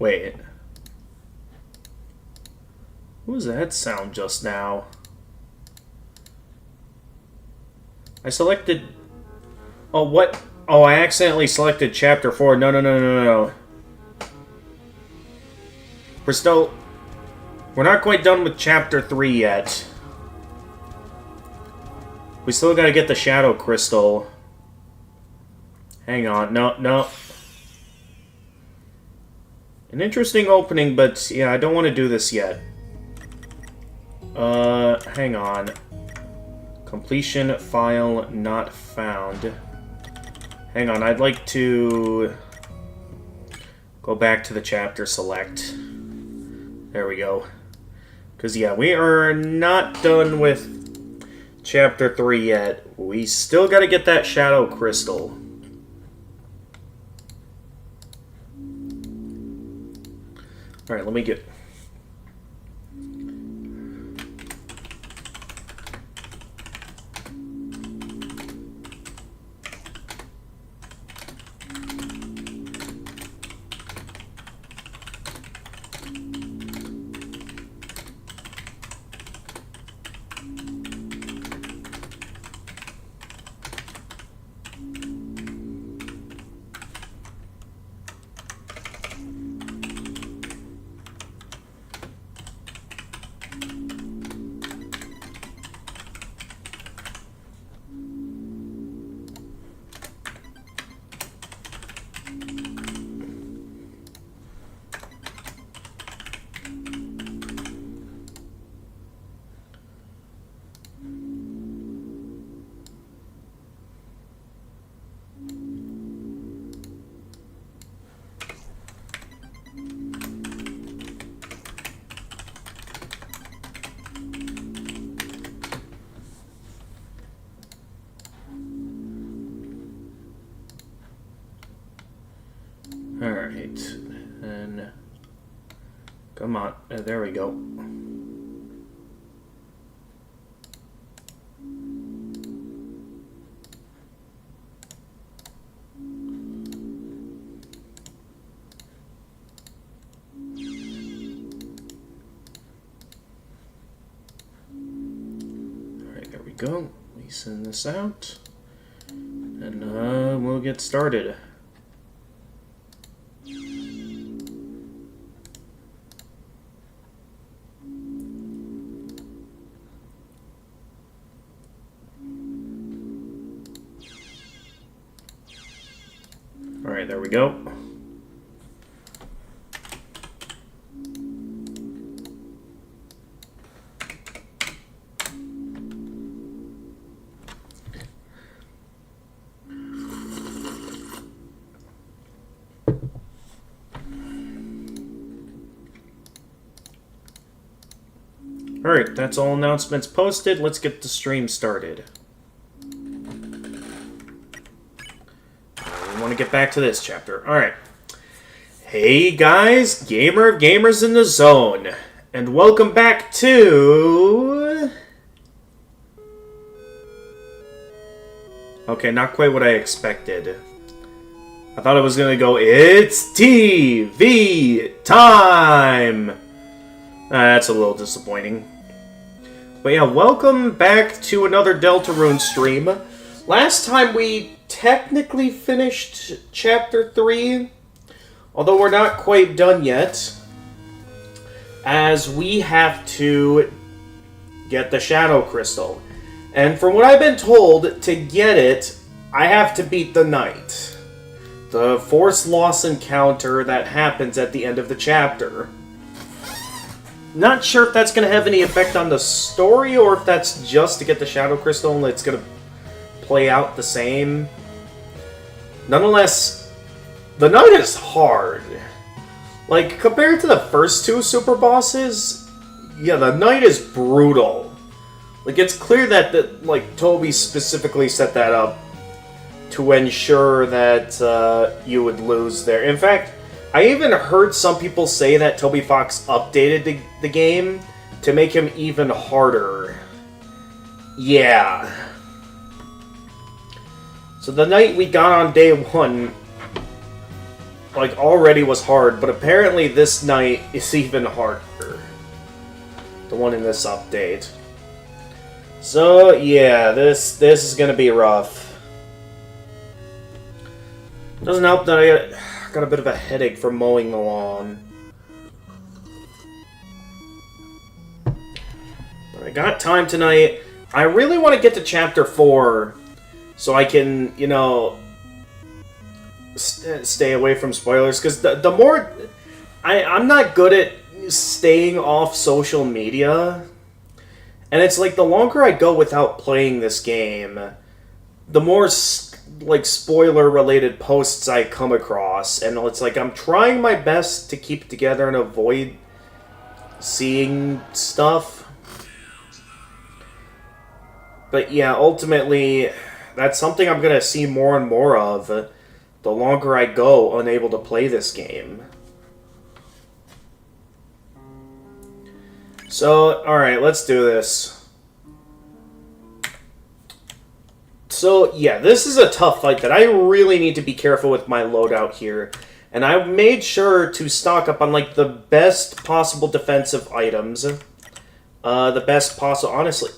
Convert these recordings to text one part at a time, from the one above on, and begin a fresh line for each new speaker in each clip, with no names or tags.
Wait. What was that sound just now? I selected... Oh, what? Oh, I accidentally selected Chapter 4. No, no, no, no, no. We're still... We're not quite done with Chapter 3 yet. We still gotta get the Shadow Crystal. Hang on. No, no. An interesting opening, but yeah, I don't want to do this yet. Hang on. Completion file not found. Hang on, I'd like to go back to the chapter select. There we go. Because, yeah, we are not done with Chapter 3 yet. We still gotta get that Shadow Crystal. Alright, let me get... Alright, and come on, there we go. Alright, there we go. We send this out, and we'll get started. Alright, there we go. Alright, that's all announcements posted. Let's get the stream started. I want to get back to this chapter. Alright. Hey guys, Gamer of Gamers in the Zone. And welcome back to... Okay, not quite what I expected. I thought it was going to go, it's TV time! That's a little disappointing. But yeah, welcome back to another Deltarune stream. Last time we technically finished Chapter 3, although we're not quite done yet, as we have to get the Shadow Crystal. And from what I've been told, to get it, I have to beat the Knight. The Force Loss encounter that happens at the end of the chapter. Not sure if that's going to have any effect on the story, or if that's just to get the Shadow Crystal and it's going to play out the same. Nonetheless, the Knight is hard. Like, compared to the first two super bosses, yeah, the Knight is brutal. Like, it's clear that like, Toby specifically set that up to ensure that you would lose there. In fact, I even heard some people say that Toby Fox updated the game to make him even harder. Yeah. So the Knight we got on day 1 like, already was hard, but apparently this night is even harder. The one in this update. So, yeah, this is gonna be rough. Doesn't help that I got a bit of a headache from mowing the lawn. But I got time tonight. I really want to get to Chapter 4 so I can, you know, stay away from spoilers. Because the more... I'm not good at staying off social media. And it's like the longer I go without playing this game, the more like spoiler-related posts I come across. And it's like I'm trying my best to keep it together and avoid seeing stuff. But yeah, ultimately, that's something I'm going to see more and more of the longer I go unable to play this game. So, alright, let's do this. So, yeah, this is a tough fight that I really need to be careful with my loadout here. And I made sure to stock up on, like, the best possible defensive items. The best possible... Honestly,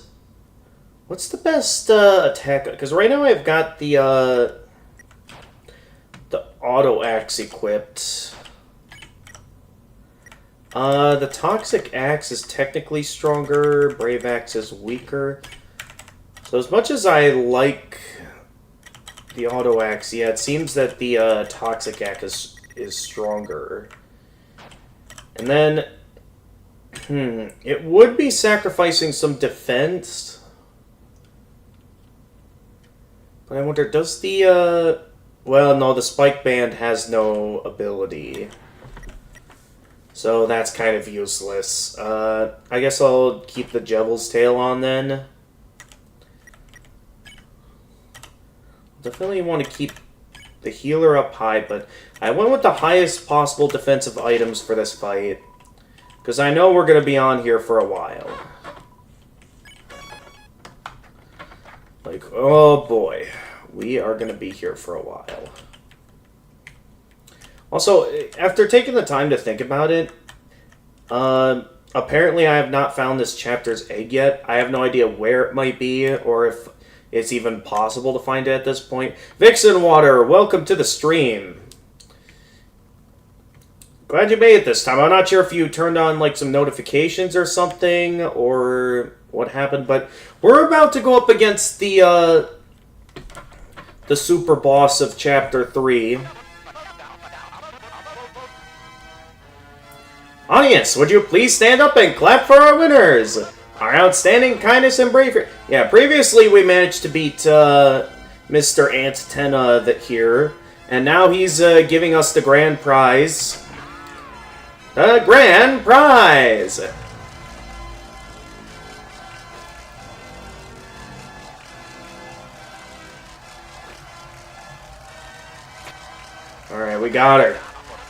what's the best attack? Because right now I've got the auto axe equipped. The Toxic Axe is technically stronger, Brave Axe is weaker. So as much as I like the Auto Axe, yeah, it seems that the Toxic Axe is stronger. And then, it would be sacrificing some defense. But I wonder, does the, well, no, the Spike Band has no ability. So that's kind of useless. I guess I'll keep the Devil's Tail on then. Definitely want to keep the healer up high, but I went with the highest possible defensive items for this fight. Because I know we're going to be on here for a while. Like, oh boy. We are going to be here for a while. Also, after taking the time to think about it, apparently I have not found this chapter's egg yet. I have no idea where it might be, or if it's even possible to find it at this point. Vixen Water, welcome to the stream. Glad you made it this time. I'm not sure if you turned on, like, some notifications or something, or what happened, but we're about to go up against the super boss of Chapter 3. Audience, would you please stand up and clap for our winners? Our outstanding kindness and bravery. Yeah, previously we managed to beat Mr. Antenna here, and now he's giving us the grand prize. The grand prize! Alright, we got her.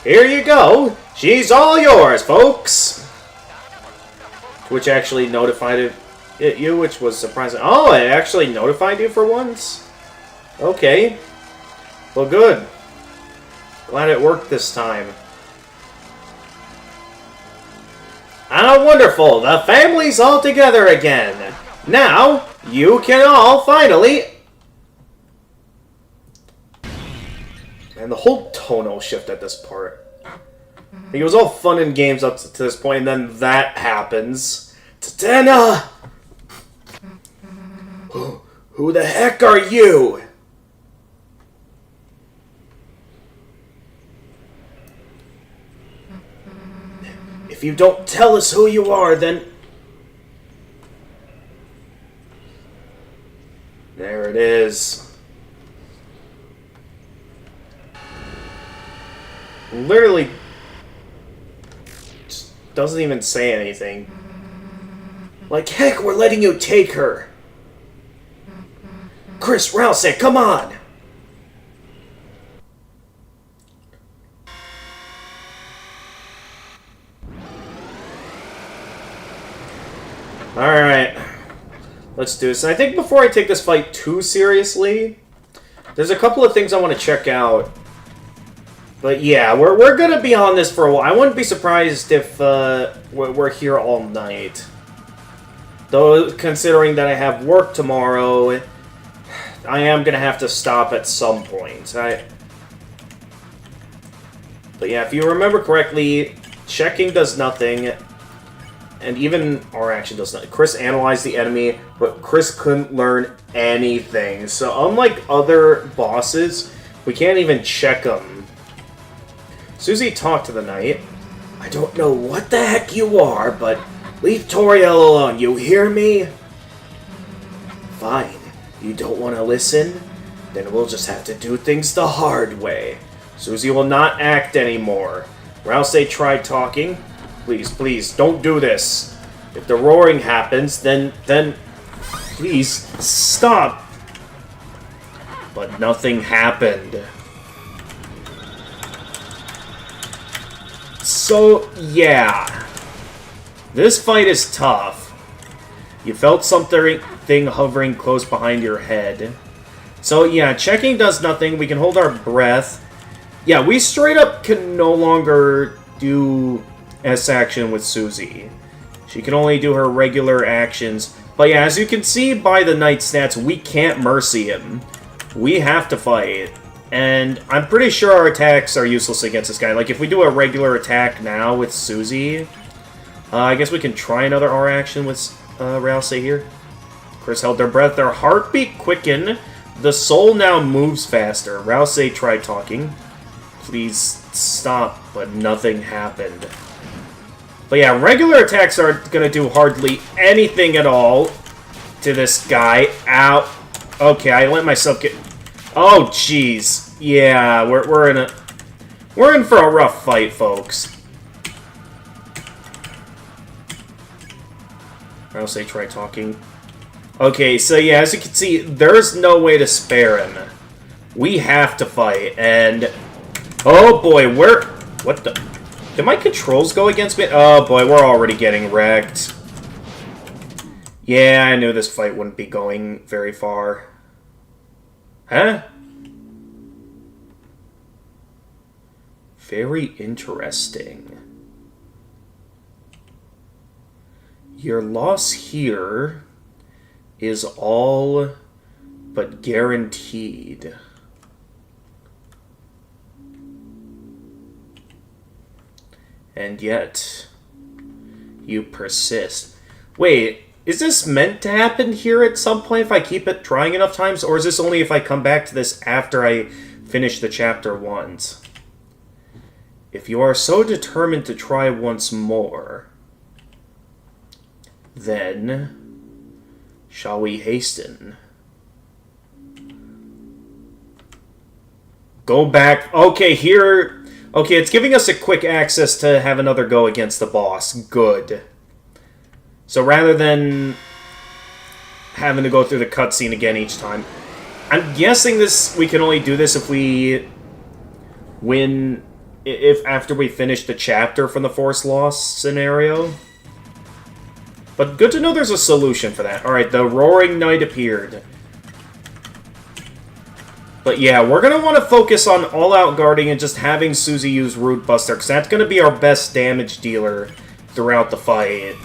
Here you go! She's all yours, folks! Which actually notified you, which was surprising. Oh, it actually notified you for once? Okay. Well, good. Glad it worked this time. Ah, wonderful! The family's all together again! Now, you can all finally... And the whole tonal shift at this part. It was all fun and games up to this point, and then that happens. Tatena! Who the heck are you? If you don't tell us who you are, then... There it is. Literally... doesn't even say anything. Like, heck, we're letting you take her. Chris Rousek, come on! Alright. Let's do this. And I think before I take this fight too seriously, there's a couple of things I want to check out But yeah, we're gonna be on this for a while. I wouldn't be surprised if we're here all night. Though, considering that I have work tomorrow, I am gonna have to stop at some point. But yeah, if you remember correctly, checking does nothing, and even our action does nothing. Chris analyzed the enemy, but Chris couldn't learn anything. So unlike other bosses, we can't even check them. Susie talked to the knight. I don't know what the heck you are, but leave Toriel alone, you hear me? Fine. You don't want to listen? Then we'll just have to do things the hard way. Susie will not act anymore. Rouse tried talking. Please, please, don't do this. If the roaring happens, then... Please, stop. But nothing happened. So, yeah. This fight is tough. You felt something hovering close behind your head. So, yeah, checking does nothing. We can hold our breath. Yeah, we straight up can no longer do S action with Susie. She can only do her regular actions. But yeah, as you can see by the knight stats, we can't mercy him. We have to fight. And I'm pretty sure our attacks are useless against this guy. Like, if we do a regular attack now with Susie, I guess we can try another R action with Rouse here. Chris held their breath. Their heartbeat quickened. The soul now moves faster. Rouse tried talking. Please stop, but nothing happened. But yeah, regular attacks aren't going to do hardly anything at all to this guy. Ow. Okay, I let myself get... Oh, jeez. Yeah, we're in for a rough fight, folks. Rouse tried talking. Okay, so yeah, as you can see, there's no way to spare him. We have to fight, and... Oh boy, what the... Did my controls go against me? Oh boy, we're already getting wrecked. Yeah, I knew this fight wouldn't be going very far. Huh? Very interesting. Your loss here is all but guaranteed. And yet, you persist. Wait, is this meant to happen here at some point if I keep it trying enough times? Or is this only if I come back to this after I finish the chapter once? If you are so determined to try once more, then shall we hasten? Go back. Okay, here... Okay, it's giving us a quick access to have another go against the boss. Good. So rather than having to go through the cutscene again each time, I'm guessing we can only do this if we win, if after we finish the chapter from the Force Lost scenario. But good to know there's a solution for that. Alright, the Roaring Knight appeared. But yeah, we're going to want to focus on all-out guarding and just having Susie use Root Buster, because that's going to be our best damage dealer throughout the fight.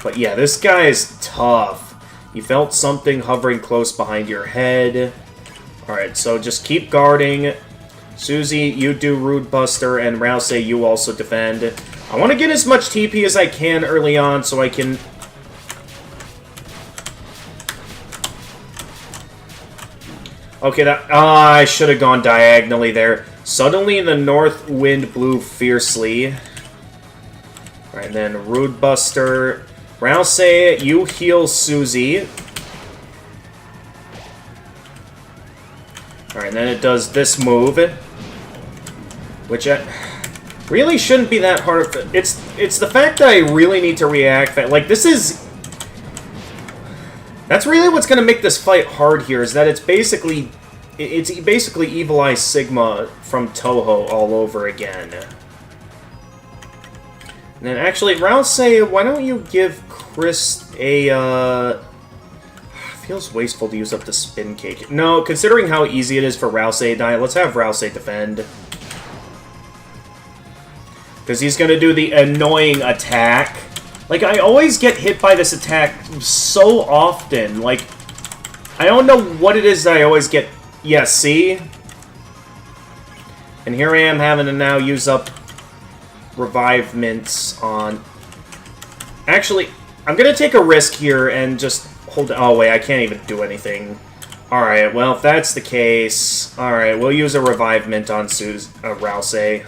But yeah, this guy is tough. You felt something hovering close behind your head. Alright, so just keep guarding. Susie, you do Root Buster, and Rouse, you also defend. I want to get as much TP as I can early on so I can... Okay, I should have gone diagonally there. Suddenly the north wind blew fiercely. Alright, then Root Buster. Rouse, you heal Susie. Alright, then it does this move. Which really shouldn't be that hard. It's the fact that I really need to react. Like, this is... That's really what's going to make this fight hard here, is that it's basically Evil Eye Sigma from Toho all over again. And then actually, Rouse, why don't you give Chris a, I feels wasteful to use up the spin cake. No, considering how easy it is for Rousei to die, let's have Rousei defend. Because he's going to do the annoying attack. Like, I always get hit by this attack so often. Like, I don't know what it is that I always get... Yeah, see? And here I am having to now use up Revive Mints on... Actually, I'm going to take a risk here and just hold... Oh, wait, I can't even do anything. Alright, well, if that's the case... Alright, we'll use a Revive Mint on Rousei.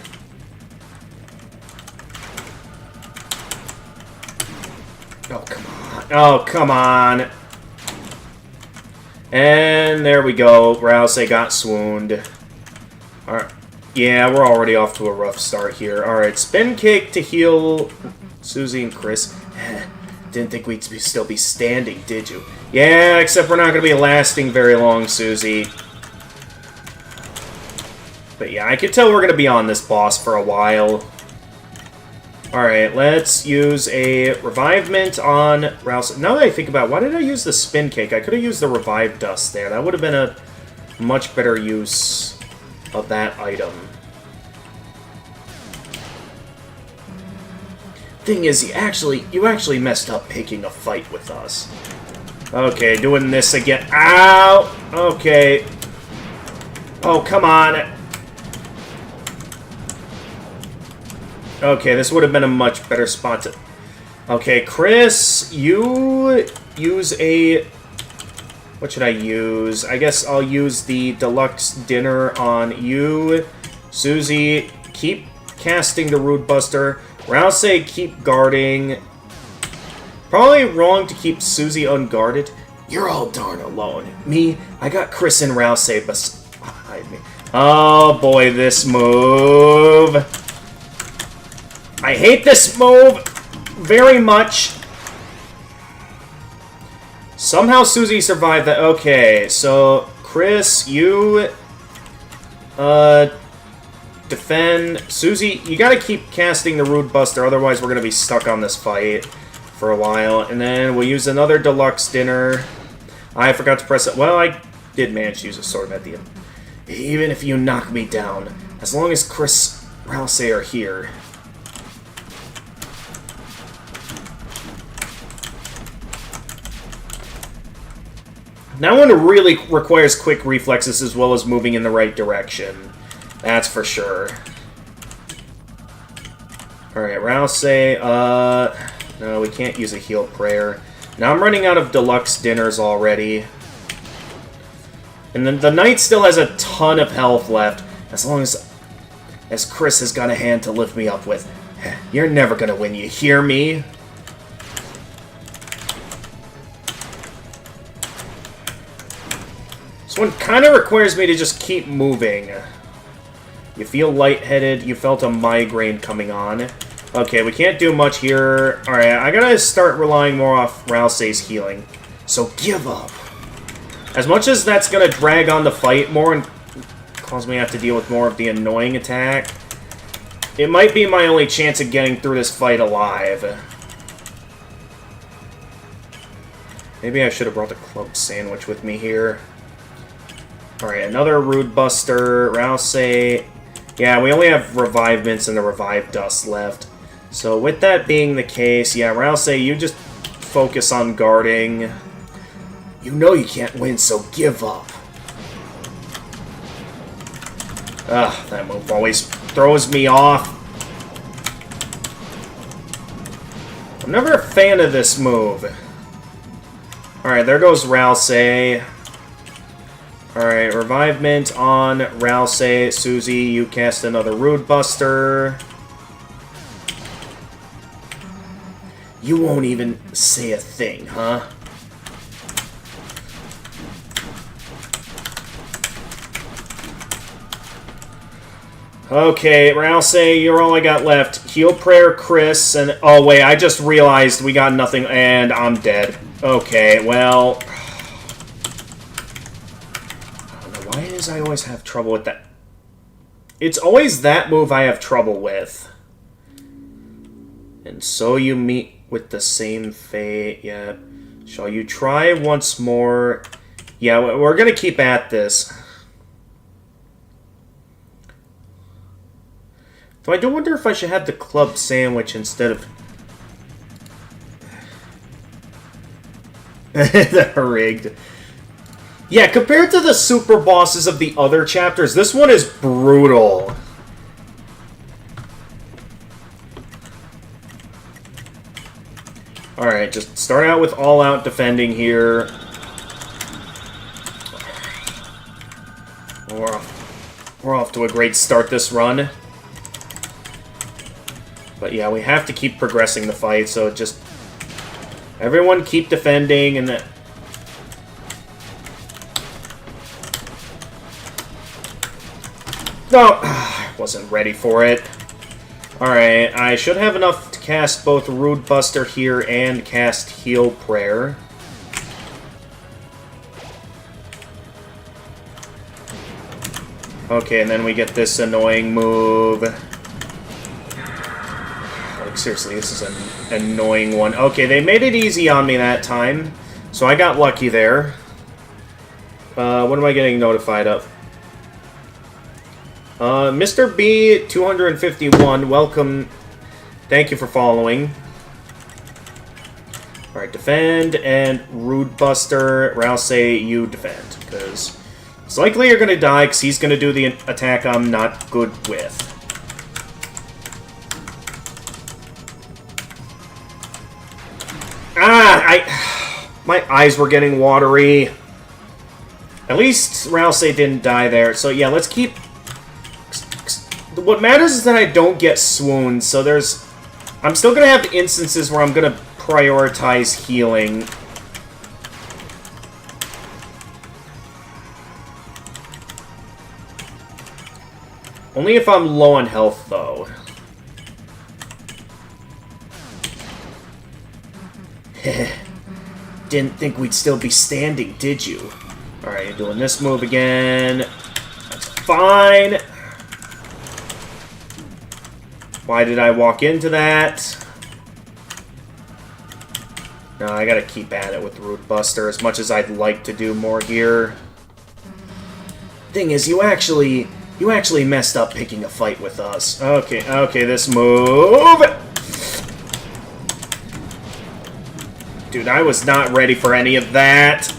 Oh, come on. Oh, come on. And there we go. Rousei got swooned. Alright. Yeah, we're already off to a rough start here. Alright, spin cake to heal Susie and Chris. Didn't think we'd still be standing, did you? Yeah, except we're not going to be lasting very long, Susie. But yeah, I can tell we're going to be on this boss for a while. Alright, let's use a Revive Mint on Rousei. Now that I think about it, why did I use the Spin Cake? I could have used the Revive Dust there. That would have been a much better use of that item. Thing is, you actually messed up picking a fight with us. Okay, doing this again. Ow! Okay. Oh, come on. Okay, this would have been a much better spot to... Okay, Chris, you use a... What should I use? I guess I'll use the Deluxe Dinner on you. Susie, keep casting the Rude Buster. Rousei, keep guarding. Probably wrong to keep Susie unguarded. You're all darn alone. Me, I got Chris and Rousei beside me. Oh boy, this move. I hate this move very much. Somehow Susie survived that. Okay, so Chris, you defend. Susie, you gotta keep casting the Rude Buster, otherwise we're gonna be stuck on this fight for a while. And then we'll use another Deluxe Dinner. I forgot to press it. Well, I did manage to use a sword at the end. Even if you knock me down, as long as Chris Rousei are here. That one really requires quick reflexes as well as moving in the right direction. That's for sure. Alright, Rousei, no, we can't use a heal prayer. Now I'm running out of Deluxe Dinners already. And then the Knight still has a ton of health left, as long as Chris has got a hand to lift me up with. You're never gonna win, you hear me? This one kind of requires me to just keep moving. You feel lightheaded. You felt a migraine coming on. Okay, we can't do much here. Alright, I gotta start relying more off Rousei's healing. So give up. As much as that's gonna drag on the fight more and cause me to have to deal with more of the annoying attack, it might be my only chance of getting through this fight alive. Maybe I should have brought the club sandwich with me here. Alright, another Rude Buster. Rousei. Yeah, we only have Revive Mints and the Revive Dust left. So with that being the case, yeah, Rousei, you just focus on guarding. You know you can't win, so give up. Ugh, that move always throws me off. I'm never a fan of this move. Alright, there goes Rousei. Alright, Revive Mint on Rousei. Susie, you cast another Rude Buster. You won't even say a thing, huh? Okay, Rousei, you're all I got left. Heal Prayer, Chris, and... Oh, wait, I just realized we got nothing, and I'm dead. Okay, well... Why is I always have trouble with that? It's always that move I have trouble with. And so you meet with the same fate, yeah. Shall you try once more? Yeah, we're gonna keep at this. Though I do wonder if I should have the club sandwich instead of... the rigged. Yeah, compared to the super bosses of the other chapters, this one is brutal. Alright, just start out with all-out defending here. We're off to a great start this run. But yeah, we have to keep progressing the fight, so just... everyone keep defending, and then... No! I wasn't ready for it. Alright, I should have enough to cast both Rude Buster here and cast Heal Prayer. Okay, and then we get this annoying move. Like, seriously, this is an annoying one. Okay, they made it easy on me that time, so I got lucky there. What am I getting notified of? Mr. B 251, welcome. Thank you for following. Alright, defend and Rude Buster. Rouse, say you defend, because it's likely you're gonna die, because he's gonna do the attack I'm not good with. My eyes were getting watery. At least Rouse didn't die there, so yeah, let's keep... What matters is that I don't get swooned, so there's... I'm still gonna have instances where I'm gonna prioritize healing. Only if I'm low on health, though. Didn't think we'd still be standing, did you? Alright, you're doing this move again. That's fine. Why did I walk into that? No, I gotta keep at it with Root Buster, as much as I'd like to do more here. Thing is, you actually messed up picking a fight with us. Okay, this move! Dude, I was not ready for any of that.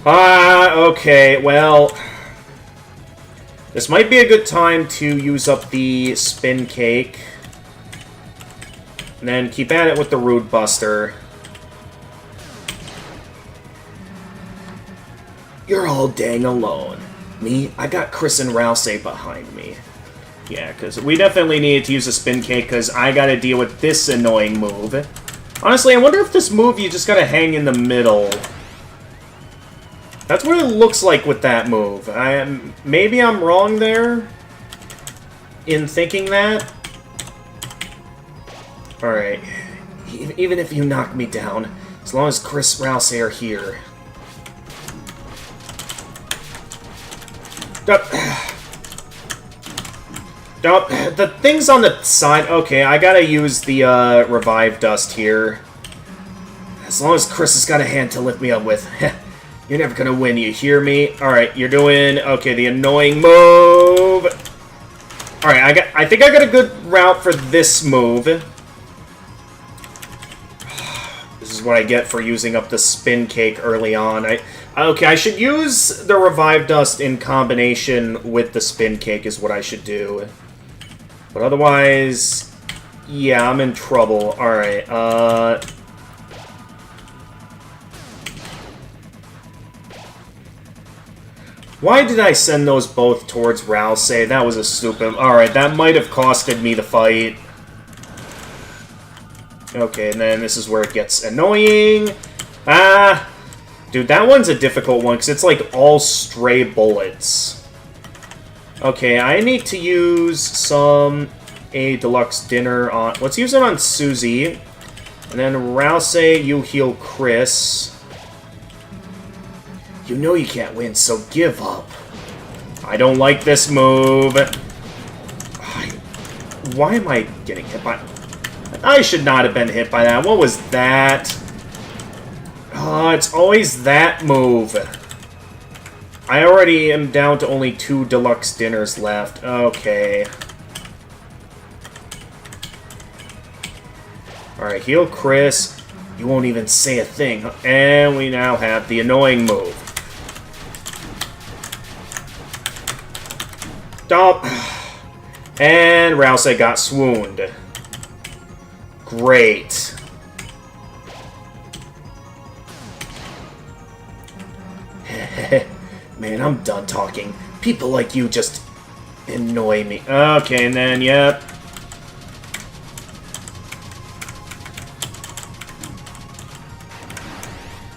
Okay, well... This might be a good time to use up the Spin Cake. And then keep at it with the Rude Buster. You're all dang alone. Me, I got Chris and Rouse behind me. Yeah, because we definitely needed to use a Spin Cake, because I gotta deal with this annoying move. Honestly, I wonder if this move you just gotta hang in the middle. That's what it looks like with that move. Maybe I'm wrong there in thinking that. Alright. Even if you knock me down, as long as Chris Rouse are here. The things on the side... Okay, I gotta use the Revive Dust here. As long as Chris has got a hand to lift me up with. You're never gonna win, you hear me? Alright, you're doing... Okay, the annoying move. Alright, I think I got a good route for this move. This is what I get for using up the Spin Cake early on. Okay, I should use the Revive Dust in combination with the Spin Cake is what I should do. But otherwise... Yeah, I'm in trouble. Alright, Why did I send those both towards Rouse? That was a stupid... Alright, that might have costed me the fight. Okay, and then this is where it gets annoying. Dude, that one's a difficult one, because it's like all stray bullets. Okay, I need to use a deluxe dinner on... Let's use it on Susie. And then Rouse, you heal Chris. You know you can't win, so give up. I don't like this move. Why am I getting hit by... I should not have been hit by that. What was that? Oh, it's always that move. I already am down to only 2 deluxe dinners left. Okay. Alright, heal Chris. You won't even say a thing. And we now have the annoying move. Stop. And Rousey got swooned. Great. Man, I'm done talking. People like you just annoy me. Okay, and then, yep.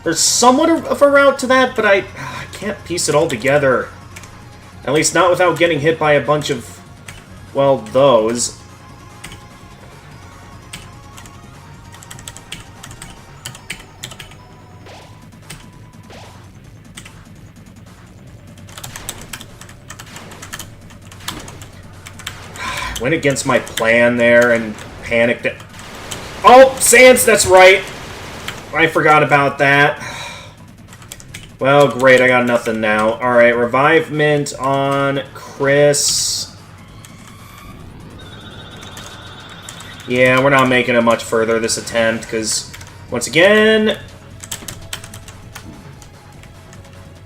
There's somewhat of a route to that, but I can't piece it all together. At least not without getting hit by a bunch of, well, those. Went against my plan there and panicked it. Oh, Sans, that's right. I forgot about that. Well, great, I got nothing now. Alright, Revive Mint on Chris. Yeah, we're not making it much further this attempt, because, once again,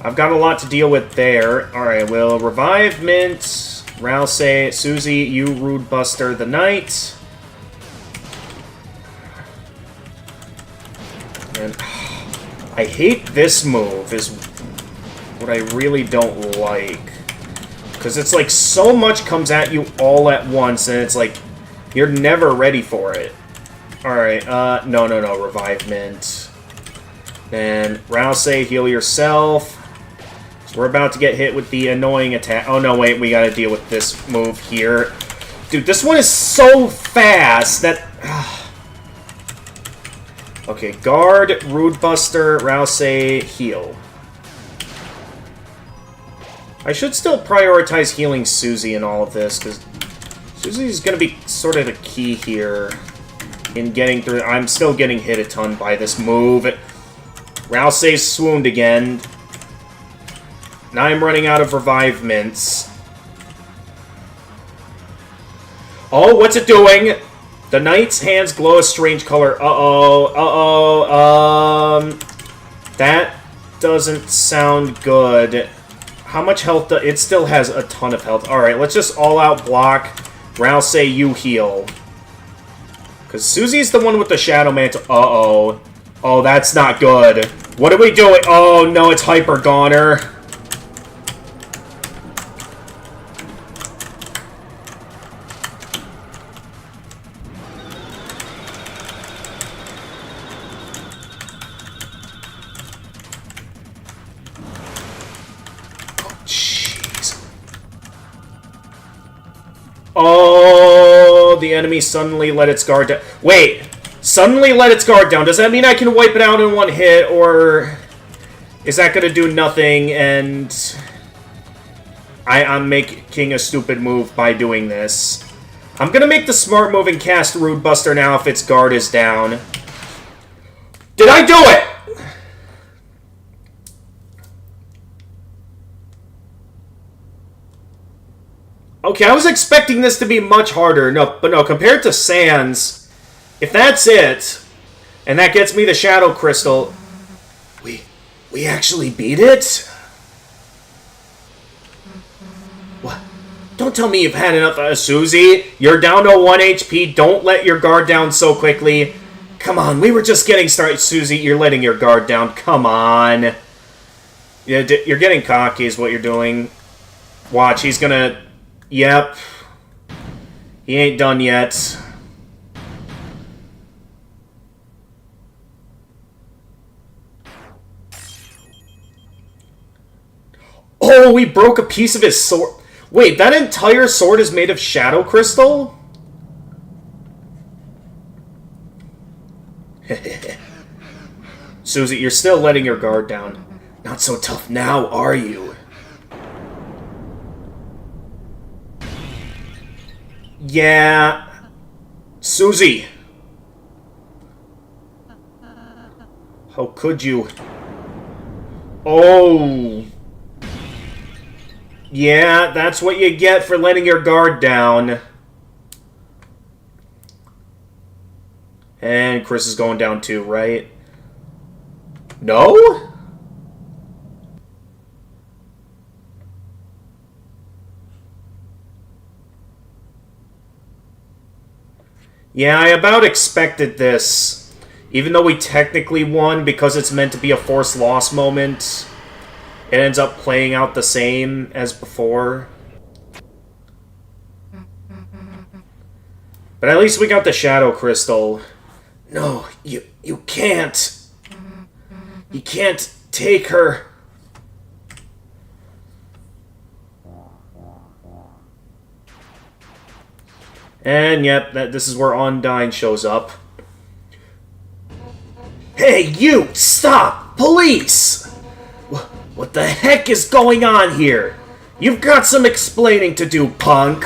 I've got a lot to deal with there. Alright, well, Revive Mint, Rousey, Susie, you Rude Buster the Knight. And I hate this move, is what I really don't like. Because it's like so much comes at you all at once, and it's like, you're never ready for it. Alright, no, Revive Mint. Then, Rousey, heal yourself. So we're about to get hit with the annoying attack. Oh no, wait, we gotta deal with this move here. Dude, this one is so fast that... Okay, guard, Rude Buster, Rousey, heal. I should still prioritize healing Susie in all of this, because Susie's going to be sort of the key here in getting through. I'm still getting hit a ton by this move. Rousey's swooned again. Now I'm running out of Revive Mints. Oh, what's it doing? The Knight's hands glow a strange color. That doesn't sound good. How much health does... It still has a ton of health. Alright, let's just all-out block. Rousey, you heal. Because Susie's the one with the Shadow Mantle. Oh, that's not good. What are we doing? Oh, no, it's Hyper Goner. Oh, the enemy suddenly let its guard down. Wait, suddenly let its guard down. Does that mean I can wipe it out in one hit, or is that going to do nothing, and I'm making a stupid move by doing this? I'm going to make the smart move and cast Rude Buster now if its guard is down. Did I do it? Okay, I was expecting this to be much harder. No, but no, compared to Sans, if that's it, and that gets me the Shadow Crystal, we actually beat it? What? Don't tell me you've had enough, Susie. You're down to 1 HP. Don't let your guard down so quickly. Come on, we were just getting started. Susie, you're letting your guard down. Come on. You're getting cocky is what you're doing. Watch, he's gonna... Yep. He ain't done yet. Oh, we broke a piece of his sword. Wait, that entire sword is made of Shadow Crystal? Susie, you're still letting your guard down. Not so tough now, are you? Yeah. Susie, How could you? Oh. Yeah, that's what you get for letting your guard down. And Chris is going down too, right? No? Yeah, I about expected this. Even though we technically won because it's meant to be a forced loss moment, it ends up playing out the same as before. But at least we got the Shadow Crystal. No, you can't. You can't take her. And yep, this is where Undyne shows up. Hey, you! Stop! Police! What the heck is going on here? You've got some explaining to do, punk!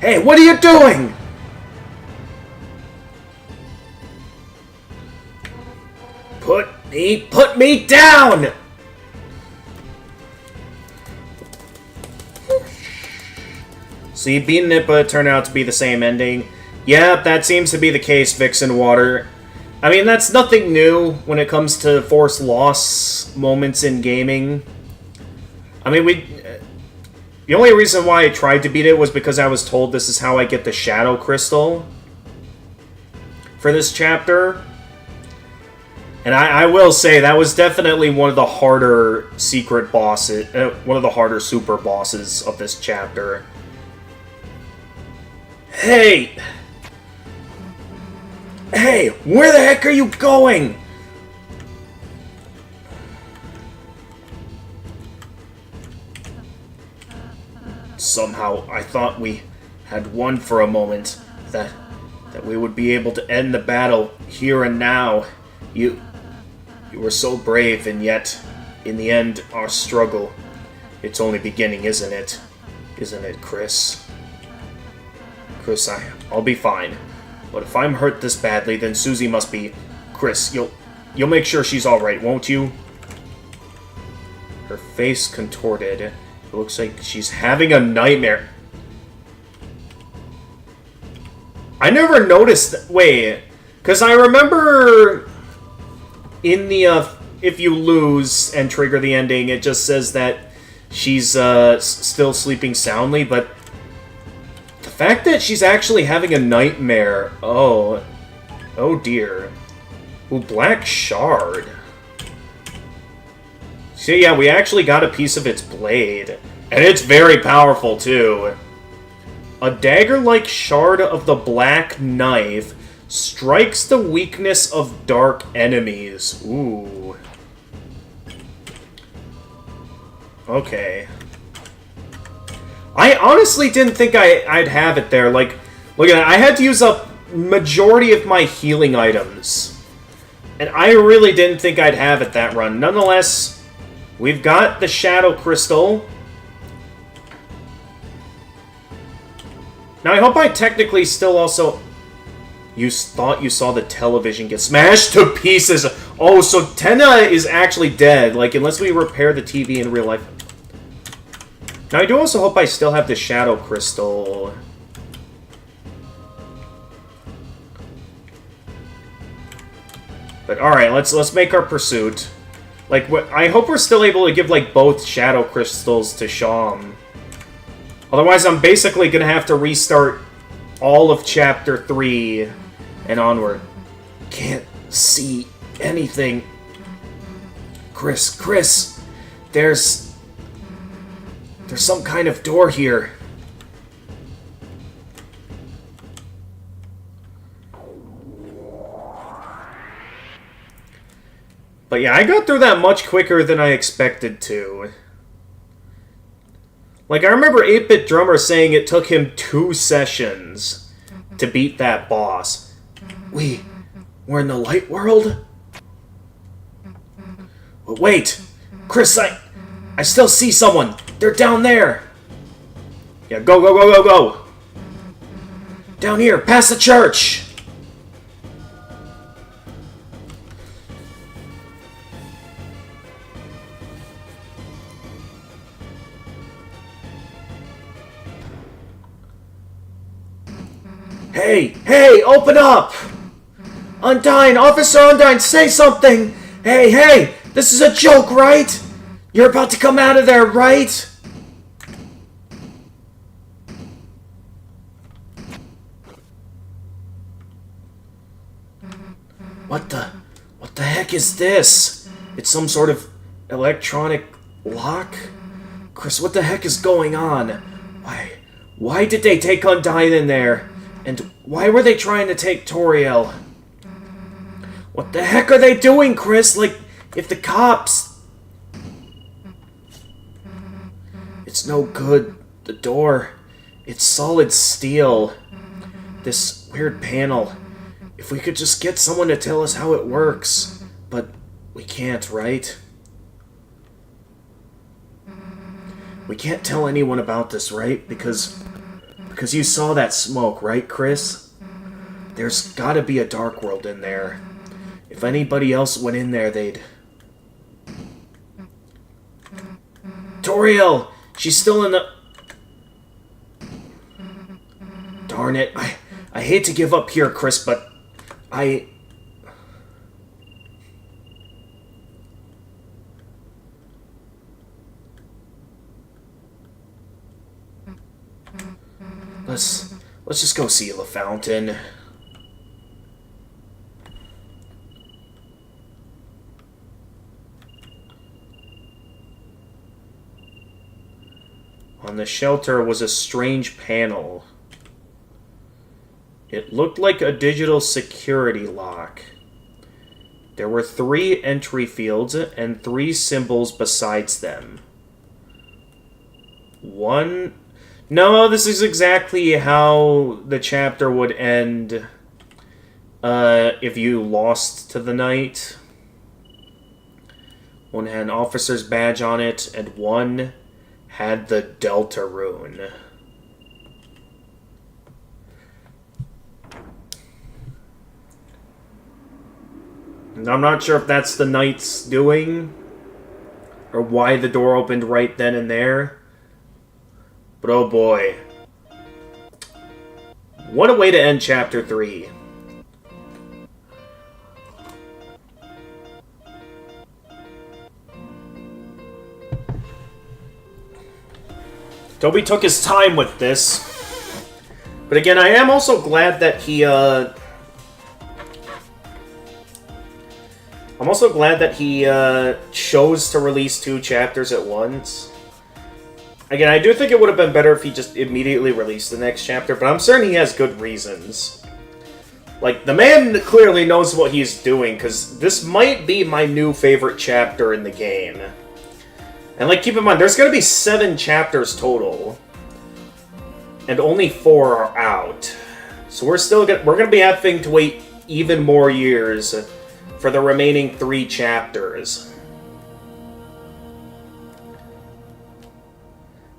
Hey, what are you doing? Put me down! See, beating it, but it turned out to be the same ending. Yep, that seems to be the case, Vixen Water. I mean, that's nothing new when it comes to forced loss moments in gaming. I mean, the only reason why I tried to beat it was because I was told this is how I get the Shadow Crystal for this chapter. And I will say, that was definitely one of the harder secret bosses, one of the harder super bosses of this chapter. Hey! Hey, where the heck are you going? Somehow, I thought we had won for a moment. That we would be able to end the battle here and now. You were so brave, and yet, in the end, our struggle, it's only beginning, isn't it? Isn't it, Chris? Chris, I'll be fine. But if I'm hurt this badly, then Susie must be... Chris, you'll make sure she's alright, won't you? Her face contorted. It looks like she's having a nightmare. I never noticed... Wait, because I remember... In the, if you lose and trigger the ending, it just says that she's, still sleeping soundly, but the fact that she's actually having a nightmare, oh dear. Ooh, Black Shard. So yeah, we actually got a piece of its blade, and it's very powerful, too. A dagger-like shard of the Black Knife strikes the weakness of dark enemies. Ooh. Okay. I honestly didn't think I'd have it there. Like, look at it. I had to use up majority of my healing items. And I really didn't think I'd have it that run. Nonetheless, we've got the Shadow Crystal. Now, I hope I technically still also... You thought you saw the television get smashed to pieces. Oh, so Tenna is actually dead. Like, unless we repair the TV in real life. Now, I do also hope I still have the Shadow Crystal. But alright, let's make our pursuit. Like, I hope we're still able to give, like, both Shadow Crystals to Sham. Otherwise, I'm basically gonna have to restart all of Chapter 3 and onward. Can't see anything. Chris, there's some kind of door here. But yeah, I got through that much quicker than I expected to. Like, I remember 8-Bit Drummer saying it took him 2 sessions to beat that boss. We're in the light world? But wait! Chris, I still see someone! They're down there! Yeah, go! Down here, past the church! Hey, hey, open up! Undyne, Officer Undyne, say something! Hey, hey, this is a joke, right? You're about to come out of there, right? What the heck is this? It's some sort of electronic lock? Chris, what the heck is going on? Why did they take Undyne in there? And why were they trying to take Toriel? What the heck are they doing, Chris? Like, if the cops... It's no good. The door, it's solid steel. This weird panel. If we could just get someone to tell us how it works. But we can't, right? We can't tell anyone about this, right? Because you saw that smoke, right, Chris? There's gotta be a dark world in there. If anybody else went in there, they'd... Toriel! She's still in the... Darn it. I hate to give up here, Chris, but Let's just go see the fountain. On the shelter was a strange panel. It looked like a digital security lock. There were 3 entry fields and 3 symbols besides them. One... No, this is exactly how the chapter would end if you lost to the night. One had an officer's badge on it, and one had the Deltarune. And I'm not sure if that's the knight's doing, or why the door opened right then and there. But oh boy. What a way to end Chapter 3. Toby took his time with this. But again, I am also glad that he, I'm also glad that he, chose to release 2 chapters at once. Again, I do think it would have been better if he just immediately released the next chapter, but I'm certain he has good reasons. Like, the man clearly knows what he's doing, because this might be my new favorite chapter in the game. And, like, keep in mind, there's going to be 7 chapters total. And only 4 are out. So we're going to be having to wait even more years for the remaining 3 chapters.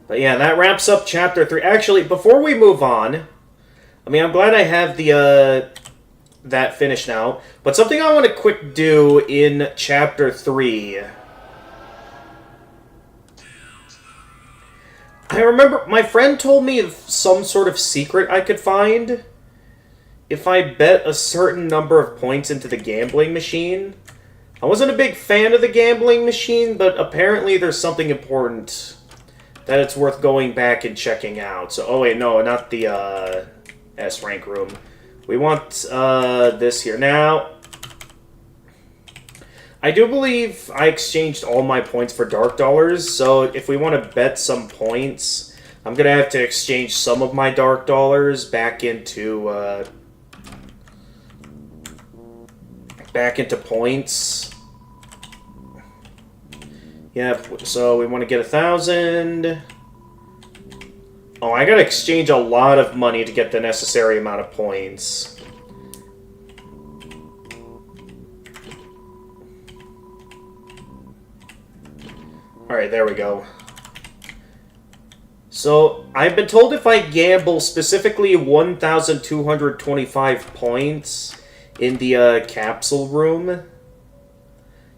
But yeah, that wraps up Chapter 3. Actually, before we move on, I mean, I'm glad I have the, that finished now. But something I want to quick do in Chapter 3. I remember my friend told me of some sort of secret I could find if I bet a certain number of points into the gambling machine. I wasn't a big fan of the gambling machine, but apparently there's something important that it's worth going back and checking out. So, oh wait, no, not the S-rank room. We want this here. Now, I do believe I exchanged all my points for Dark Dollars, so if we want to bet some points, I'm going to have to exchange some of my Dark Dollars back into points. Yeah, so we want to get 1,000. Oh, I gotta exchange a lot of money to get the necessary amount of points. Alright, there we go. So, I've been told if I gamble specifically 1,225 points in the capsule room,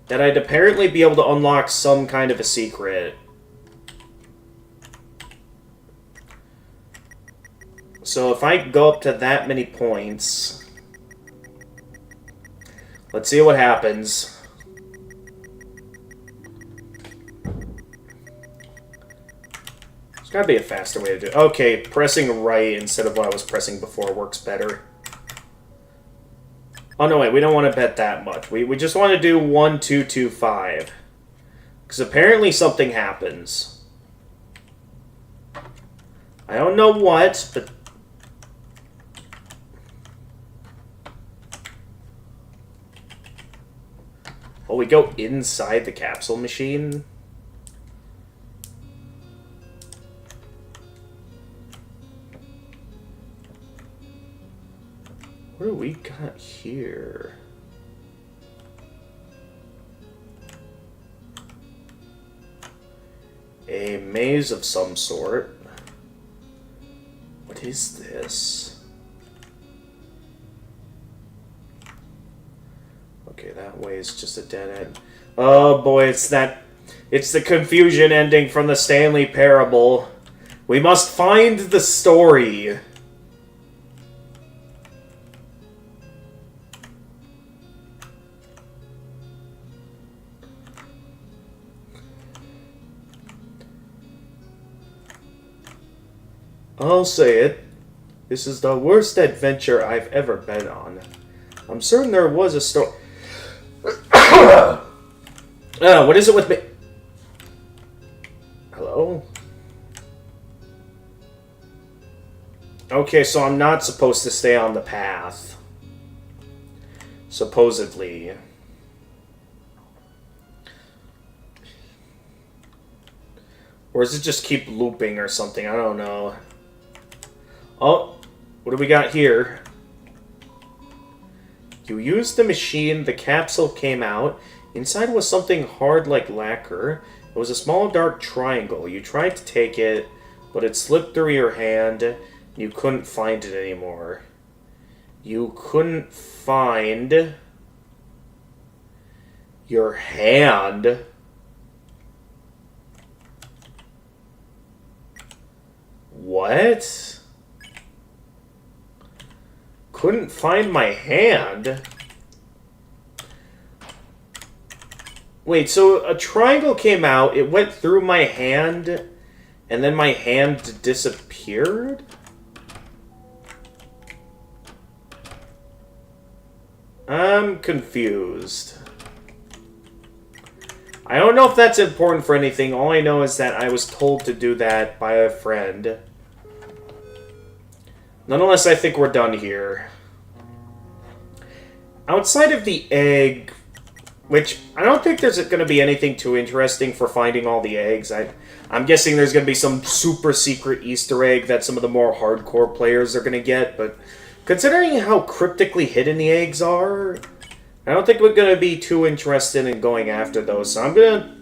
that I'd apparently be able to unlock some kind of a secret. So if I go up to that many points... Let's see what happens. There's gotta be a faster way to do it. Okay, pressing right instead of what I was pressing before works better. Oh, no, wait, we don't want to bet that much. We just want to do 1, 2, 2, 5. Because apparently something happens. I don't know what, but... Oh, we go inside the capsule machine? What do we got here? A maze of some sort. What is this? Okay, that way is just a dead end. Oh boy, it's the confusion ending from the Stanley Parable. We must find the story. I'll say it. This is the worst adventure I've ever been on. I'm certain there was a story. What is it with me? Hello? Okay, so I'm not supposed to stay on the path. Supposedly. Or does it just keep looping or something? I don't know. Oh, what do we got here? You used the machine, the capsule came out. Inside was something hard like lacquer. It was a small dark triangle. You tried to take it, but it slipped through your hand. And you couldn't find it anymore. You couldn't find your hand. What? Couldn't find my hand? Wait, so a triangle came out, it went through my hand, and then my hand disappeared? I'm confused. I don't know if that's important for anything. All I know is that I was told to do that by a friend. Nonetheless, I think we're done here. Outside of the egg, which I don't think there's going to be anything too interesting for finding all the eggs. I'm guessing there's going to be some super secret Easter egg that some of the more hardcore players are going to get, but considering how cryptically hidden the eggs are, I don't think we're going to be too interested in going after those. So I'm going to...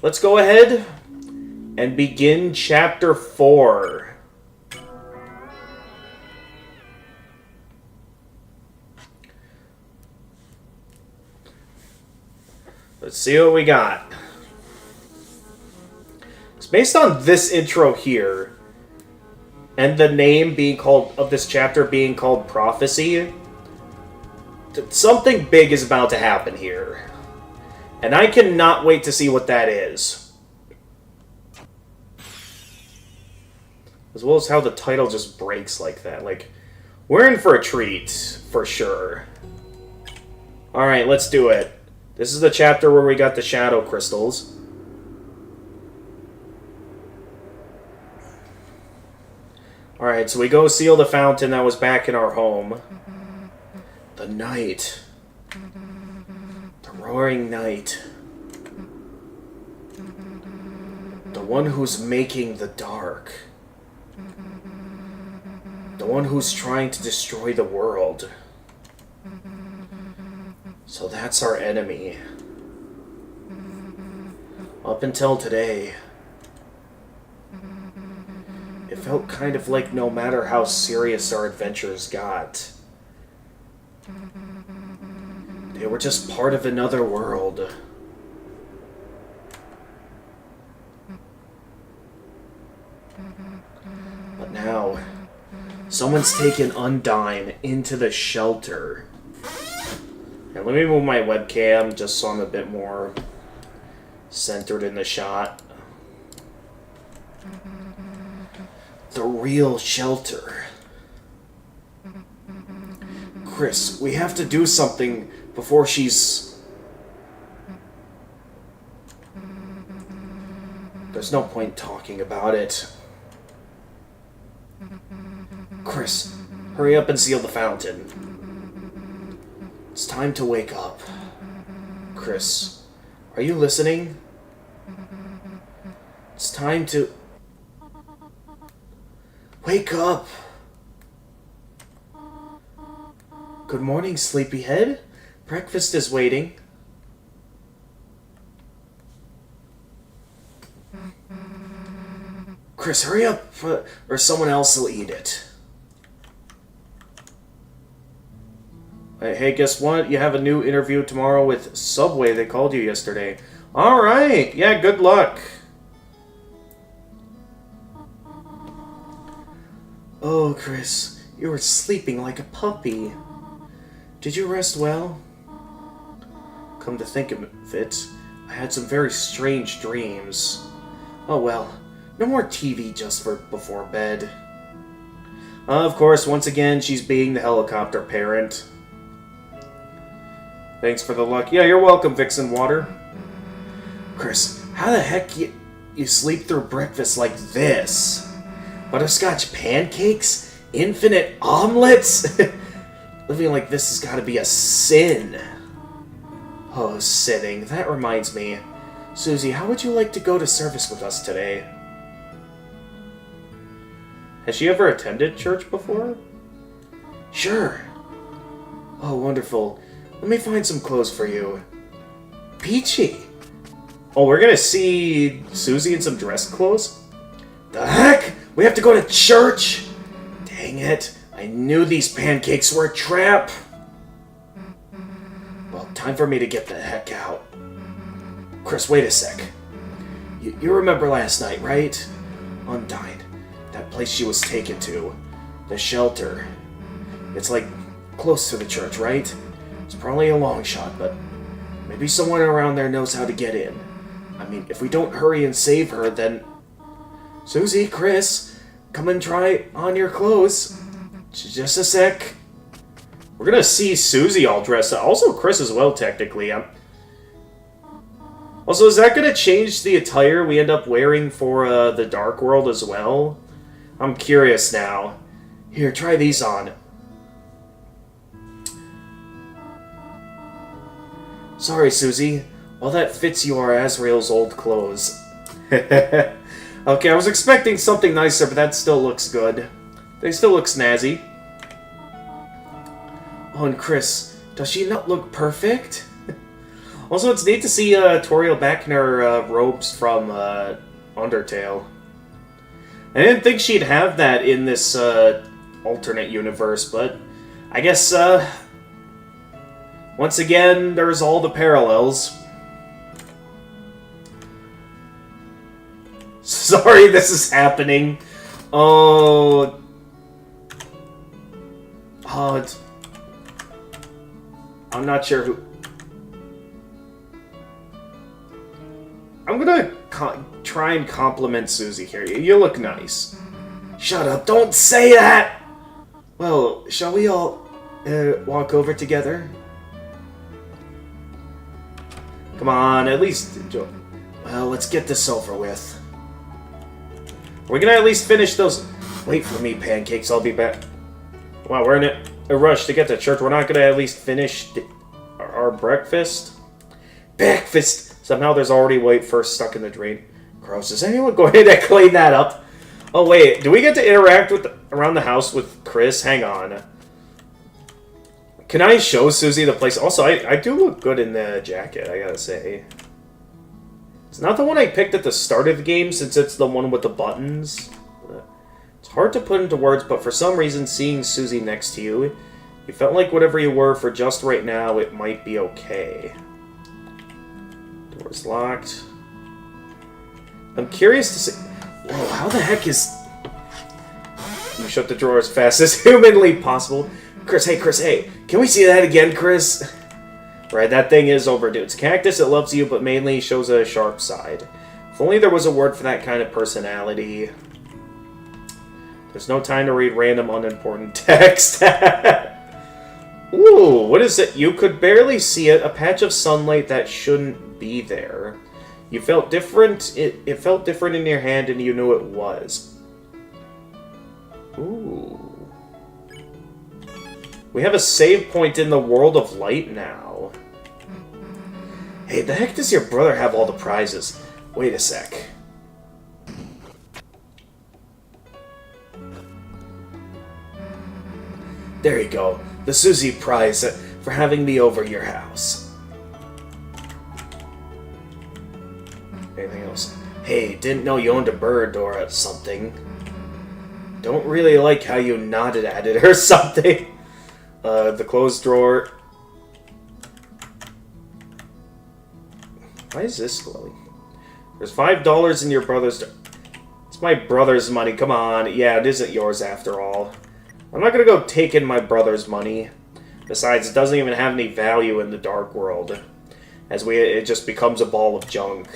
Let's go ahead and begin Chapter 4. Let's see what we got. It's based on this intro here, and the name being called of this chapter being called Prophecy. Something big is about to happen here, and I cannot wait to see what that is. As well as how the title just breaks like that. Like, we're in for a treat, for sure. Alright, let's do it. This is the chapter where we got the shadow crystals. Alright, so we go seal the fountain that was back in our home. The night. The roaring night. The one who's making the dark. The one who's trying to destroy the world. So that's our enemy. Up until today, it felt kind of like no matter how serious our adventures got, they were just part of another world. But now, Someone's taken Undyne into the shelter. Here, let me move my webcam just so I'm a bit more centered in the shot. The real shelter. Chris, we have to do something before she's... There's no point talking about it. Chris, hurry up and seal the fountain. It's time to wake up. Chris, are you listening? It's time to... Wake up! Good morning, sleepyhead. Breakfast is waiting. Chris, hurry up, or someone else will eat it. Hey, guess what? You have a new interview tomorrow with Subway. They called you yesterday. Alright, yeah, good luck. Oh, Chris, you were sleeping like a puppy. Did you rest well? Come to think of it, I had some very strange dreams. Oh well, no more TV just for before bed. Of course, once again, she's being the helicopter parent. Thanks for the luck. Yeah, you're welcome, Vixen Water. Chris, how the heck you sleep through breakfast like this? Butterscotch pancakes? Infinite omelets? Living like this has got to be a sin. Oh, sinning. That reminds me. Susie, how would you like to go to service with us today? Has she ever attended church before? Sure. Oh, wonderful. Let me find some clothes for you. Peachy. Oh, we're gonna see Susie in some dress clothes? The heck? We have to go to church? Dang it. I knew these pancakes were a trap. Well, time for me to get the heck out. Chris, wait a sec. You remember last night, right? Undyne. That place she was taken to. The shelter. It's like close to the church, right? It's probably a long shot, but maybe someone around there knows how to get in. I mean, if we don't hurry and save her, then... Susie, Chris, come and try on your clothes. Just a sec. We're gonna see Susie all dressed up. Also, Chris as well, technically. Also, is that gonna change the attire we end up wearing for the Dark World as well? I'm curious now. Here, try these on. Sorry, Susie. All that fits you are Azrael's old clothes. Okay, I was expecting something nicer, but that still looks good. They still look snazzy. Oh, and Chris, does she not look perfect? Also, it's neat to see Toriel back in her robes from Undertale. I didn't think she'd have that in this alternate universe, but I guess, once again, there's all the parallels. Sorry this is happening. Oh... Oh, I'm not sure who... I'm gonna try and compliment Susie here. You look nice. Shut up, don't say that! Well, shall we all walk over together? Come on, at least... Well, let's get this over with. We're gonna at least finish those... Wait for me, pancakes, I'll be back. Wow, we're in a rush to get to church. We're not gonna at least finish our breakfast? Breakfast! Somehow there's already white first stuck in the drain. Gross. Is anyone going to clean that up? Oh, wait. Do we get to interact with around the house with Chris? Hang on. Can I show Susie the place? Also, I do look good in the jacket, I gotta say. It's not the one I picked at the start of the game, since it's the one with the buttons. It's hard to put into words, but for some reason, seeing Susie next to you, you felt like whatever you were for just right now, it might be okay. Door's locked. I'm curious to see... Whoa, how the heck is... You shut the drawer as fast as humanly possible. Chris, hey. Can we see that again, Chris? Right, that thing is overdue. It's a cactus, it loves you, but mainly shows a sharp side. If only there was a word for that kind of personality. There's no time to read random unimportant text. Ooh, what is it? You could barely see it. A patch of sunlight that shouldn't be there. You felt different. It felt different in your hand, and you knew it was. Ooh. We have a save point in the world of light now. Hey, the heck does your brother have all the prizes? Wait a sec. There you go. The Susie prize for having me over your house. Anything else? Hey, didn't know you owned a bird or something. Don't really like how you nodded at it or something. The closed drawer. Why is this glowing? There's $5 in your brother's... It's my brother's money, come on. Yeah, it isn't yours after all. I'm not gonna go taking my brother's money. Besides, it doesn't even have any value in the dark world. It just becomes a ball of junk.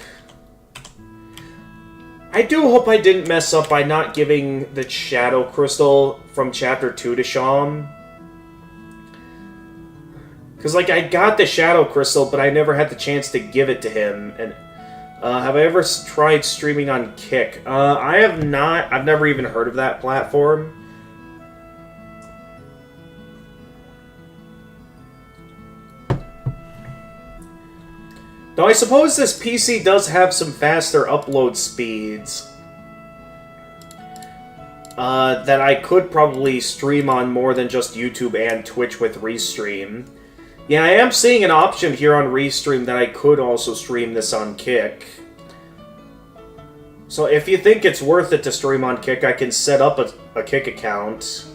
I do hope I didn't mess up by not giving the Shadow Crystal from Chapter 2 to Sham. Because, like, I got the Shadow Crystal, but I never had the chance to give it to him. And have I ever tried streaming on Kick? I have not. I've never even heard of that platform. Though I suppose this PC does have some faster upload speeds that I could probably stream on more than just YouTube and Twitch with Restream. Yeah, I am seeing an option here on Restream that I could also stream this on Kick. So if you think it's worth it to stream on Kick, I can set up a Kick account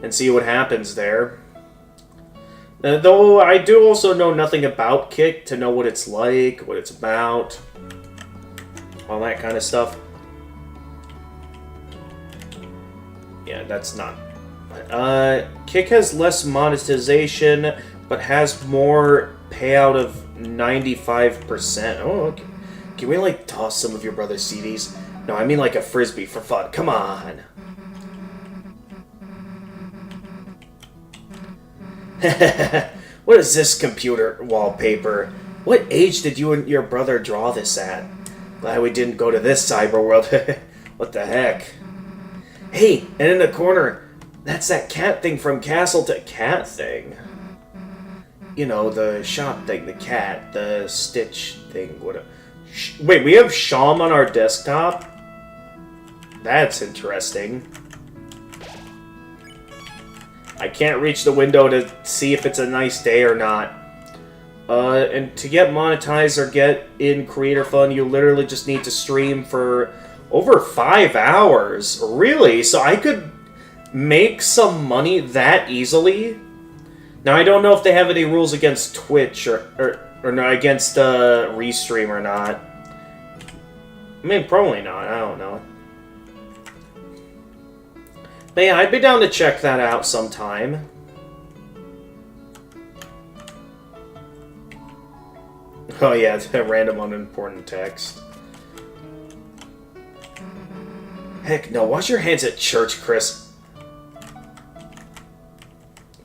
and see what happens there. Though I do also know nothing about Kick to know what it's like, what it's about, all that kind of stuff. Yeah, that's not... Kick has less monetization, but has more payout of 95%. Oh, okay. Can we, like, toss some of your brother's CDs? No, I mean like a frisbee for fun. Come on. What is this computer wallpaper? What age did you and your brother draw this at? Glad we didn't go to this cyber world. What the heck? Hey, and in the corner, that's that cat thing from Castle to Cat thing. You know, the shop thing, the cat, the Stitch thing. Wait, we have Sham on our desktop? That's interesting. I can't reach the window to see if it's a nice day or not. And to get monetized or get in Creator Fund, you literally just need to stream for over 5 hours. Really? So I could make some money that easily? Now, I don't know if they have any rules against Twitch or no, against Restream or not. I mean, probably not. I don't know. But yeah, I'd be down to check that out sometime. Oh yeah, it's a random unimportant text. Heck no, wash your hands at church, Chris.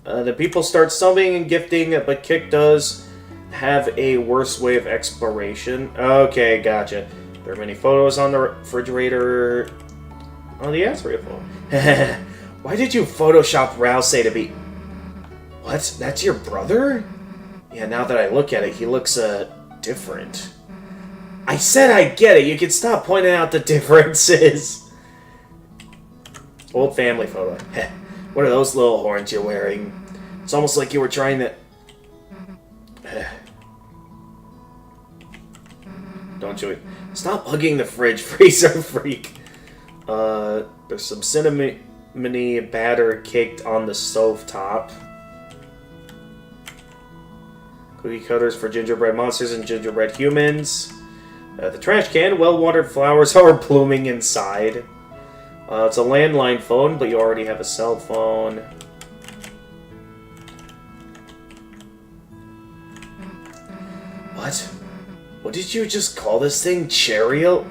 The people start subbing and gifting, but Kick does have a worse way of exploration. Okay, gotcha. There are many photos on the refrigerator. Oh, the answer phone. Why did you Photoshop Rouse to be... What? That's your brother? Yeah, now that I look at it, he looks, different. I said I get it! You can stop pointing out the differences! Old family photo. What are those little horns you're wearing? It's almost like you were trying to... Don't you... Stop hugging the fridge, freezer freak! There's some cinnamon batter caked on the stovetop. Cookie cutters for gingerbread monsters and gingerbread humans. The trash can, well-watered flowers are blooming inside. It's a landline phone, but you already have a cell phone. What? What did you just call this thing? Chariot?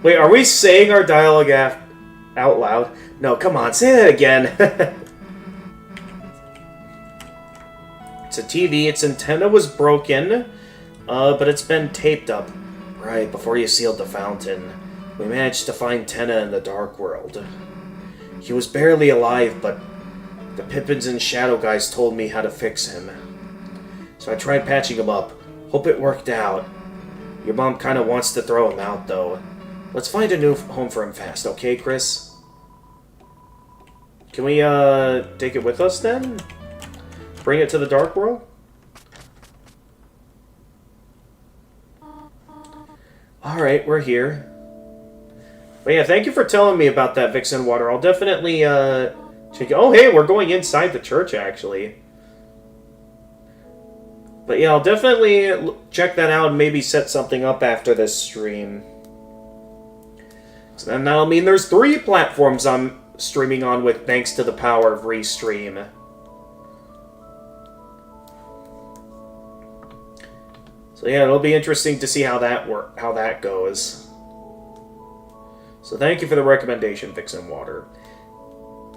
Wait, are we saying our dialogue out loud? No, come on, say that again. It's a TV. Its antenna was broken, but it's been taped up. Right, before you sealed the fountain. We managed to find Tenna in the Dark World. He was barely alive, but the Pippins and Shadow guys told me how to fix him. So I tried patching him up. Hope it worked out. Your mom kind of wants to throw him out, though. Let's find a new home for him fast, okay, Chris? Can we, take it with us, then? Bring it to the Dark World? Alright, we're here. But yeah, thank you for telling me about that Vixen water. I'll definitely, check it. Oh, hey, we're going inside the church, actually. But yeah, I'll definitely check that out and maybe set something up after this stream. So then that'll mean there's 3 platforms I'm streaming on with, thanks to the power of Restream. So yeah, it'll be interesting to see how that goes. So thank you for the recommendation, Vixen Water.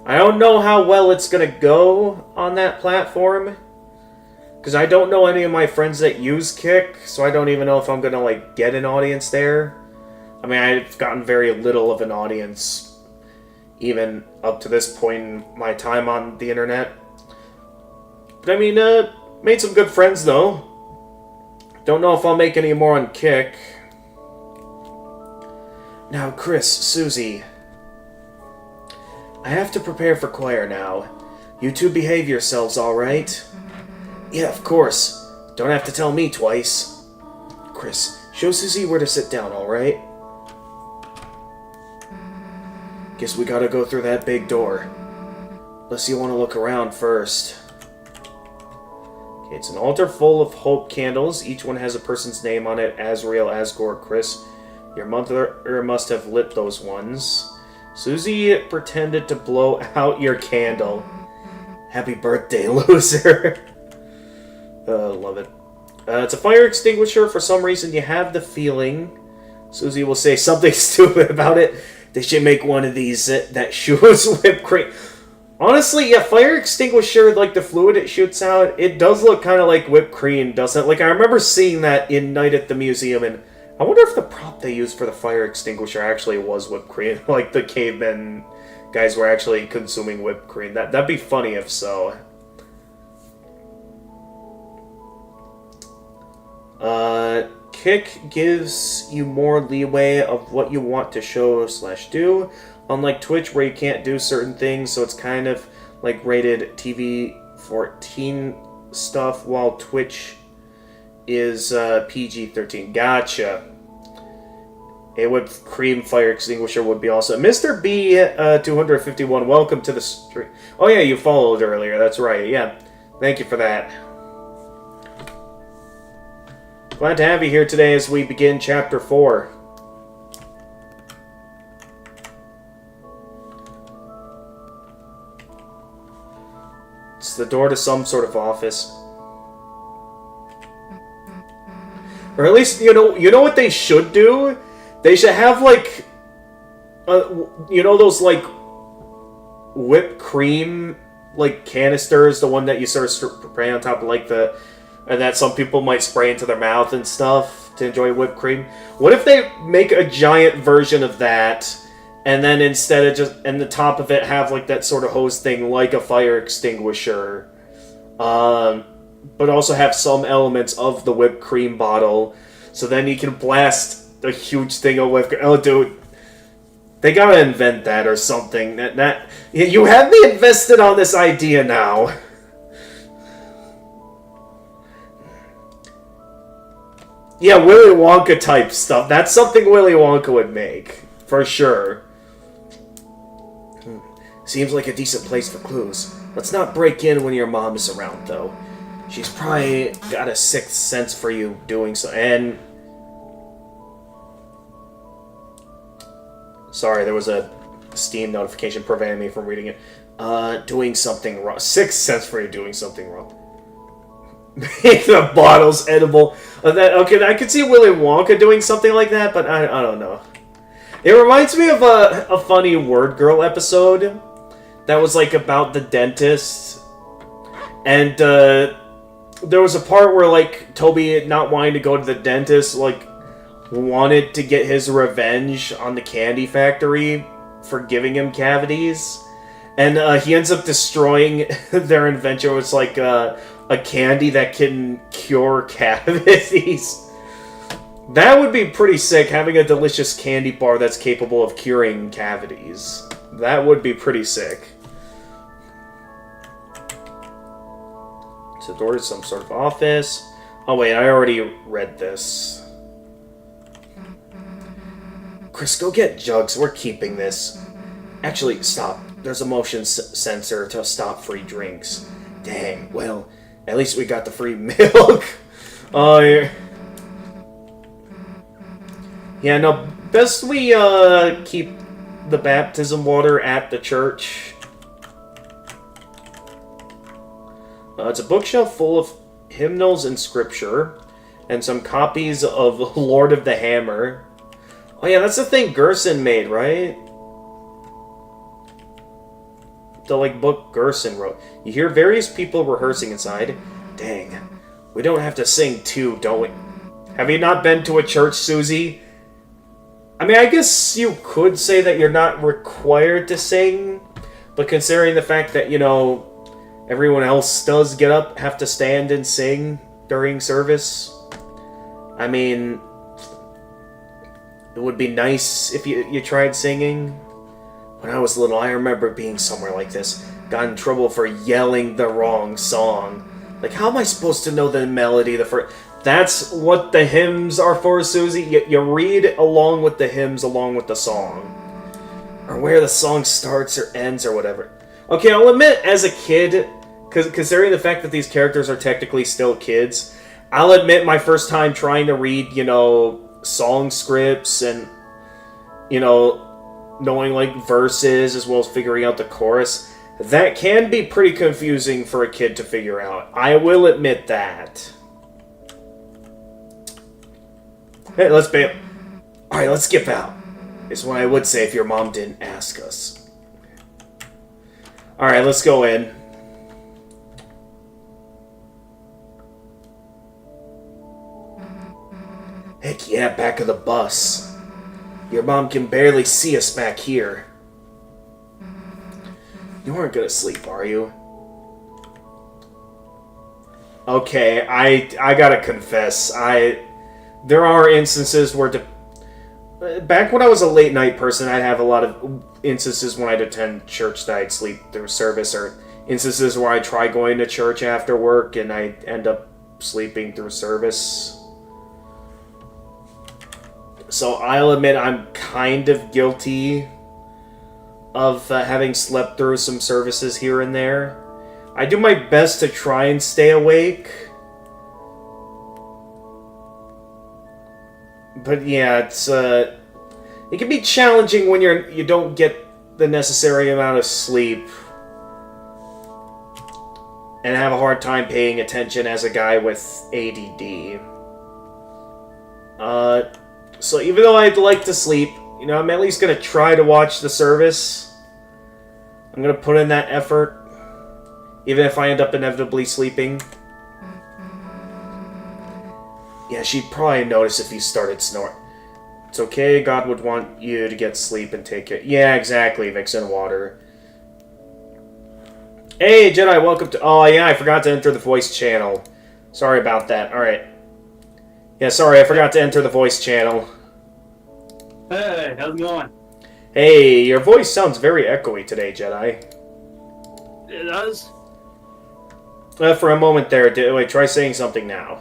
I don't know how well it's gonna go on that platform, because I don't know any of my friends that use Kick, so I don't even know if I'm gonna, like, get an audience there. I mean, I've gotten very little of an audience, even up to this point in my time on the internet. But I mean, made some good friends, though. Don't know if I'll make any more on Kick. Now, Chris, Susie. I have to prepare for choir now. You two behave yourselves, alright? Yeah, of course. Don't have to tell me twice. Chris, show Susie where to sit down, alright? Guess we gotta go through that big door. Unless you want to look around first. Okay, it's an altar full of hope candles. Each one has a person's name on it. Azrael, Asgore, Chris. Your mother must have lit those ones. Susie pretended to blow out your candle. Happy birthday, loser. Love it. It's a fire extinguisher. For some reason, you have the feeling Susie will say something stupid about it. They should make one of these that shoots whipped cream. Honestly, yeah, fire extinguisher, like the fluid it shoots out, it does look kind of like whipped cream, doesn't it? Like, I remember seeing that in Night at the Museum, and I wonder if the prop they used for the fire extinguisher actually was whipped cream. Like, the cavemen guys were actually consuming whipped cream. That'd be funny if so. Kick gives you more leeway of what you want to show/do. Unlike Twitch, where you can't do certain things, so it's kind of like rated TV 14 stuff, while Twitch is PG-13. Gotcha. A whipped cream fire extinguisher would be awesome. Mr. B, 251, welcome to the stream. Oh yeah, you followed earlier, that's right, yeah. Thank you for that. Glad to have you here today as we begin Chapter 4. It's the door to some sort of office. Or at least, you know what they should do? They should have, like, you know those, like, whipped cream, like, canisters, the one that you sort of spray on top of, like, and that some people might spray into their mouth and stuff to enjoy whipped cream. What if they make a giant version of that, and then instead of just, and the top of it have, like, that sort of hose thing, like a fire extinguisher, but also have some elements of the whipped cream bottle, so then you can blast a huge thing of whipped cream. Oh, dude. They gotta invent that or something. You have me invested on this idea now. Yeah, Willy Wonka type stuff. That's something Willy Wonka would make. For sure. Seems like a decent place for clues. Let's not break in when your mom is around, though. She's probably got a sixth sense for you doing so. And... sorry, there was a Steam notification preventing me from reading it. Doing something wrong. 6 cents for you doing something wrong. Make the bottles edible. Okay, I could see Willy Wonka doing something like that, but I don't know. It reminds me of a funny Word Girl episode that was like about the dentist. And there was a part where like Toby, not wanting to go to the dentist, like wanted to get his revenge on the candy factory for giving him cavities. And he ends up destroying their invention. It's like a candy that can cure cavities. That would be pretty sick, having a delicious candy bar that's capable of curing cavities. That would be pretty sick. So door to some sort of office. Oh wait, I already read this. Chris, go get jugs. We're keeping this. Actually, stop. There's a motion sensor to stop free drinks. Dang, well, at least we got the free milk. Oh, yeah. Yeah, no, best we keep the baptism water at the church. It's a bookshelf full of hymnals and scripture, and some copies of Lord of the Hammer. Oh yeah, that's the thing Gerson made, right? The, like, book Gerson wrote. You hear various people rehearsing inside. Dang. We don't have to sing too, don't we? Have you not been to a church, Susie? I mean, I guess you could say that you're not required to sing, but considering the fact that, you know, everyone else does get up, have to stand and sing during service, I mean, it would be nice if you tried singing. When I was little, I remember being somewhere like this. Got in trouble for yelling the wrong song. Like, how am I supposed to know the melody the first... That's what the hymns are for, Susie. You read along with the hymns along with the song. Or where the song starts or ends or whatever. Okay, I'll admit, as a kid, considering the fact that these characters are technically still kids, I'll admit my first time trying to read, you know, song scripts and, you know, knowing, like, verses as well as figuring out the chorus, that can be pretty confusing for a kid to figure out. I will admit that. Hey, let's bail. Alright, let's skip out. Is what I would say if your mom didn't ask us. Alright, let's go in. Heck yeah, back of the bus. Your mom can barely see us back here. You aren't gonna sleep, are you? Okay, I gotta confess, there are instances where, back when I was a late night person, I'd have a lot of instances when I'd attend church that I'd sleep through service, or instances where I'd try going to church after work and I'd end up sleeping through service. So I'll admit I'm kind of guilty of having slept through some services here and there. I do my best to try and stay awake. But yeah, it can be challenging when you don't get the necessary amount of sleep and have a hard time paying attention as a guy with ADD. So even though I'd like to sleep, you know, I'm at least gonna try to watch the service. I'm gonna put in that effort, even if I end up inevitably sleeping. Yeah, she'd probably notice if you started snoring. It's okay, God would want you to get sleep and take it. Yeah, exactly, Vixen Water. Hey, Jedi, welcome to... Oh, yeah, I forgot to enter the voice channel. Sorry about that. Alright. Yeah, sorry, I forgot to enter the voice channel.
Hey, how's it going?
Hey, your voice sounds very echoey today, Jedi.
It does?
For a moment there, wait, try saying something now.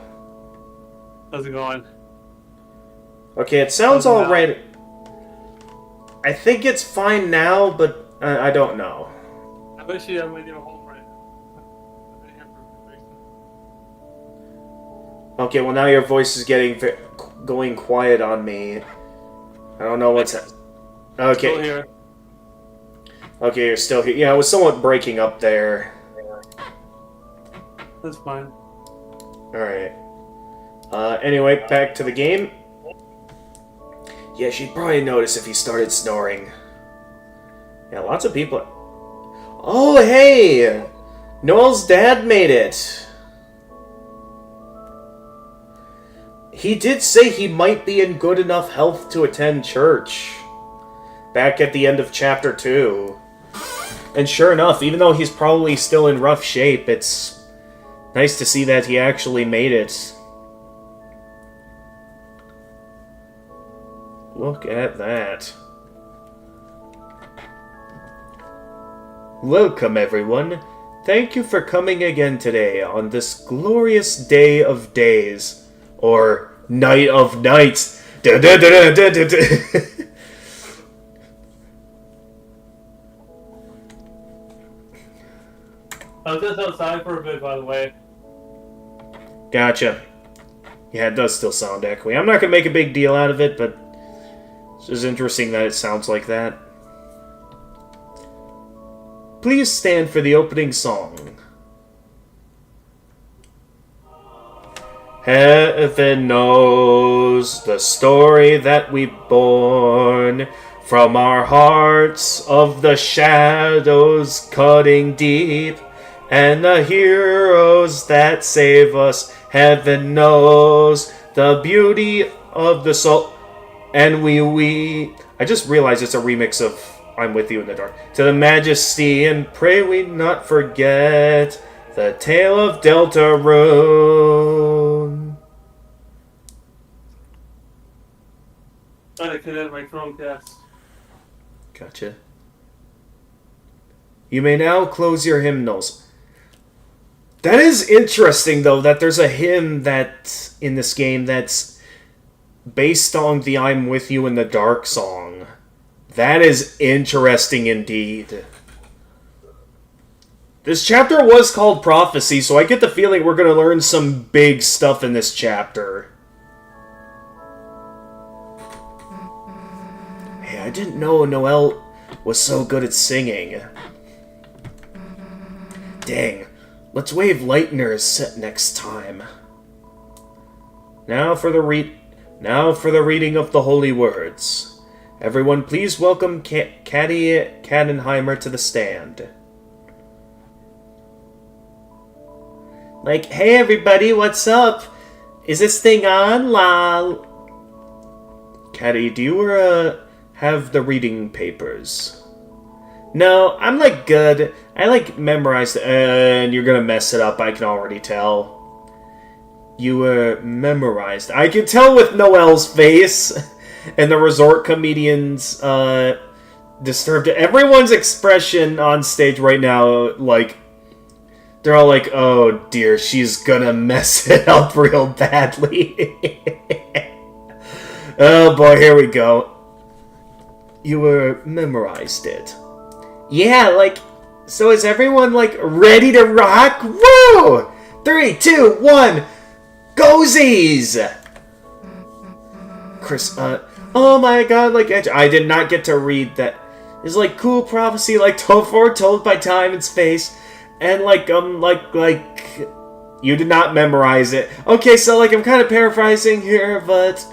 How's it going?
Okay, it sounds alright. I think it's fine now, but I don't know.
I wish you had with you home right now.
Okay, well now your voice is going quiet on me. I don't know what's...
Still
Okay.
here.
Okay, you're still here. Yeah, I was somewhat breaking up there.
That's fine.
Alright. Anyway, back to the game. Yeah, she'd probably notice if he started snoring. Yeah, lots of people... Oh, hey! Noel's dad made it! He did say he might be in good enough health to attend church. Back at the end of Chapter 2. And sure enough, even though he's probably still in rough shape, it's nice to see that he actually made it. Look at that. Welcome, everyone. Thank you for coming again today on this glorious day of days. Or night of nights. Da -da -da -da -da -da -da.
I was just outside for a bit, by the way.
Gotcha. Yeah, it does still sound echoey. I'm not going to make a big deal out of it, but it's just interesting that it sounds like that. Please stand for the opening song. Heaven knows the story that we born from our hearts of the shadows cutting deep, and the heroes that save us. Heaven knows the beauty of the soul. And we... I just realized it's a remix of I'm With You in the Dark. To the Majesty, and pray we not forget the tale of Deltarune.
I connect my Chromecast.
Gotcha. You may now close your hymnals. That is interesting, though, that there's a hymn that's in this game that's based on the I'm With You in the Dark song. That is interesting indeed. This chapter was called Prophecy, so I get the feeling we're going to learn some big stuff in this chapter. Hey, I didn't know Noelle was so good at singing. Dang. Let's wave Lightner's next time. Now for the reading of the holy words. Everyone, please welcome Caddy Cadenheimer to the stand. Like, hey everybody, what's up? Is this thing on? Lol. Caddy, do you have the reading papers? No, I'm like good. I like memorized, and you're gonna mess it up, I can already tell. You were memorized. I can tell with Noelle's face, and the resort comedians, disturbed. Everyone's expression on stage right now, like, they're all like, oh dear, she's gonna mess it up real badly. Oh boy, here we go. You were memorized it. Yeah, like, so is everyone, like, ready to rock? Woo! 3, 2, 1, gozies! Chris, oh my god, like, I did not get to read that. It's, like, cool prophecy, like, foretold by time and space, and, like, you did not memorize it. Okay, so, like, I'm kind of paraphrasing here, but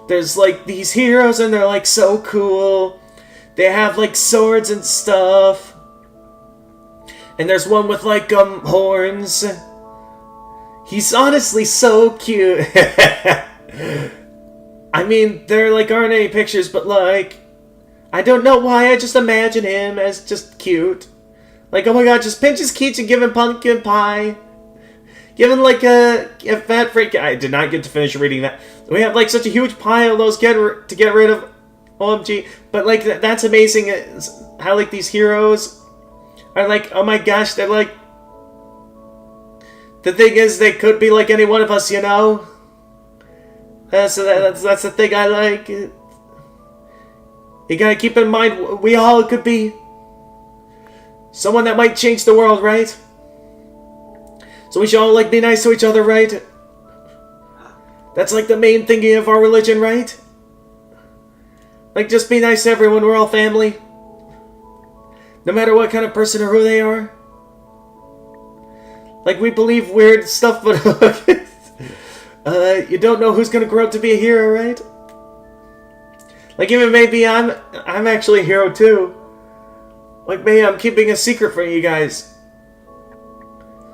there's, like, these heroes, and they're, like, so cool. They have, like, swords and stuff. And there's one with, like, horns. He's honestly so cute. I mean, there, like, aren't any pictures, but, like, I don't know why, I just imagine him as just cute. Like, oh my god, just pinch his cheeks and give him pumpkin pie. Give him, like, a fat freak. I did not get to finish reading that. We have, like, such a huge pile of those to get rid of. OMG. But, like, that's amazing how, like, these heroes are, like, oh my gosh, they're, like... The thing is, they could be like any one of us, you know? So that's the thing I like. You gotta keep in mind, we all could be someone that might change the world, right? So we should all, like, be nice to each other, right? That's, like, the main thinking of our religion, right? Like, just be nice to everyone, we're all family. No matter what kind of person or who they are? Like, we believe weird stuff, but you don't know who's gonna grow up to be a hero, right? Like, even maybe I'm actually a hero too. Like, maybe I'm keeping a secret from you guys.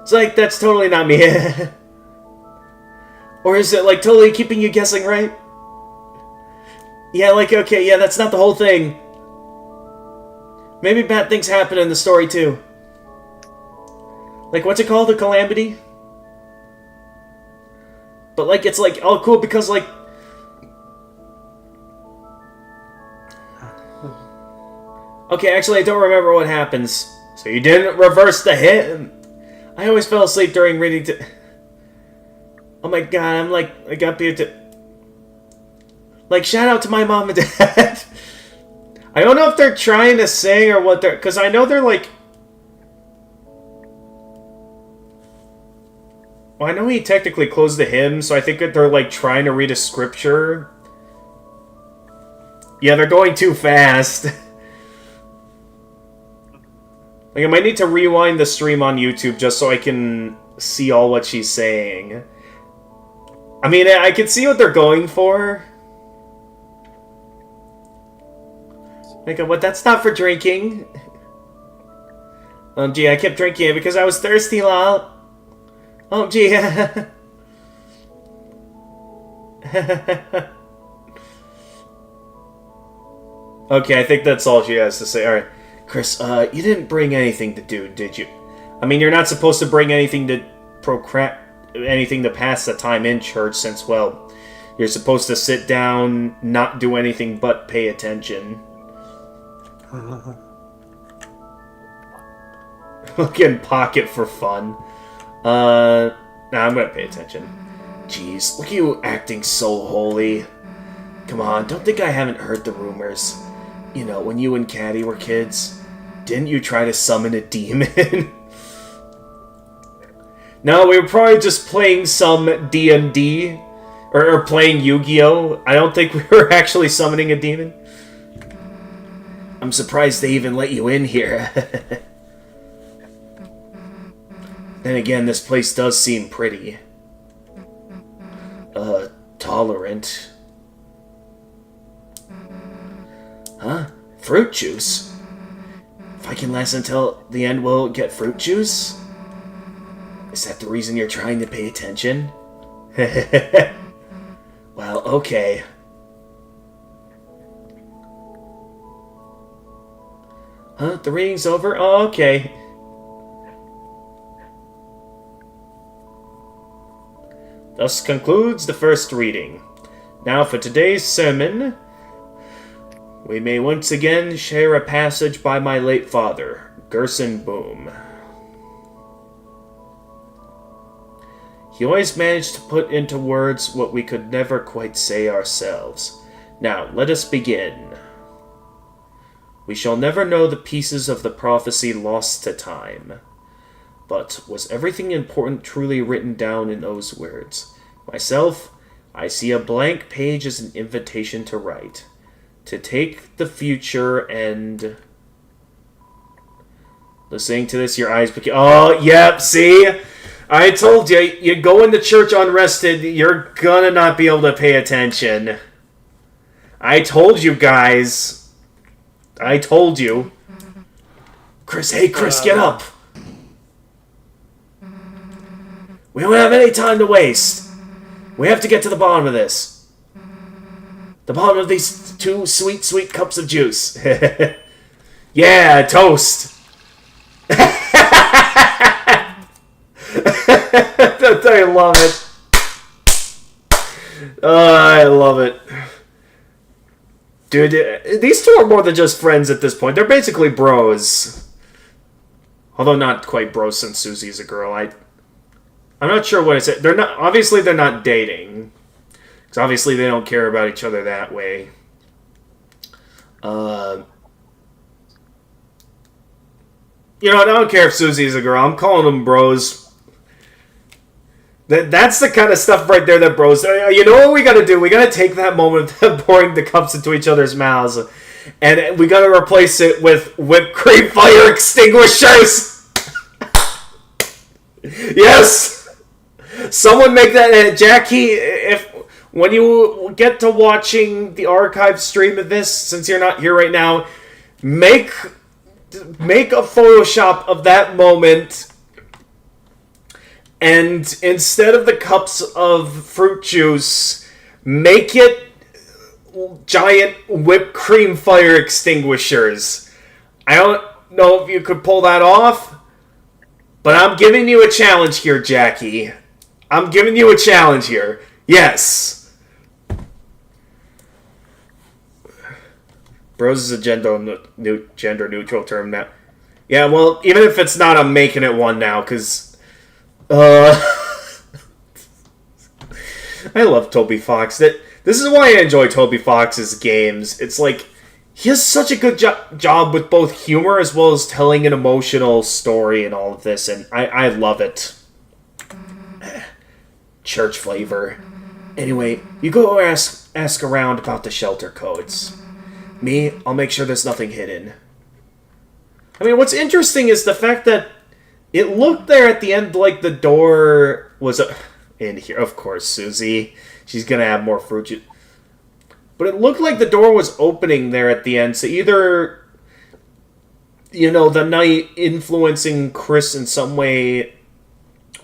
It's like, that's totally not me. Or is it, like, totally keeping you guessing, right? Yeah, like, okay, yeah, that's not the whole thing. Maybe bad things happen in the story, too. Like, what's it called? The Calamity? But, like, it's, like, all cool because, like... Okay, actually, I don't remember what happens. So you didn't reverse the hit? I always fell asleep during reading to... Oh my god, I'm like... I got to... Like, shout out to my mom and dad. I don't know if they're trying to sing or what they're... Because I know they're like... Well, I know he technically closed the hymn, so I think that they're like trying to read a scripture. Yeah, they're going too fast. Like, I might need to rewind the stream on YouTube just so I can see all what she's saying. I mean, I can see what they're going for. Like, what? That's not for drinking. Oh, gee, I kept drinking it because I was thirsty, lol. Oh, gee. Okay, I think that's all she has to say. Alright. Chris, you didn't bring anything to do, did you? I mean, you're not supposed to bring anything to anything to pass the time in church since, well, you're supposed to sit down, not do anything but pay attention. Look in pocket for fun. Nah, I'm gonna pay attention. Jeez, look at you acting so holy. Come on, don't think I haven't heard the rumors. You know, when you and Caddy were kids, didn't you try to summon a demon? No, we were probably just playing some D&D, or playing Yu-Gi-Oh! I don't think we were actually summoning a demon. I'm surprised they even let you in here. Then again, this place does seem pretty. Tolerant. Huh? Fruit juice? If I can last until the end, we'll get fruit juice? Is that the reason you're trying to pay attention? Well, okay. Huh? The reading's over? Oh, okay. Thus concludes the first reading. Now for today's sermon, we may once again share a passage by my late father, Gerson Boom. He always managed to put into words what we could never quite say ourselves. Now, let us begin. We shall never know the pieces of the prophecy lost to time. But was everything important truly written down in those words? Myself, I see a blank page as an invitation to write. To take the future and... Listening to this, your eyes became... Oh, yep, see? I told you, you go into church unrested, you're gonna not be able to pay attention. I told you guys. I told you. Chris, hey Chris, get up. We don't have any time to waste. We have to get to the bottom of this. The bottom of these two sweet, sweet cups of juice. Yeah, toast. I love it. Oh, I love it. Dude, these two are more than just friends at this point. They're basically bros. Although not quite bros since Susie's a girl. I'm not sure what I said. They're not. Obviously, they're not dating. Because obviously they don't care about each other that way. You know, I don't care if Susie's a girl. I'm calling them bros. That's the kind of stuff right there that bros... You know what we gotta do? We gotta take that moment of pouring the cups into each other's mouths. And we gotta replace it with whipped cream fire extinguishers! Yes! Someone make that... Jackie, if... When you get to watching the archive stream of this, since you're not here right now, make a Photoshop of that moment, and instead of the cups of fruit juice, make it giant whipped cream fire extinguishers. I don't know if you could pull that off, but I'm giving you a challenge here, Jackie. I'm giving you a challenge here. Yes. Bros is a gender neutral term now. Yeah, well, even if it's not, I'm making it one now, because... I love Toby Fox. This is why I enjoy Toby Fox's games. It's like, he has such a good job with both humor as well as telling an emotional story and all of this, and I love it. Church flavor. Anyway, you go ask around about the shelter codes. Me, I'll make sure there's nothing hidden. I mean, what's interesting is the fact that it looked there at the end like the door was in here. Of course, Susie. She's gonna have more fruit juice. But it looked like the door was opening there at the end. So either, you know, the knight influencing Chris in some way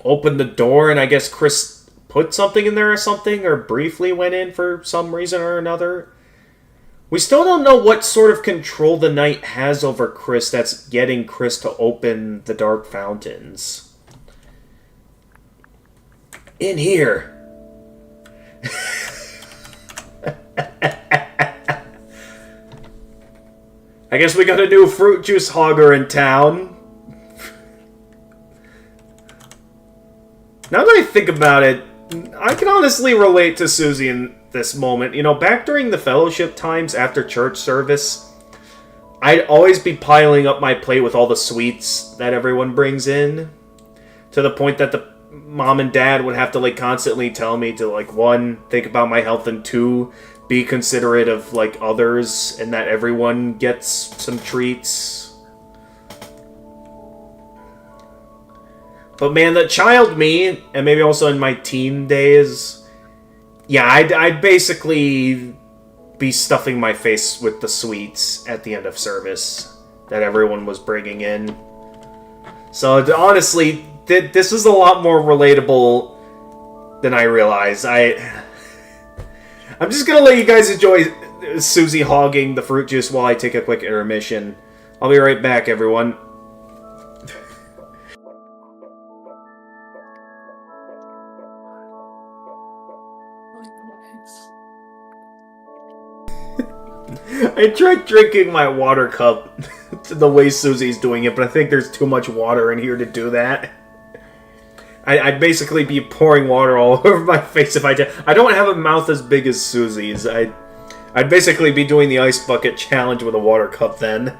opened the door, and I guess Chris put something in there or something, or briefly went in for some reason or another. We still don't know what sort of control the knight has over Chris that's getting Chris to open the dark fountains. In here. I guess we got a new fruit juice hogger in town. Now that I think about it, I can honestly relate to Susie in this moment. You know, back during the fellowship times after church service, I'd always be piling up my plate with all the sweets that everyone brings in, to the point that the mom and dad would have to, like, constantly tell me to, like, one, think about my health, and two, be considerate of, like, others, and that everyone gets some treats. But man, the child me, and maybe also in my teen days, yeah, I'd basically be stuffing my face with the sweets at the end of service that everyone was bringing in. So honestly, this was a lot more relatable than I realized. I'm just gonna let you guys enjoy Susie hogging the fruit juice while I take a quick intermission. I'll be right back, everyone. I tried drinking my water cup the way Susie's doing it, but I think there's too much water in here to do that. I'd basically be pouring water all over my face if I did. I don't have a mouth as big as Susie's. I'd basically be doing the ice bucket challenge with a water cup then.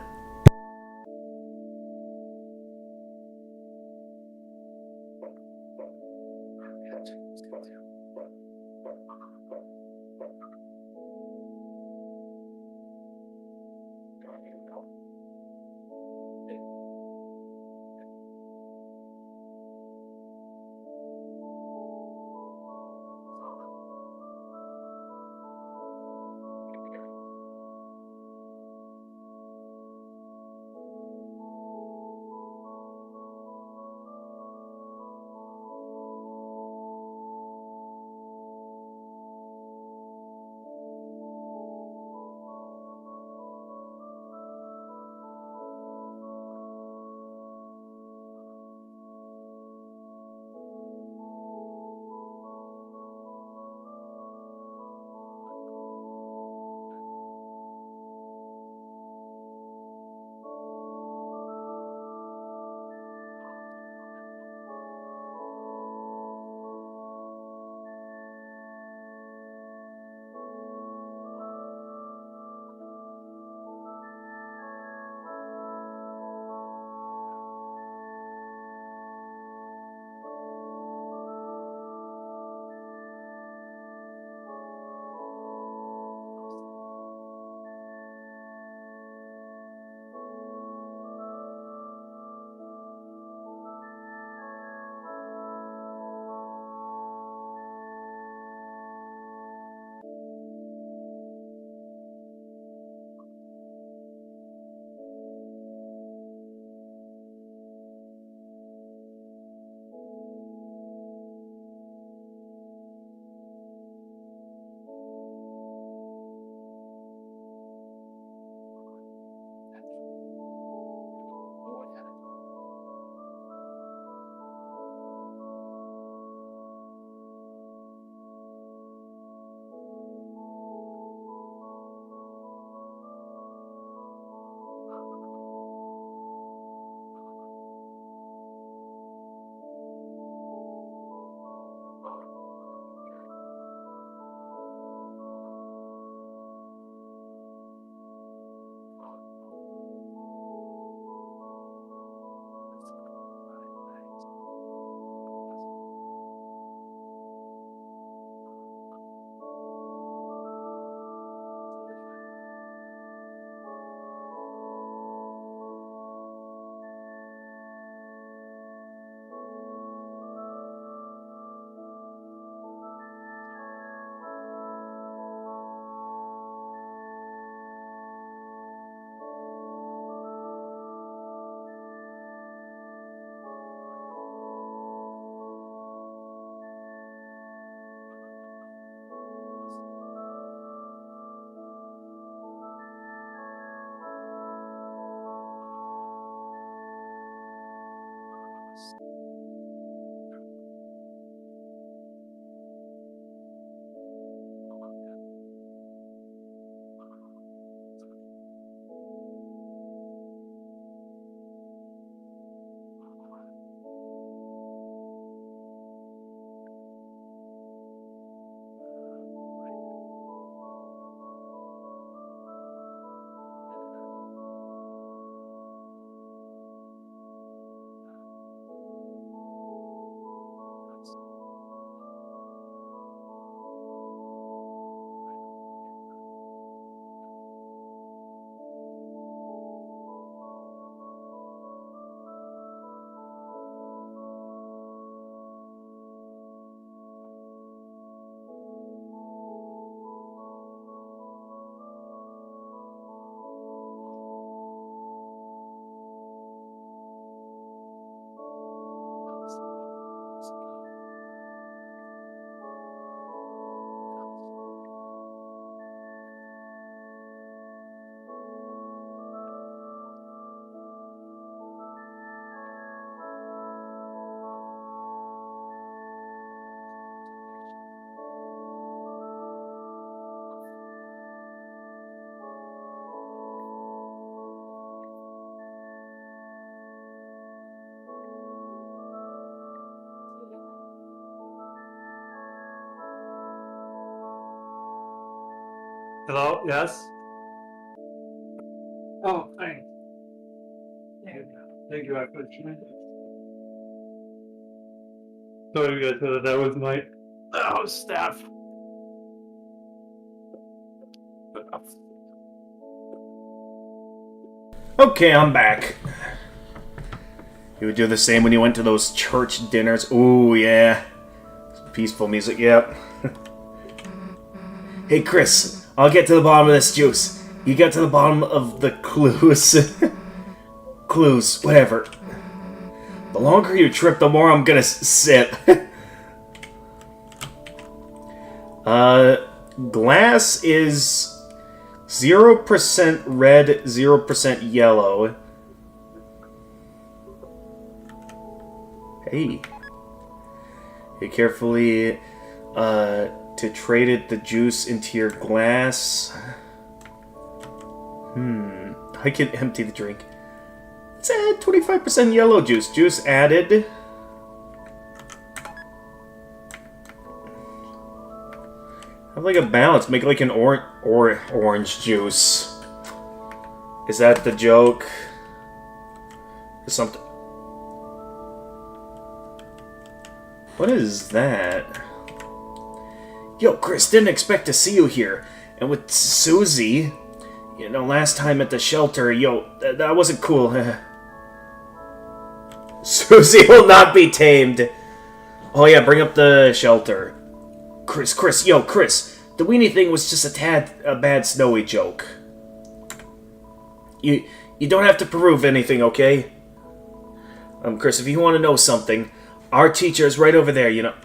Hello? Yes? Oh, thanks. Thank you, I appreciate it. Sorry, guys, that was my staff.
Okay, I'm back. You would do the same when you went to those church dinners. Ooh, yeah. Peaceful music, yep. Hey, Chris, I'll get to the bottom of this juice. You get to the bottom of the clues. Clues, whatever. The longer you trip, the more I'm gonna sip. Glass is 0% red, 0% yellow. Hey. You carefully, titrated the juice into your glass. I can empty the drink. Let's add 25% yellow juice. Juice added. Have like a balance. Make like an orange juice. Is that the joke? Something. What is that? Yo, Chris, didn't expect to see you here. And with Susie, you know, last time at the shelter, yo, that wasn't cool. Susie will not be tamed. Oh yeah, bring up the shelter. Chris, the weenie thing was just a bad Snowy joke. You don't have to prove anything, okay? Chris, if you want to know something, our teacher is right over there, you know.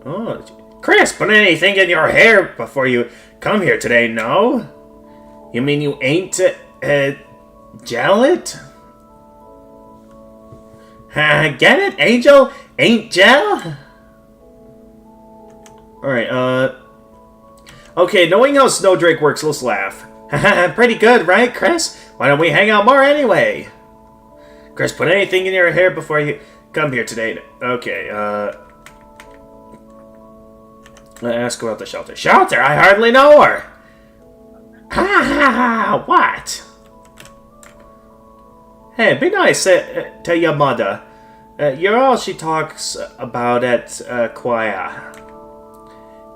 Oh, Chris, put anything in your hair before you come here today, no? You mean you ain't, gel it? Get it, Angel? Ain't gel? Alright, okay, knowing how Snowdrake works, let's laugh. Pretty good, right, Chris? Why don't we hang out more anyway? Chris, put anything in your hair before you come here today. Okay, ask about the shelter. Shelter? I hardly know her! Ha! What? Hey, be nice to your mother. You're all she talks about at choir.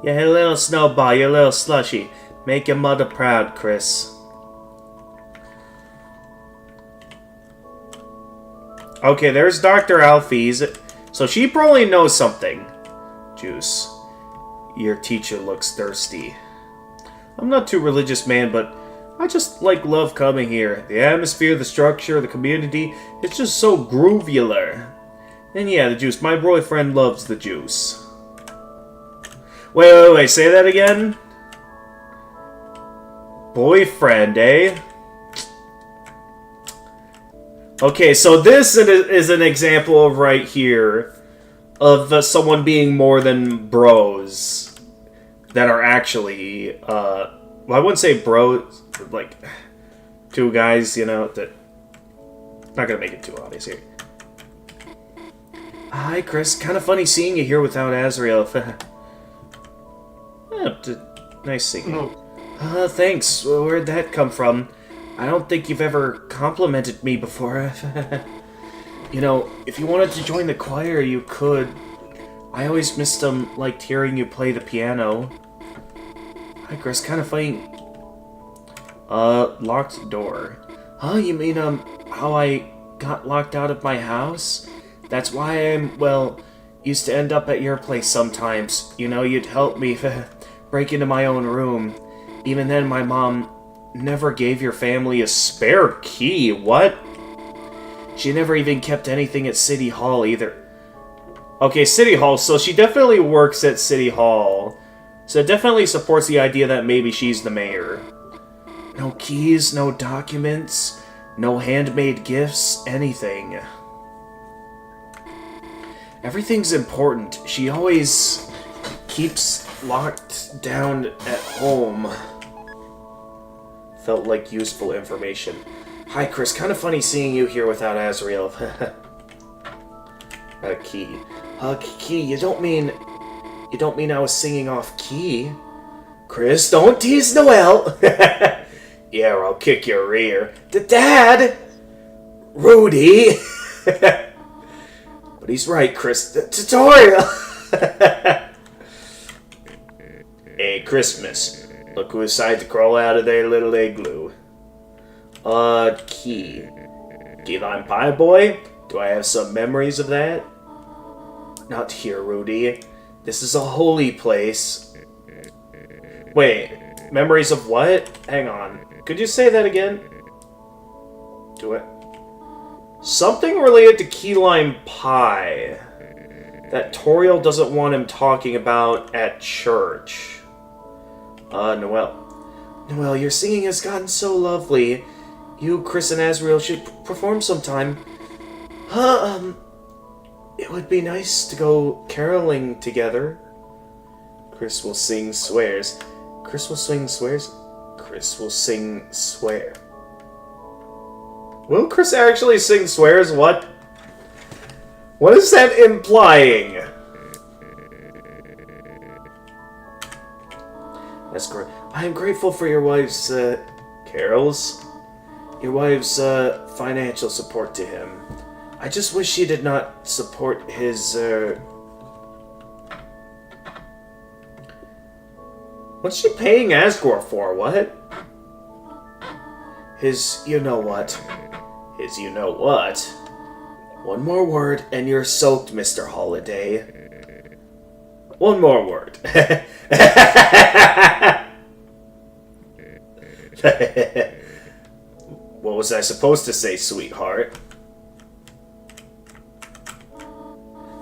Yeah, hey, little snowball, you little slushy. Make your mother proud, Chris. Okay, there's Dr. Alfie's. So she probably knows something. Juice. Your teacher looks thirsty. I'm not too religious, man, but I just love coming here. The atmosphere, the structure, the community, it's just so groovular. And yeah, the juice. My boyfriend loves the juice. Wait, say that again? Boyfriend, eh? Okay, so this is an example of right here of someone being more than bros that are actually, well, I wouldn't say bros, like, two guys, you know, that... Not gonna make it too obvious here. Hi, Chris. Kind of funny seeing you here without Azrael. Nice singing. Thanks. Where'd that come from? I don't think you've ever complimented me before. You know, if you wanted to join the choir, you could. I always liked hearing you play the piano. Hi, Chris. Kind of funny. Locked door. Huh? You mean, how I got locked out of my house? That's why I'm, well, used to end up at your place sometimes. You know, you'd help me break into my own room. Even then, my mom never gave your family a spare key. What? She never even kept anything at City Hall either. Okay, City Hall, so she definitely works at City Hall. So it definitely supports the idea that maybe she's the mayor. No keys, no documents, no handmade gifts, anything. Everything's important. She always keeps locked down at home. Felt like useful information. Hi, Chris. Kind of funny seeing you here without Azrael. Key. Key, you don't mean I was singing off key? Chris, don't tease Noelle. Yeah, or I'll kick your rear. Dad! Rudy! But he's right, Chris. The tutorial! Hey, Christmas. Look who decided to crawl out of their little igloo. Key. Key lime pie boy? Do I have some memories of that? Not here, Rudy. This is a holy place. Wait, memories of what? Hang on. Could you say that again? Do it. Something related to key lime pie. That Toriel doesn't want him talking about at church. Noelle. Noelle, your singing has gotten so lovely. You, Chris, and Azrael should perform sometime. It would be nice to go caroling together. Chris will sing swears. Chris will sing swears? Chris will sing swear. Will Chris actually sing swears? What? What is that implying? That's great. I am grateful for your wife's, carols. Your wife's, financial support to him. I just wish she did not support his, What's she paying Asgore for? What? His you-know-what. His you-know-what. One more word and you're soaked, Mr. Holiday. One more word. What was I supposed to say, sweetheart?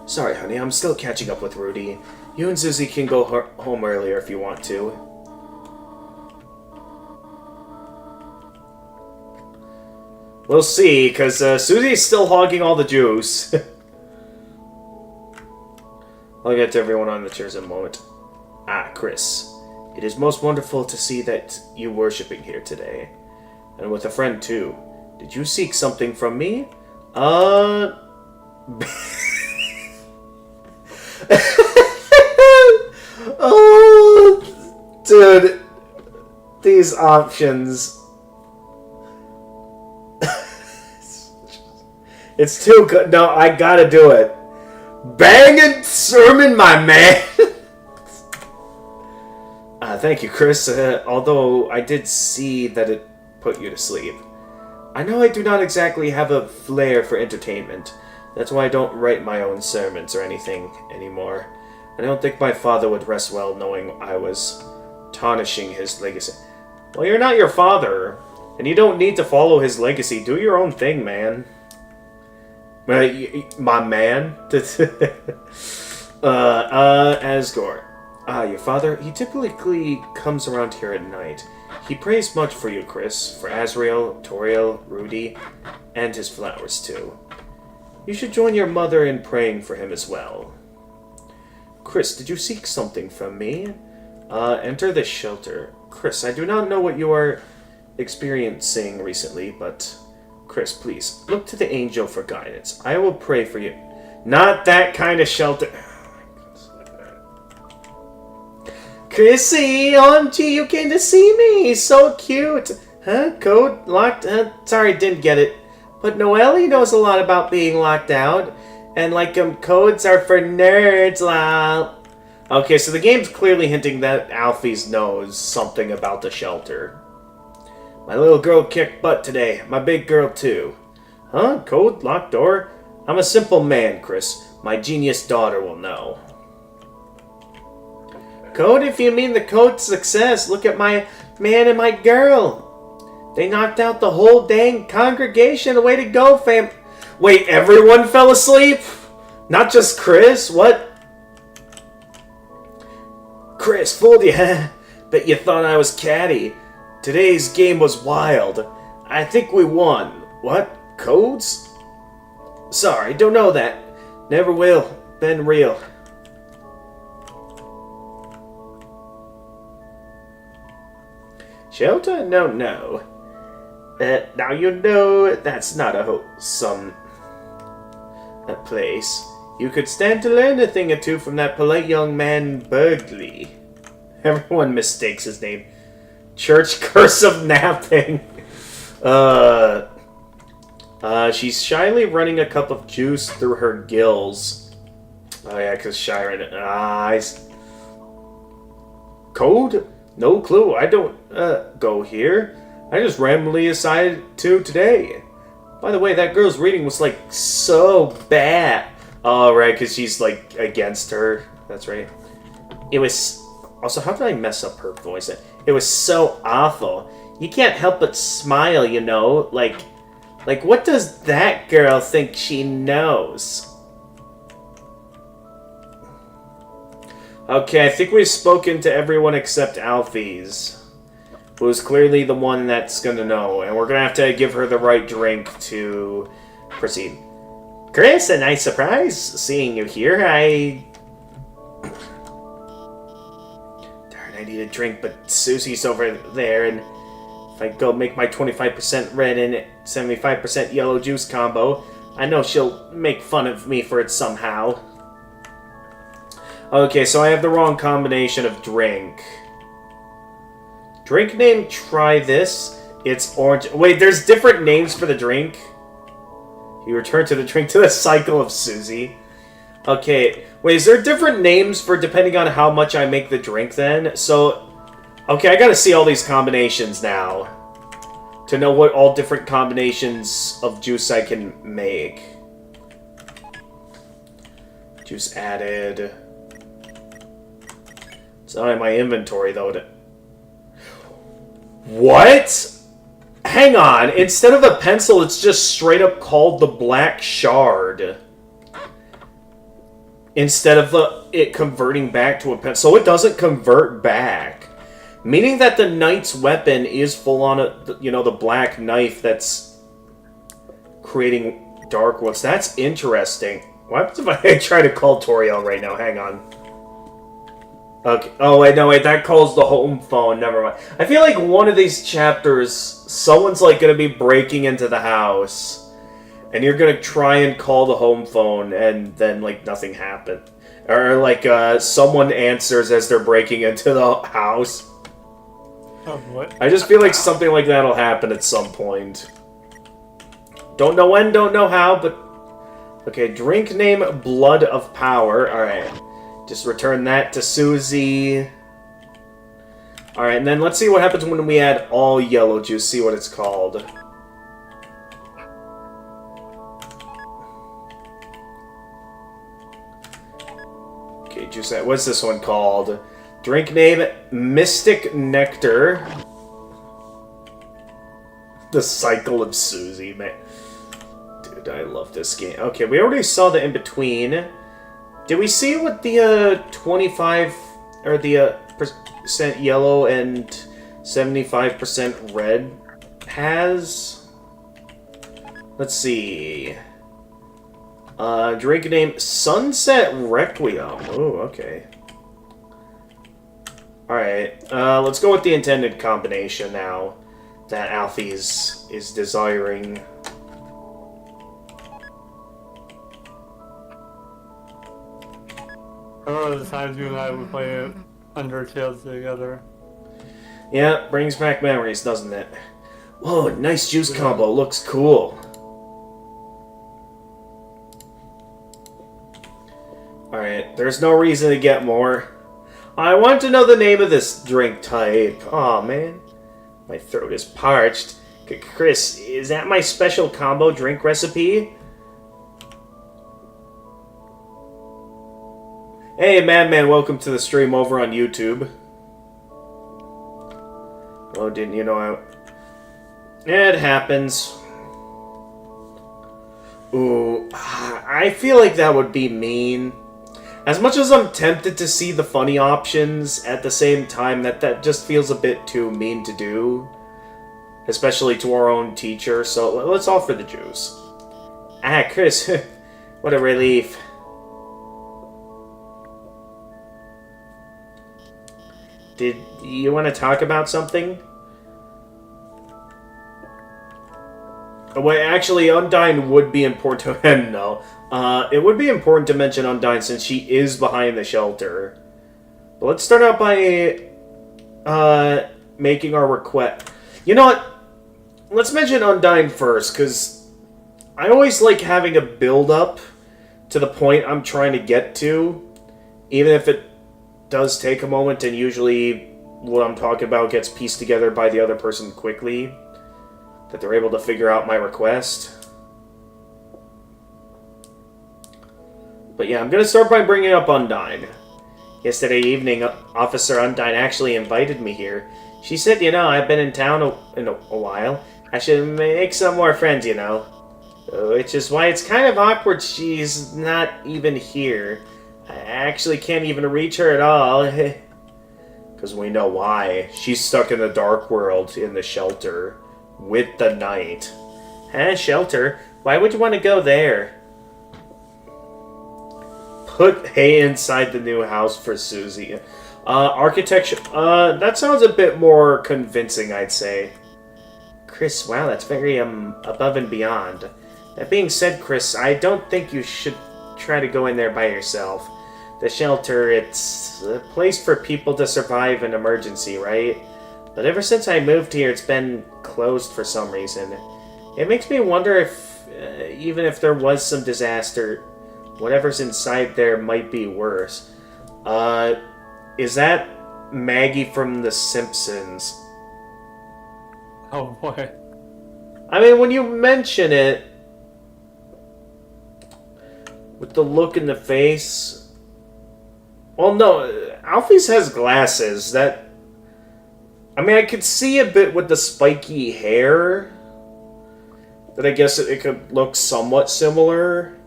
Sorry, honey, I'm still catching up with Rudy. You and Susie can go home earlier if you want to. We'll see, because Susie's still hogging all the juice. I'll get to everyone on the chairs in a moment. Ah, Chris. It is most wonderful to see that you worshipping here today. And with a friend, too. Did you seek something from me? Oh, dude. These options. It's too good. No, I gotta do it. Bangin' sermon, my man. Thank you, Chris. Although I did see that it put you to sleep. I know I do not exactly have a flair for entertainment. That's why I don't write my own sermons or anything anymore. I don't think my father would rest well knowing I was tarnishing his legacy. Well, you're not your father, and you don't need to follow his legacy. Do your own thing, man. My man? Asgore. Your father, he typically comes around here at night. He prays much for you, Chris, for Azrael, Toriel, Rudy, and his flowers, too. You should join your mother in praying for him as well. Chris, did you seek something from me? Enter the shelter. Chris, I do not know what you are experiencing recently, but... Chris, please, look to the angel for guidance. I will pray for you. Not that kind of shelter. Chrissy, OMG, you came to see me. So cute. Huh? Code? Locked? Sorry, didn't get it. But Noelle knows a lot about being locked out. And, codes are for nerds, lol. Okay, so the game's clearly hinting that Alfie's knows something about the shelter. My little girl kicked butt today. My big girl, too. Huh? Code? Locked door? I'm a simple man, Chris. My genius daughter will know. Code, if you mean the code's success, look at my man and my girl. They knocked out the whole dang congregation. Way to go, fam. Wait, everyone fell asleep? Not just Chris? What? Chris, fooled you, huh? Bet you thought I was catty. Today's game was wild. I think we won. What? Codes? Sorry, don't know that. Never will. Been real. Shelter? No. Now you know that's not a wholesome place. You could stand to learn a thing or two from that polite young man, Burgley. Everyone mistakes his name. Church Curse of Napping. She's shyly running a cup of juice through her gills. Oh yeah, because Sharon... Code? No clue. I don't, go here. I just randomly decided to today. By the way, that girl's reading was, like, so bad. Oh, right, because she's, like, against her. That's right. It was... Also, how did I mess up her voice? It was so awful. You can't help but smile, you know? Like, what does that girl think she knows? Okay, I think we've spoken to everyone except Alfie's, who's clearly the one that's gonna know, and we're gonna have to give her the right drink to proceed. Chris, a nice surprise seeing you here. Darn, I need a drink, but Susie's over there, and if I go make my 25% red and 75% yellow juice combo, I know she'll make fun of me for it somehow. Okay, so I have the wrong combination of drink. Drink name, try this. It's orange. Wait, there's different names for the drink? You return to the drink to the cycle of Susie. Okay, wait, is there different names for depending on how much I make the drink then? So, okay, I gotta see all these combinations now to know what all different combinations of juice I can make. Juice added. It's not in my inventory, though. What? Hang on. Instead of a pencil, it's just straight up called the Black Shard. Instead of it converting back to a pencil. So it doesn't convert back. Meaning that the knight's weapon is full on, the black knife that's creating dark ones. That's interesting. What happens if I try to call Toriel right now? Hang on. Okay. Oh, wait, no, wait. That calls the home phone. Never mind. I feel like one of these chapters, someone's, like, going to be breaking into the house. And you're going to try and call the home phone, and then, like, nothing happened. Or, like, someone answers as they're breaking into the house.
Oh, what?
I just feel like something like that will happen at some point. Don't know when, don't know how, but... Okay, drink name, Blood of Power. Alright. Just return that to Susie. Alright, and then let's see what happens when we add all yellow juice. See what it's called. Okay, juice. What's this one called? Drink name, Mystic Nectar. The Cycle of Susie, man. Dude, I love this game. Okay, we already saw the in-between. Did we see what the 25 or the percent yellow and 75% red has? Let's see. Drink name Sunset Requiem. Oh, okay. Alright, let's go with the intended combination now that Alfie's is desiring.
I remember the times you and I would play Undertale together.
Yeah, brings back memories, doesn't it? Whoa, nice juice combo. Looks cool. Alright, there's no reason to get more. I want to know the name of this drink type. Aw, man. My throat is parched. Chris, is that my special combo drink recipe? Hey, Madman, welcome to the stream over on YouTube. Oh, didn't you know It happens. Ooh, I feel like that would be mean. As much as I'm tempted to see the funny options, at the same time, that just feels a bit too mean to do. Especially to our own teacher, so let's offer the juice. Ah, Chris, what a relief. Did you want to talk about something? Wait, actually, Undyne would be important to... No. It would be important to mention Undyne since she is behind the shelter. But let's start out by making our request. You know what? Let's mention Undyne first, because I always like having a build-up to the point I'm trying to get to, even if it does take a moment, and usually what I'm talking about gets pieced together by the other person quickly, that they're able to figure out my request. But yeah, I'm going to start by bringing up Undyne. Yesterday evening, Officer Undyne actually invited me here. She said, I've been in town in a while. I should make some more friends, Which is why it's kind of awkward she's not even here. I actually can't even reach her at all. Because we know why. She's stuck in the dark world in the shelter with the knight. Shelter? Why would you want to go there? Put hay inside the new house for Susie. Architecture. That sounds a bit more convincing, I'd say. Chris, wow, that's very, above and beyond. That being said, Chris, I don't think you should try to go in there by yourself. The shelter, it's a place for people to survive an emergency, right? But ever since I moved here, it's been closed for some reason. It makes me wonder if, even if there was some disaster, whatever's inside there might be worse. Is that Maggie from The Simpsons?
Oh boy.
I mean, when you mention it, with the look in the face... Well, no, Alphys has glasses. I mean, I could see a bit with the spiky hair. That I guess it could look somewhat similar.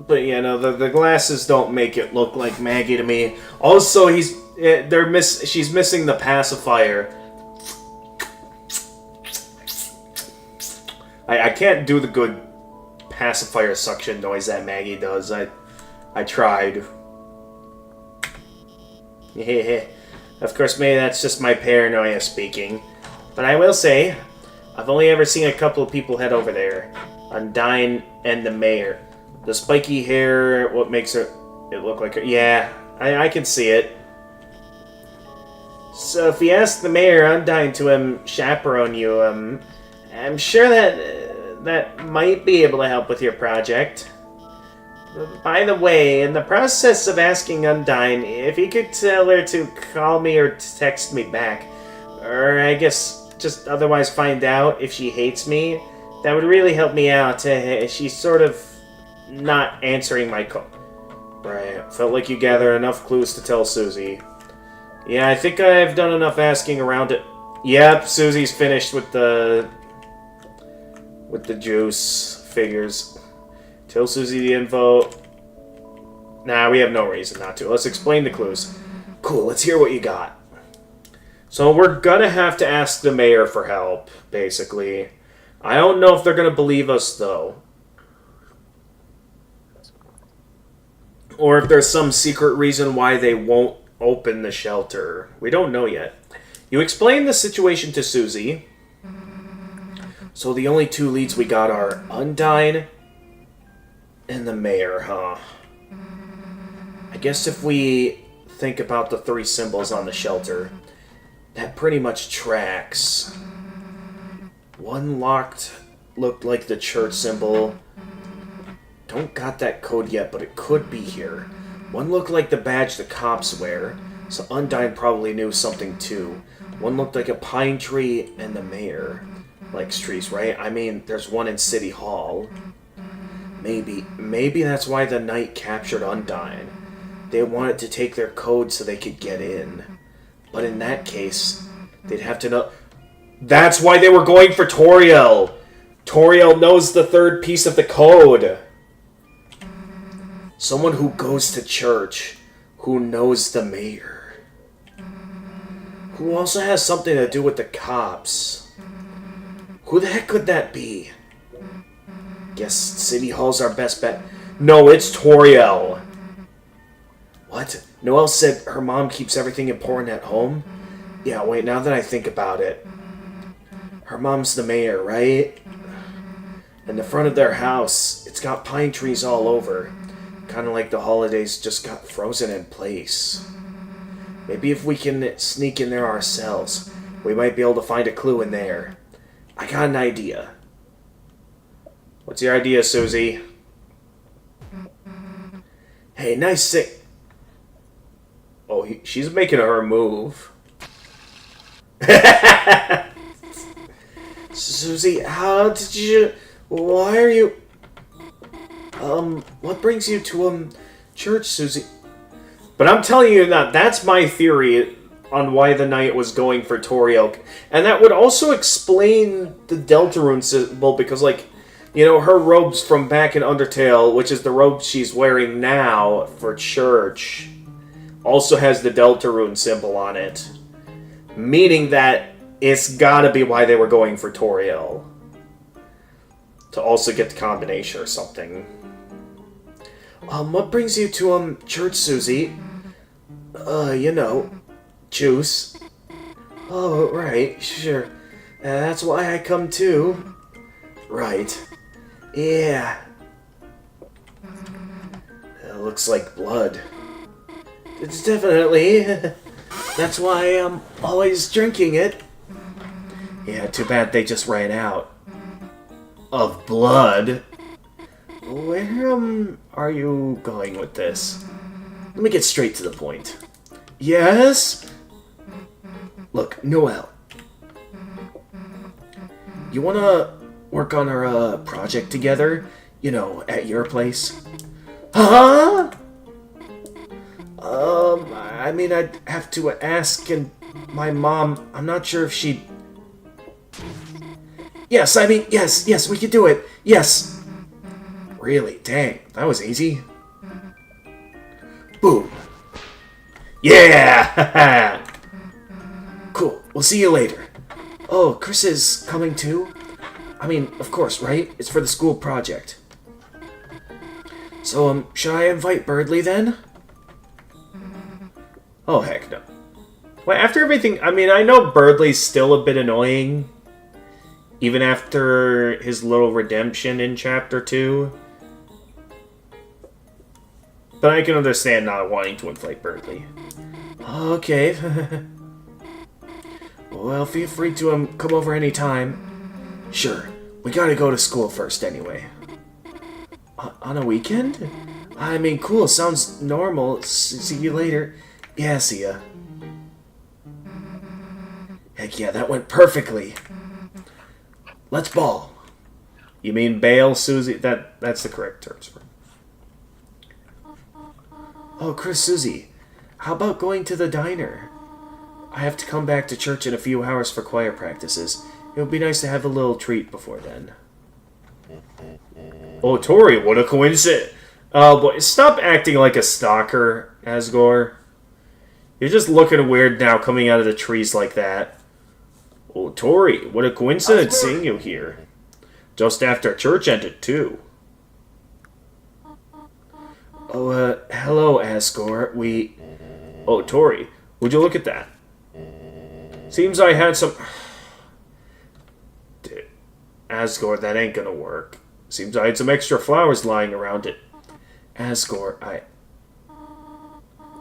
But yeah, no, the glasses don't make it look like Maggie to me. Also, she's missing the pacifier. I can't do the good pacifier suction noise that Maggie does. I tried. Of course, maybe that's just my paranoia speaking. But I will say, I've only ever seen a couple of people head over there. Undyne and the mayor. The spiky hair, what makes it look like her? Yeah, I can see it. So if you ask the mayor, Undyne, to chaperone you, I'm sure that might be able to help with your project. By the way, in the process of asking Undyne, if you could tell her to call me or text me back, or I guess just otherwise find out if she hates me, that would really help me out. She's sort of not answering my call. Right, felt like you gathered enough clues to tell Susie. Yeah, I think I've done enough asking around it. Yep, Susie's finished with the juice figures. Tell Susie the info. Nah, we have no reason not to. Let's explain the clues. Cool, let's hear what you got. So we're gonna have to ask the mayor for help, basically. I don't know if they're gonna believe us, though. Or if there's some secret reason why they won't open the shelter. We don't know yet. You explain the situation to Susie. So the only two leads we got are Undyne and the mayor, huh? I guess if we think about the three symbols on the shelter, that pretty much tracks. One looked like the church symbol. Don't got that code yet, but it could be here. One looked like the badge the cops wear, so Undyne probably knew something too. One looked like a pine tree, and the mayor likes trees, right? I mean, there's one in City Hall. Maybe that's why the knight captured Undyne. They wanted to take their code so they could get in. But in that case, they'd have to know... That's why they were going for Toriel! Toriel knows the third piece of the code! Someone who goes to church, who knows the mayor. Who also has something to do with the cops. Who the heck could that be? Guess City Hall's our best bet. No, it's Toriel. What? Noelle said her mom keeps everything important at home? Yeah, wait, now that I think about it. Her mom's the mayor, right? And the front of their house, it It's got pine trees all over. Kind of like the holidays just got frozen in place. Maybe if we can sneak in there ourselves, we might be able to find a clue in there. I got an idea. What's your idea, Susie? Hey, nice sick. Oh, she's making her move. Susie, how did you... Why are you... What brings you to, church, Susie? But I'm telling you that that's my theory on why the knight was going for Toriel. And that would also explain the Deltarune symbol, because, like, you know, her robes from back in Undertale, which is the robe she's wearing now for church, also has the Deltarune symbol on it. Meaning that it's gotta be why they were going for Toriel. To also get the combination or something. What brings you to, church, Susie? You know, juice. Oh, right, sure. That's why I come too. Right. Yeah. It looks like blood. It's definitely. That's why I'm always drinking it. Yeah, too bad they just ran out. Of blood? Where, are you going with this? Let me get straight to the point. Yes? Look, Noelle. You wanna work on our, project together? You know, at your place? Huh? I mean, I'd have to ask, and my mom, I'm not sure if she'd... Yes, I mean, yes, we could do it. Yes. Really? Dang, that was easy. Boom. Yeah! Cool, we'll see you later. Oh, Chris is coming too? I mean, of course, right? It's for the school project. So, should I invite Birdley then? Oh, heck no. Well, after everything, I mean, I know Birdley's still a bit annoying. Even after his little redemption in Chapter 2. But I can understand not wanting to invite Birdley. Okay. Well, feel free to come over anytime. Sure. We gotta go to school first anyway. On a weekend? I mean, cool. Sounds normal. See you later. Yeah, see ya. Heck yeah, that went perfectly. Let's ball. You mean bail, Susie? That's the correct terms for it. Oh, Chris, Susie, how about going to the diner? I have to come back to church in a few hours for choir practices. It would be nice to have a little treat before then. Oh, Tori, what a coincidence. Oh, boy, stop acting like a stalker, Asgore. You're just looking weird now coming out of the trees like that. Oh, Tori, what a coincidence seeing you here. Just after church ended, too. Oh, hello, Asgore. Oh, Tori, would you look at that? Seems I had some... Asgore, that ain't gonna work. Seems I had some extra flowers lying around it. Asgore,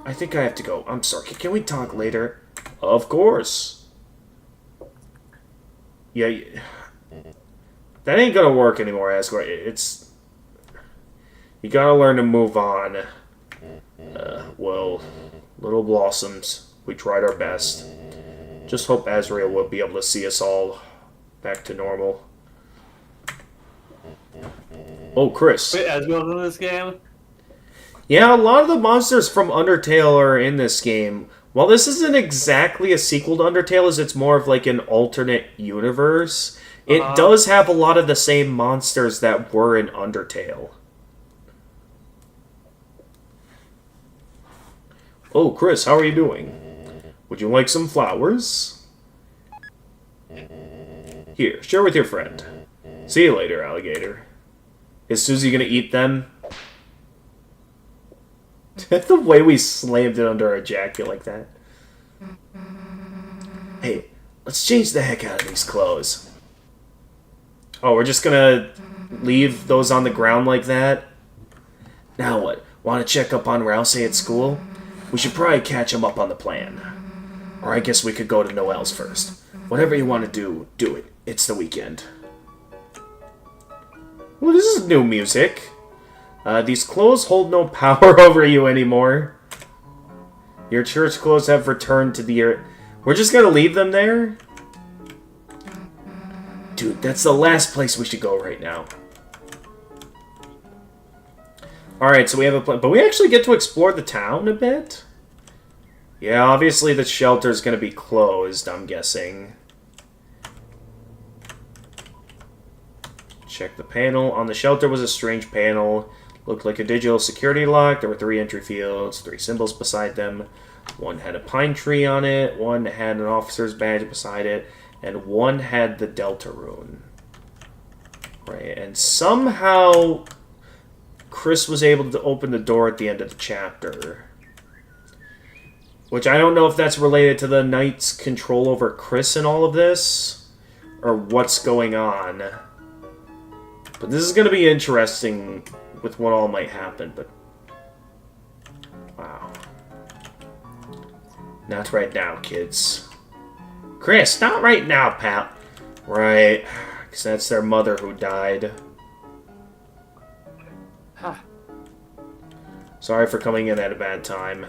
I think I have to go. I'm sorry. Can we talk later? Of course. Yeah, that ain't gonna work anymore, Asgore. It's... You gotta learn to move on. Well, little blossoms. We tried our best. Just hope Azrael will be able to see us all back to normal. Oh, Chris.
Wait, Azrael's in this game?
Yeah, a lot of the monsters from Undertale are in this game. While this isn't exactly a sequel to Undertale, as it's more of like an alternate universe, it does have a lot of the same monsters that were in Undertale. Oh, Chris, how are you doing? Would you like some flowers? Here, share with your friend. See you later, alligator. Is Susie gonna eat them? The way we slammed it under our jacket like that. Hey, let's change the heck out of these clothes. Oh, we're just gonna leave those on the ground like that. Now what? Want to check up on Rousey at school? We should probably catch him up on the plan. Or I guess we could go to Noelle's first. Whatever you want to do, do it. It's the weekend. Well, this is new music. These clothes hold no power over you anymore. Your church clothes have returned to the earth. We're just gonna leave them there? Dude, that's the last place we should go right now. Alright, so we have a plan. But we actually get to explore the town a bit? Yeah, obviously the shelter's gonna be closed, I'm guessing. Check the panel. On the shelter was a strange panel. Looked like a digital security lock. There were 3 entry fields, 3 symbols beside them. One had a pine tree on it, one had an officer's badge beside it, and one had the Deltarune. Right, and somehow Chris was able to open the door at the end of the chapter. Which I don't know if that's related to the Knight's control over Chris and all of this, or what's going on. But this is going to be interesting with what all might happen, but... Wow. Not right now, kids. Chris, not right now, pal. Right, because that's their mother who died.
Huh.
Sorry for coming in at a bad time.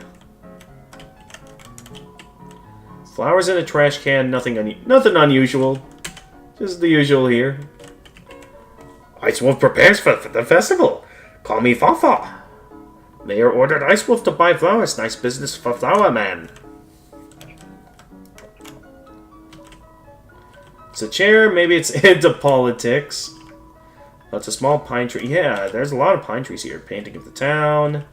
Flowers in a trash can, nothing unusual. Just the usual here. Ice Wolf prepares for the festival. Call me Fafa. Mayor ordered Ice Wolf to buy flowers. Nice business for Flower Man. It's a chair. Maybe it's into politics. Oh, it's a small pine tree. Yeah, there's a lot of pine trees here. Painting of the town.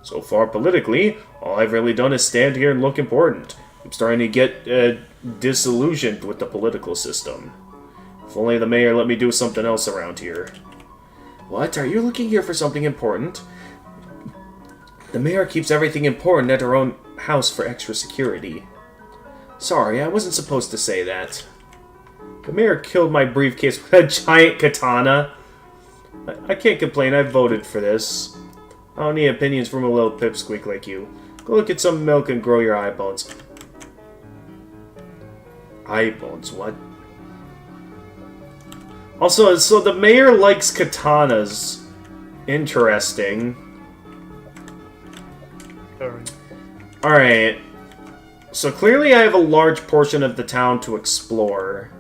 So far, politically, all I've really done is stand here and look important. I'm starting to get disillusioned with the political system. If only the mayor let me do something else around here. What? Are you looking here for something important? The mayor keeps everything important at her own house for extra security. Sorry, I wasn't supposed to say that. The mayor killed my briefcase with a giant katana. I can't complain, I voted for this. I don't need opinions from a little pipsqueak like you. Go look at some milk and grow your eye bones. Eye bones, what? Also, so the mayor likes katanas. Interesting.
Sorry.
Alright. So clearly I have a large portion of the town to explore.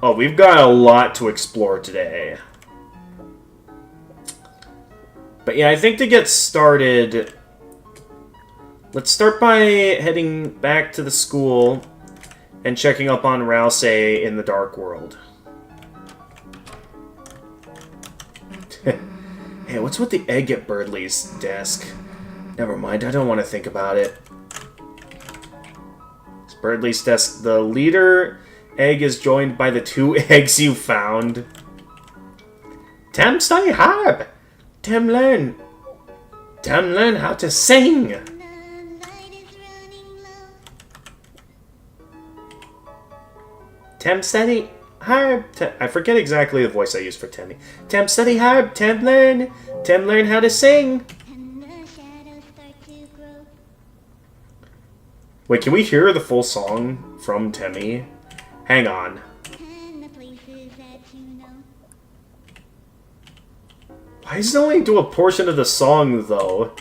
Oh, we've got a lot to explore today. But yeah, I think to get started, let's start by heading back to the school and checking up on Rousey in the Dark World. Hey, what's with the egg at Birdley's desk? Never mind, I don't want to think about it. It's Birdley's desk. The leader egg is joined by the 2 eggs you found. Tem study hard. Tem learn how to sing. Tem study hard. I forget exactly the voice I used for Temmy. Tem study hard. Tem learn how to sing. Wait, can we hear the full song from Temmy? Hang on. Why does it only do a portion of the song, though?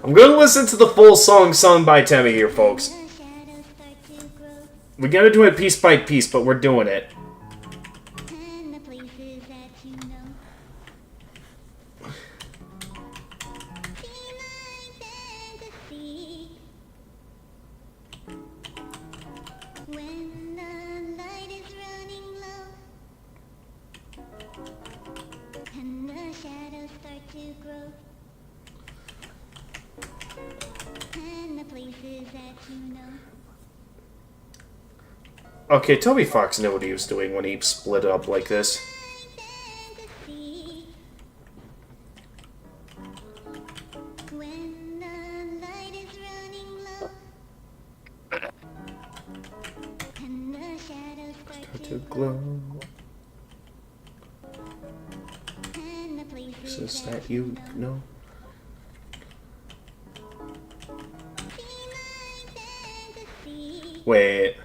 I'm gonna listen to the full song sung by Temmy here, folks. We gotta do it piece by piece, but we're doing it. Okay, Toby Fox knew what he was doing when he split it up like this. to glow. Is that you? No. Wait.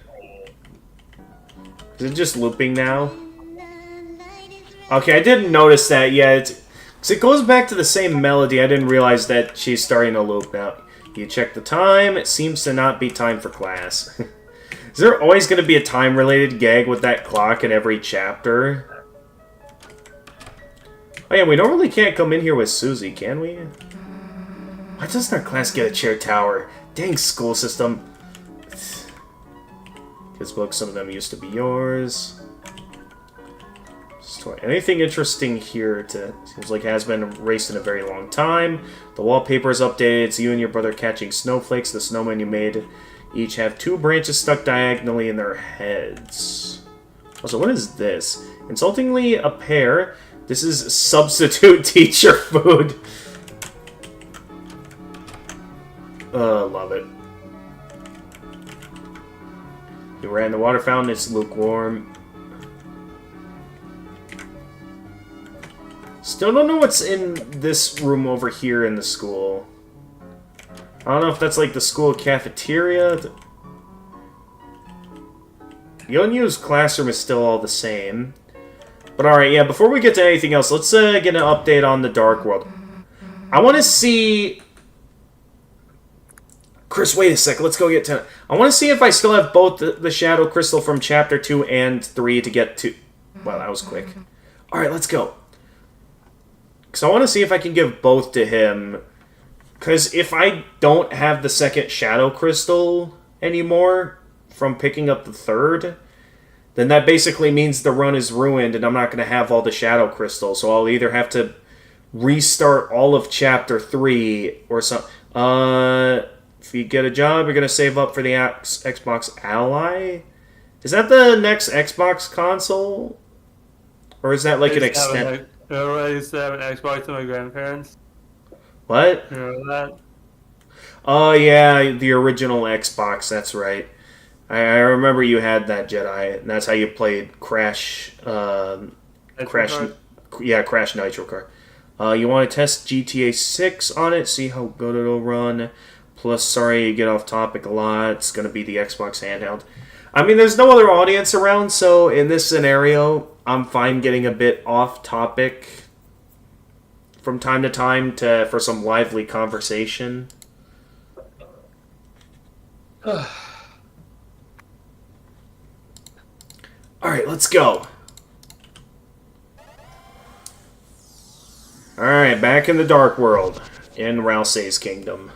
Is it just looping now? Okay, I didn't notice that yet. Because it goes back to the same melody. I didn't realize that she's starting to loop now. You check the time. It seems to not be time for class. Is there always going to be a time-related gag with that clock in every chapter? Oh yeah, we normally can't come in here with Susie, can we? Why doesn't our class get a chair tower? Dang school system. Kids' books, some of them used to be yours. Anything interesting here? Seems like it has been erased in a very long time. The wallpaper is updated. It's you and your brother catching snowflakes. The snowmen you made each have 2 branches stuck diagonally in their heads. Also, what is this? Insultingly a pear. This is substitute teacher food. Love it. You ran the water fountain. It's lukewarm. Still don't know what's in this room over here in the school. I don't know if that's like the school cafeteria. The unused classroom is still all the same. But alright, yeah, before we get to anything else, let's get an update on the Dark World. I want to see... Chris, wait a sec, let's go get to... I want to see if I still have both the Shadow Crystal from Chapter 2 and 3 to get to... Wow, that was quick. Alright, let's go. Because I want to see if I can give both to him. Because if I don't have the second Shadow Crystal anymore from picking up the third, then that basically means the run is ruined and I'm not going to have all the Shadow Crystals. So I'll either have to restart all of Chapter 3 or something. If you get a job, you're going to save up for the Xbox Ally? Is that the next Xbox console? Or is that like an extent...
I used to have an Xbox to my grandparents.
What?
Remember that?
Oh yeah, the original Xbox, that's right. I remember you had that Jedi, and that's how you played Crash Nitro Kart. You want to test GTA 6 on it, see how good it'll run. Plus, sorry you get off topic a lot, it's going to be the Xbox handheld. I mean, there's no other audience around, so in this scenario, I'm fine getting a bit off topic from time to time for some lively conversation. Alright, let's go. Alright, back in the Dark World, in Rousey's kingdom.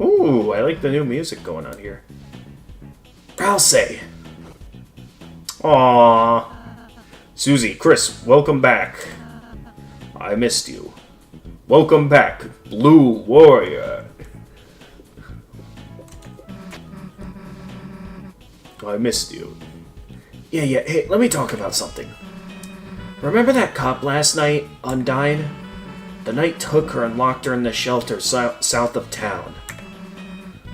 Ooh, I like the new music going on here. Rousey! Aww. Susie, Chris, welcome back. I missed you. Welcome back, Blue Warrior. I missed you. Yeah, hey, let me talk about something. Remember that cop last night, Undyne? The knight took her and locked her in the shelter south of town.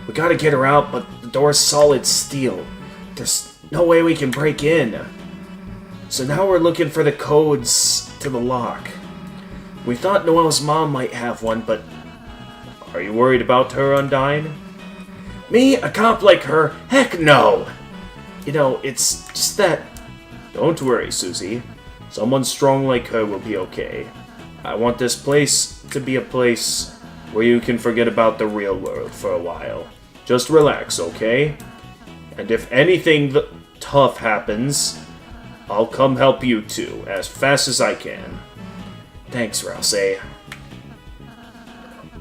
We gotta get her out, but the door's solid steel. There's no way we can break in. So now we're looking for the codes to the lock. We thought Noelle's mom might have one, but... Are you worried about her, Undyne? Me? A cop like her? Heck no! You know, it's just that... Don't worry, Susie. Someone strong like her will be okay. I want this place to be a place where you can forget about the real world for a while. Just relax, okay? And if anything tough happens, I'll come help you too, as fast as I can. Thanks, Rousey.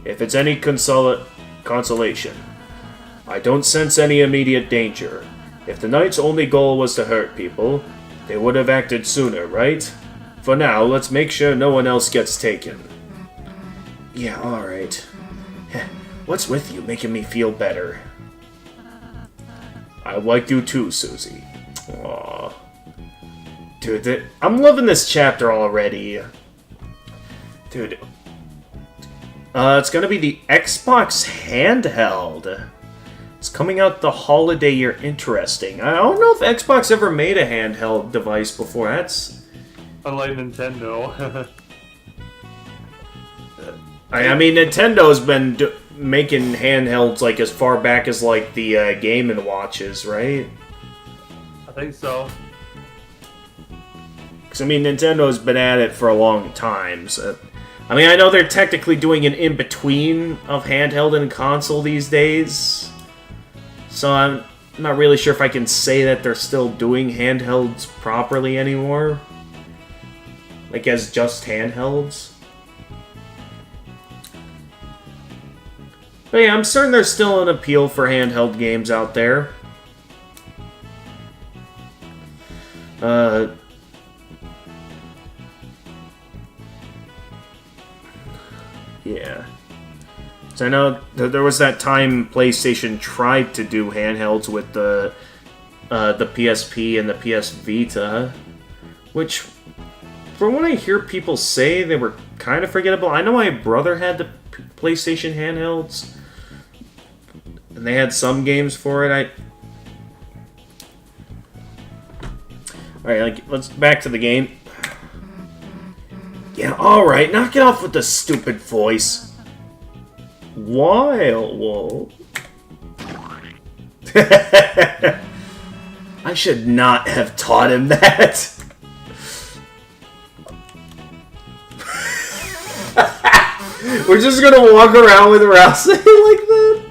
If it's any consolation, I don't sense any immediate danger. If the knight's only goal was to hurt people, they would have acted sooner, right? For now, let's make sure no one else gets taken. Yeah, alright. What's with you, making me feel better? I like you too, Susie. Aww. Dude, I'm loving this chapter already. Dude. It's gonna be the Xbox handheld. It's coming out the holiday year. Interesting. I don't know if Xbox ever made a handheld device before. That's...
Unlike Nintendo.
I mean, Nintendo's been making handhelds like as far back as like the Game & Watches, right?
I think so.
Because I mean, Nintendo's been at it for a long time. So, I mean, I know they're technically doing an in-between of handheld and console these days. So I'm not really sure if I can say that they're still doing handhelds properly anymore. Like as just handhelds. But yeah, I'm certain there's still an appeal for handheld games out there. Yeah. So I know there was that time PlayStation tried to do handhelds with the PSP and the PS Vita, which, from what I hear people say, they were kind of forgettable. I know my brother had the PlayStation handhelds, and they had some games for it. Alright, like, let's back to the game. Yeah, alright, knock it off with the stupid voice. Wild Wolf. I should not have taught him that. We're just gonna walk around with Rouse like that?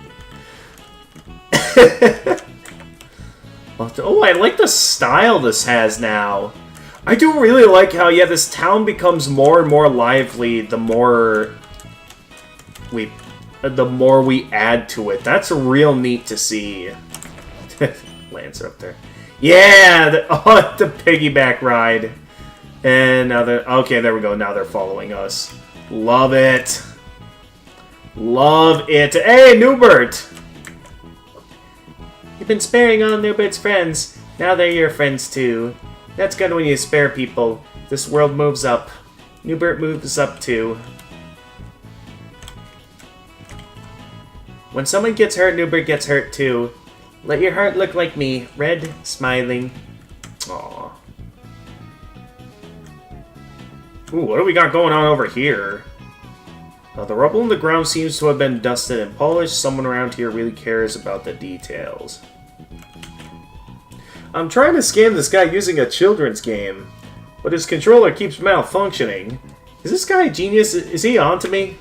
Oh, I like the style this has now. I do really like how, yeah, this town becomes more and more lively the more we add to it. That's real neat to see. Lancer up there. Yeah! The piggyback ride. And now they're... Okay, there we go. Now they're following us. Love it. Love it. Hey, Newbert! You've been sparing all Newbert's friends. Now they're your friends, too. That's good when you spare people. This world moves up. Newbert moves up, too. When someone gets hurt, Newbert gets hurt, too. Let your heart look like me. Red, smiling. Aww. Ooh, what do we got going on over here? The rubble in the ground seems to have been dusted and polished. Someone around here really cares about the details. I'm trying to scam this guy using a children's game, but his controller keeps malfunctioning. Is this guy a genius? Is he on to me?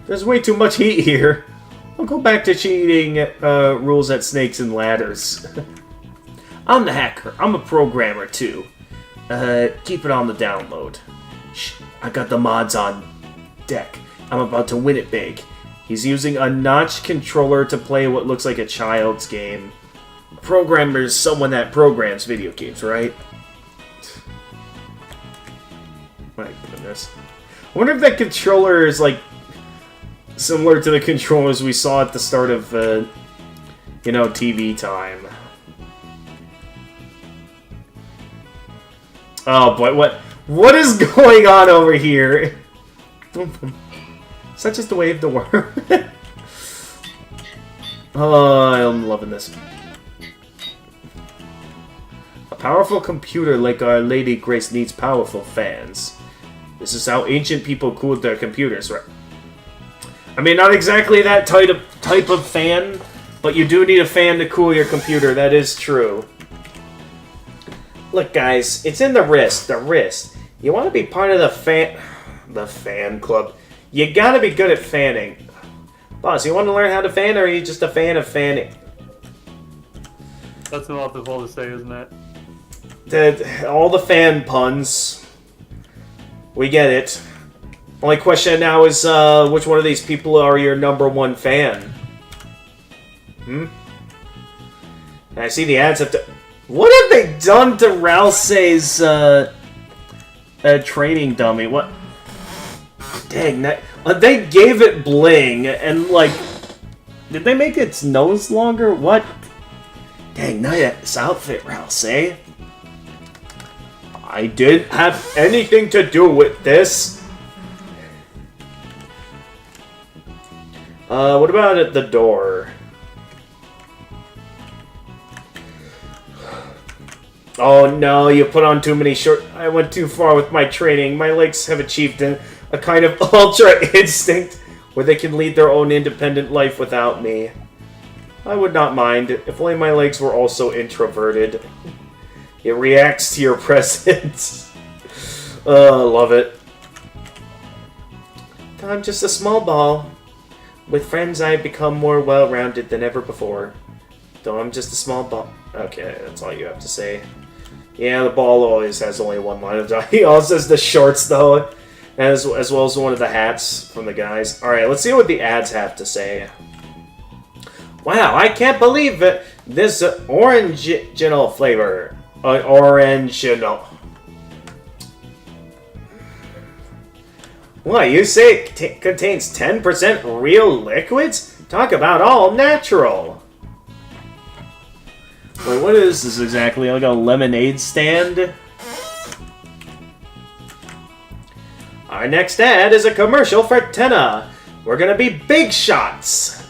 There's way too much heat here. I'll go back to cheating rules at Snakes and Ladders. I'm the hacker. I'm a programmer, too. Keep it on the download. Shh, I got the mods on deck. I'm about to win it big. He's using a notched controller to play what looks like a child's game. A programmer is someone that programs video games, right? My goodness. I wonder if that controller is, like, similar to the controllers we saw at the start of, you know, TV time. Oh boy, what is going on over here? Is that just the way of the world? Oh, I'm loving this. A powerful computer like Our Lady Grace needs powerful fans. This is how ancient people cooled their computers, right? I mean, not exactly that type of fan, but you do need a fan to cool your computer. That is true. Look, guys, it's in the wrist. The wrist. You want to be part of the fan club. You gotta be good at fanning. Boss, you want to learn how to fan, or are you just a fan of fanning?
That's not difficult to say, isn't it?
All the fan puns. We get it. Only question now is, which one of these people are your #1 fan? And I see the ads have to... What have they done to Ralsei's, training dummy? What? Dang, they gave it bling, and, like... Did they make its nose longer? What? Dang, nice outfit, Ralsei. I didn't have anything to do with this. What about at the door? Oh no, you put on too many short... I went too far with my training. My legs have achieved a kind of ultra instinct where they can lead their own independent life without me. I would not mind if only my legs were also introverted. It reacts to your presence. Love it. I'm just a small ball. With friends, I've become more well-rounded than ever before. Though I'm just a small ball. Okay, that's all you have to say. Yeah, the ball always has only one line of dialogue. He also has the shorts, though, as well as one of the hats from the guys. Alright, let's see what the ads have to say. Wow, I can't believe it! This original flavor. Original. What, you say it contains 10% real liquids? Talk about all natural! Wait, what is this exactly? Like a lemonade stand? Our next ad is a commercial for Tenna. We're gonna be big shots!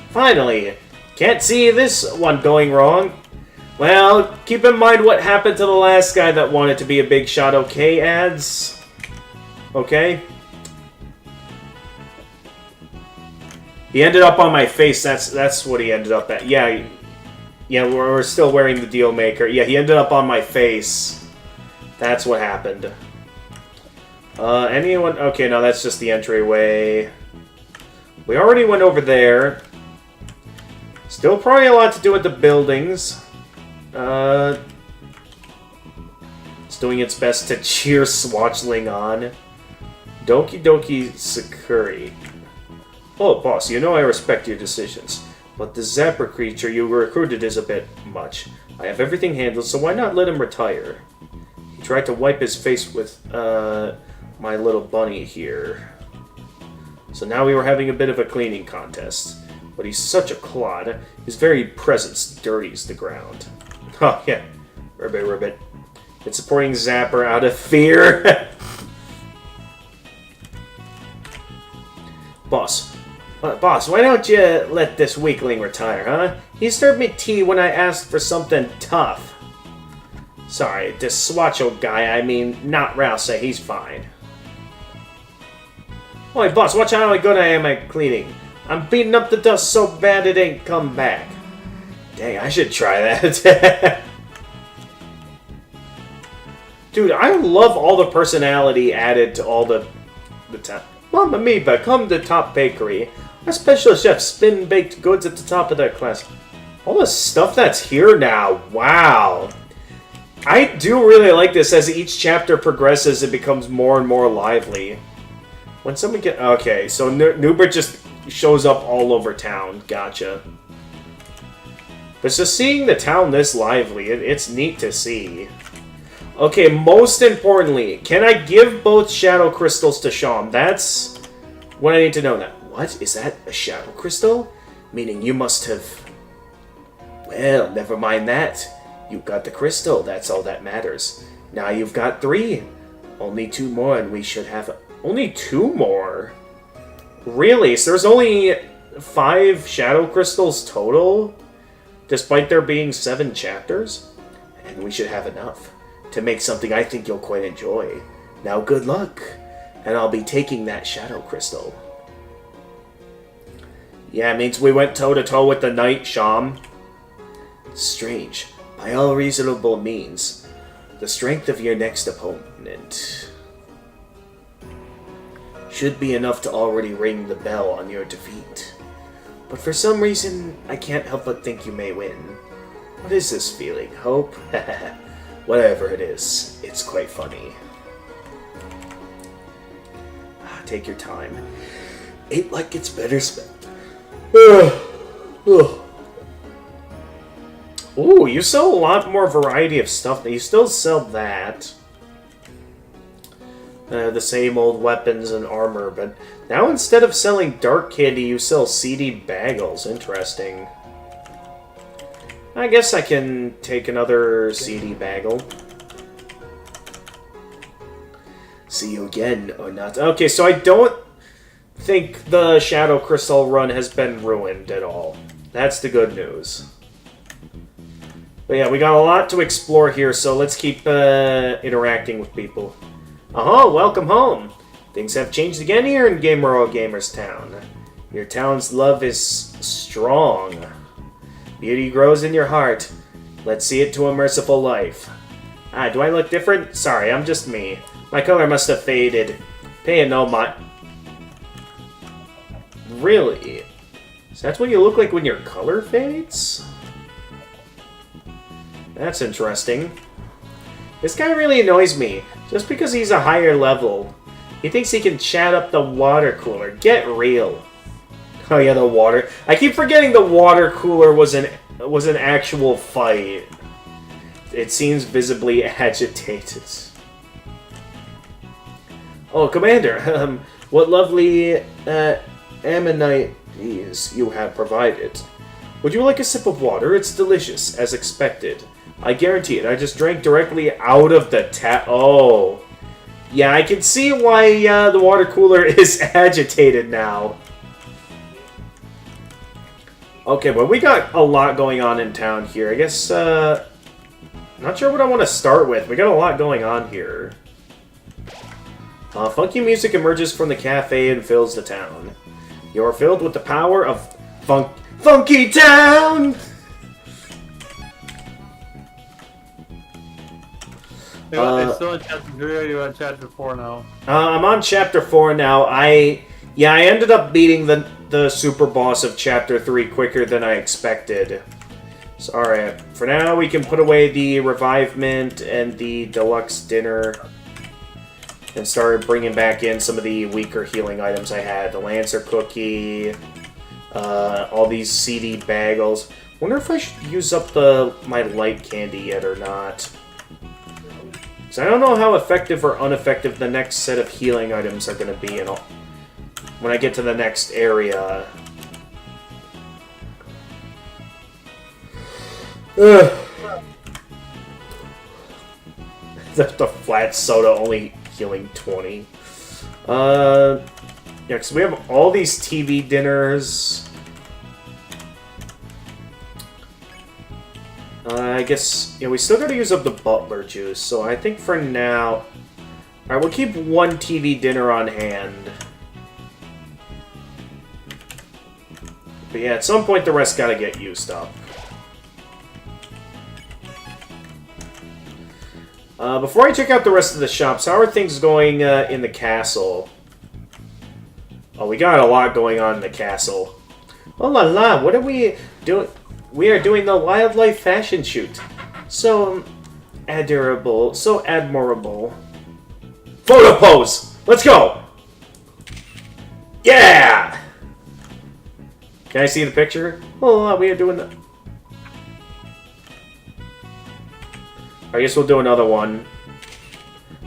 Finally! Can't see this one going wrong. Well, keep in mind what happened to the last guy that wanted to be a big shot, okay, ads? Okay? He ended up on my face, that's what he ended up at. Yeah, we're still wearing the deal maker. Yeah, he ended up on my face. That's what happened. Anyone? Okay, no, that's just the entryway. We already went over there. Still probably a lot to do with the buildings. It's doing its best to cheer Swatchling on. Doki Doki Sakuri. Oh, boss, you know I respect your decisions, but the Zapper creature you recruited is a bit much. I have everything handled, so why not let him retire? He tried to wipe his face with, my little bunny here. So now we were having a bit of a cleaning contest. But he's such a clod, his very presence dirties the ground. Oh, yeah. Ribbit. It's supporting Zapper out of fear. Boss, why don't you let this weakling retire, huh? He served me tea when I asked for something tough. Sorry, this Swatcho guy, I mean, not Rouse, he's fine. Oi, boss, watch how good I am at cleaning. I'm beating up the dust so bad it ain't come back. Dang, I should try that. Dude, I love all the personality added to all the top. Mamma Mia, come to Top Bakery. Our special chef spin baked goods at the top of their class. All the stuff that's here now. Wow. I do really like this. As each chapter progresses, it becomes more and more lively. When someone get... Okay, so Nubert just shows up all over town. Gotcha. But just seeing the town this lively, it's neat to see. Okay, most importantly, can I give both Shadow Crystals to Sham? That's what I need to know now. What? Is that a Shadow Crystal? Meaning you must have... Well, never mind that. You got the crystal, that's all that matters. Now you've got 3. Only 2 more and we should have... Only 2 more? Really? So there's only 5 Shadow Crystals total? Despite there being 7 chapters? And we should have enough to make something I think you'll quite enjoy. Now good luck, and I'll be taking that Shadow Crystal. Yeah, it means we went toe-to-toe with the Knight, Sham. Strange. By all reasonable means, the strength of your next opponent should be enough to already ring the bell on your defeat. But for some reason, I can't help but think you may win. What is this feeling? Hope? Whatever it is, it's quite funny. Take your time. Ain't like it's better spent. Ooh, you sell a lot more variety of stuff. You still sell that. The same old weapons and armor, but now instead of selling dark candy, you sell seedy bagels. Interesting. I guess I can take another seedy bagel. See you again, or not. Okay, so I don't think the Shadow Crystal run has been ruined at all. That's the good news. But yeah, we got a lot to explore here, so let's keep interacting with people. Oh, welcome home. Things have changed again here in Gamer Gamers Town. Your town's love is strong. Beauty grows in your heart. Let's see it to a merciful life. Ah, do I look different? Sorry, I'm just me. My color must have faded. Pay it no mind. Really? So that's what you look like when your color fades? That's interesting. This guy really annoys me. Just because he's a higher level. He thinks he can chat up the water cooler. Get real. Oh yeah, the water. I keep forgetting the water cooler was an actual fight. It seems visibly agitated. Oh, Commander, what lovely amenities you have provided. Would you like a sip of water? It's delicious, as expected. I guarantee it. I just drank directly out of the tap. Oh. Yeah, I can see why the water cooler is agitated now. Okay, well, we got a lot going on in town here. I guess, not sure what I want to start with. We got a lot going on here. Funky music emerges from the cafe and fills the town. You're filled with the power of Funky Town!
You're still in chapter 3 or you're on chapter 4 now?
I'm on chapter 4 now. I ended up beating the super boss of chapter 3 quicker than I expected. So, alright, for now we can put away the revivement and the deluxe dinner and start bringing back in some of the weaker healing items I had. The Lancer cookie, all these CD bagels. Wonder if I should use up my light candy yet or not. So I don't know how effective or ineffective the next set of healing items are going to be when I get to the next area. The flat soda only healing 20. Yeah, because we have all these TV dinners. I guess, yeah, we still gotta use up the butler juice, so I think for now... Alright, we'll keep one TV dinner on hand. But yeah, at some point the rest gotta get used up. Before I check out the rest of the shops, how are things going in the castle? Oh, we got a lot going on in the castle. Oh la la, what are we doing? We are doing the wildlife fashion shoot. So adorable, so admirable. Photo pose! Let's go! Yeah! Can I see the picture? Oh, we are doing the... I guess we'll do another one.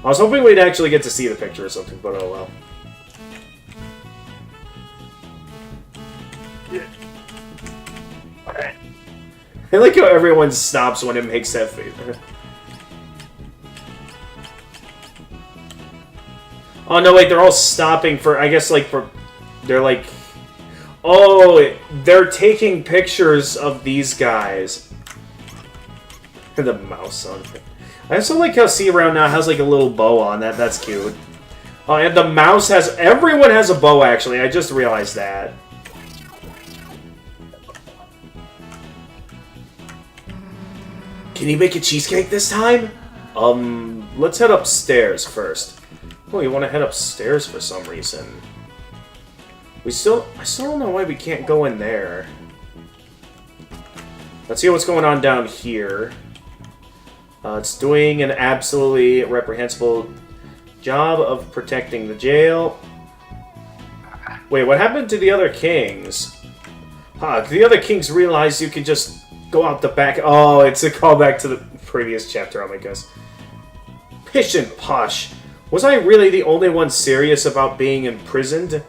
I was hoping we'd actually get to see the picture or something, but oh well. Alright. I like how everyone stops when it makes that face. Oh no, wait, they're all stopping for, I guess, like, they're like... Oh, they're taking pictures of these guys. The mouse on it. I also like how See Around now has like a little bow on that. That's cute. Oh, and the mouse has... Everyone has a bow, actually. I just realized that. Can you make a cheesecake this time? Let's head upstairs first. Oh, you want to head upstairs for some reason. I still don't know why we can't go in there. Let's see what's going on down here. It's doing an absolutely reprehensible job of protecting the jail. Wait, what happened to the other kings? The other kings realized you could just go out the back. Oh, it's a callback to the previous chapter, I guess. Pish and posh. Was I really the only one serious about being imprisoned?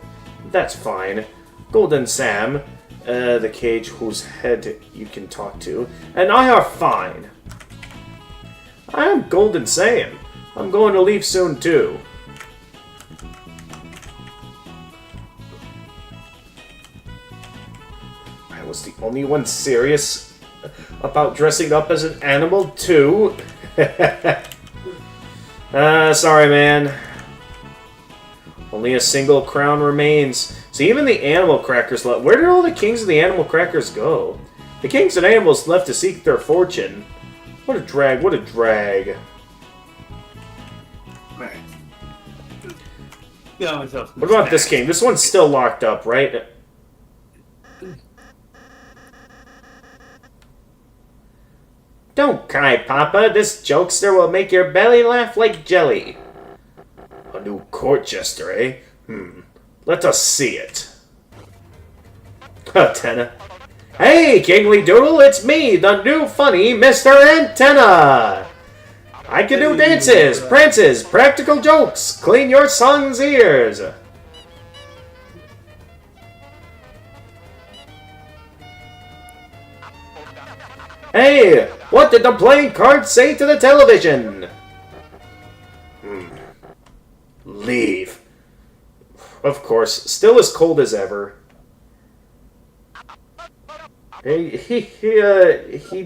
That's fine. Golden Sam, the cage whose head you can talk to, and I are fine. I am Golden Sam. I'm going to leave soon, too. I was the only one serious about dressing up as an animal too. Sorry, man. Only a single crown remains. So even the animal crackers left. Where did all the kings of the animal crackers go? The kings and animals left to seek their fortune. What a drag, what a drag. What about this king? This one's still locked up, right? Don't cry, Papa. This jokester will make your belly laugh like jelly. A new court jester, eh? Let us see it. Antenna. Hey, Kingly Doodle, it's me, the new funny Mr. Antenna! I can do dances, prances, practical jokes, clean your son's ears. Hey, what did the playing card say to the television? Leave. Of course, still as cold as ever. He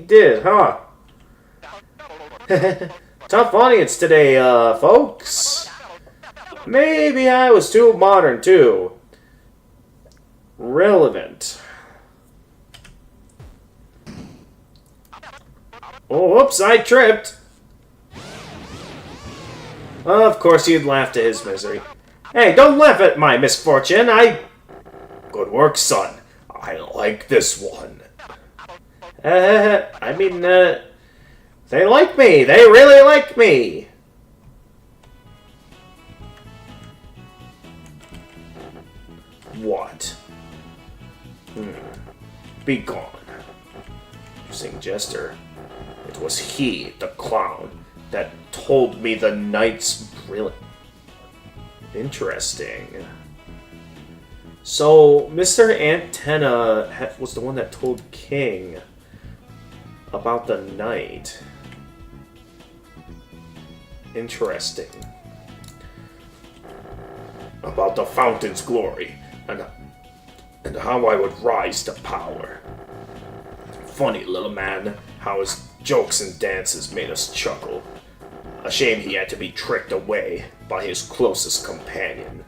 did, huh? Tough audience today, folks. Maybe I was too modern, too. Relevant. Oh, whoops, I tripped. Of course he'd laugh to his misery. Hey, don't laugh at my misfortune, Good work, son. I like this one. I mean, they like me. They really like me. What? Be gone. Sing Jester. It was he, the clown, that told me the night's brilliant. Interesting. So, Mr. Antenna was the one that told King about the night. Interesting. About the fountain's glory, and how I would rise to power. Funny little man, how his jokes and dances made us chuckle. A shame he had to be tricked away by his closest companion,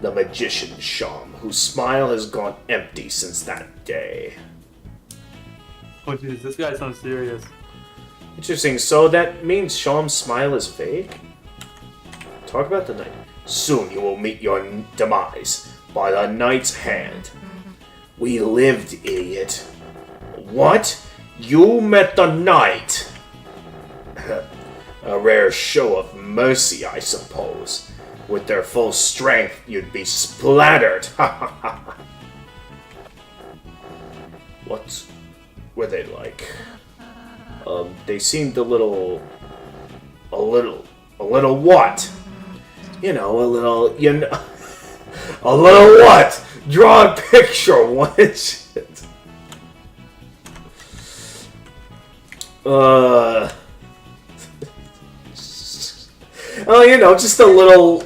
the magician Sham, whose smile has gone empty since that day.
Oh jeez, this guy sounds serious.
Interesting, so that means Sham's smile is fake? Talk about the night. Soon you will meet your demise by the night's hand. We lived, idiot. What? You met the night? A rare show of mercy, I suppose. With their full strength, you'd be splattered. What were they like? They seemed a little what? You know, a little what? Draw a picture, what? Oh, you know, just a little.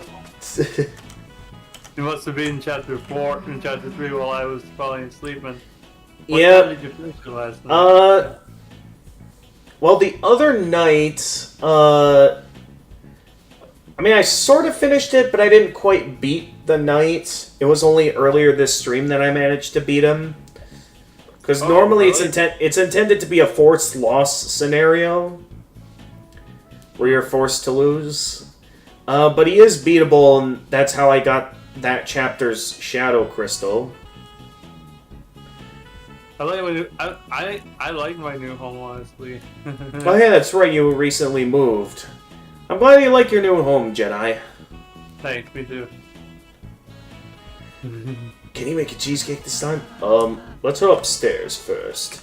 You must have been in chapter 4 and chapter 3 while I was falling asleep. And what
Yeah.
time did you finish it last night?
Well, the other night, I mean, I sort of finished it, but I didn't quite beat the knight. It was only earlier this stream that I managed to beat him. Because normally
really?
it's intended to be a forced loss scenario, where you're forced to lose. But he is beatable, and that's how I got that chapter's Shadow Crystal.
I like my new home, honestly.
Oh yeah, that's right, you recently moved. I'm glad you like your new home, Jedi.
Thanks, me too.
Can you make a cheesecake this time? Let's go upstairs first.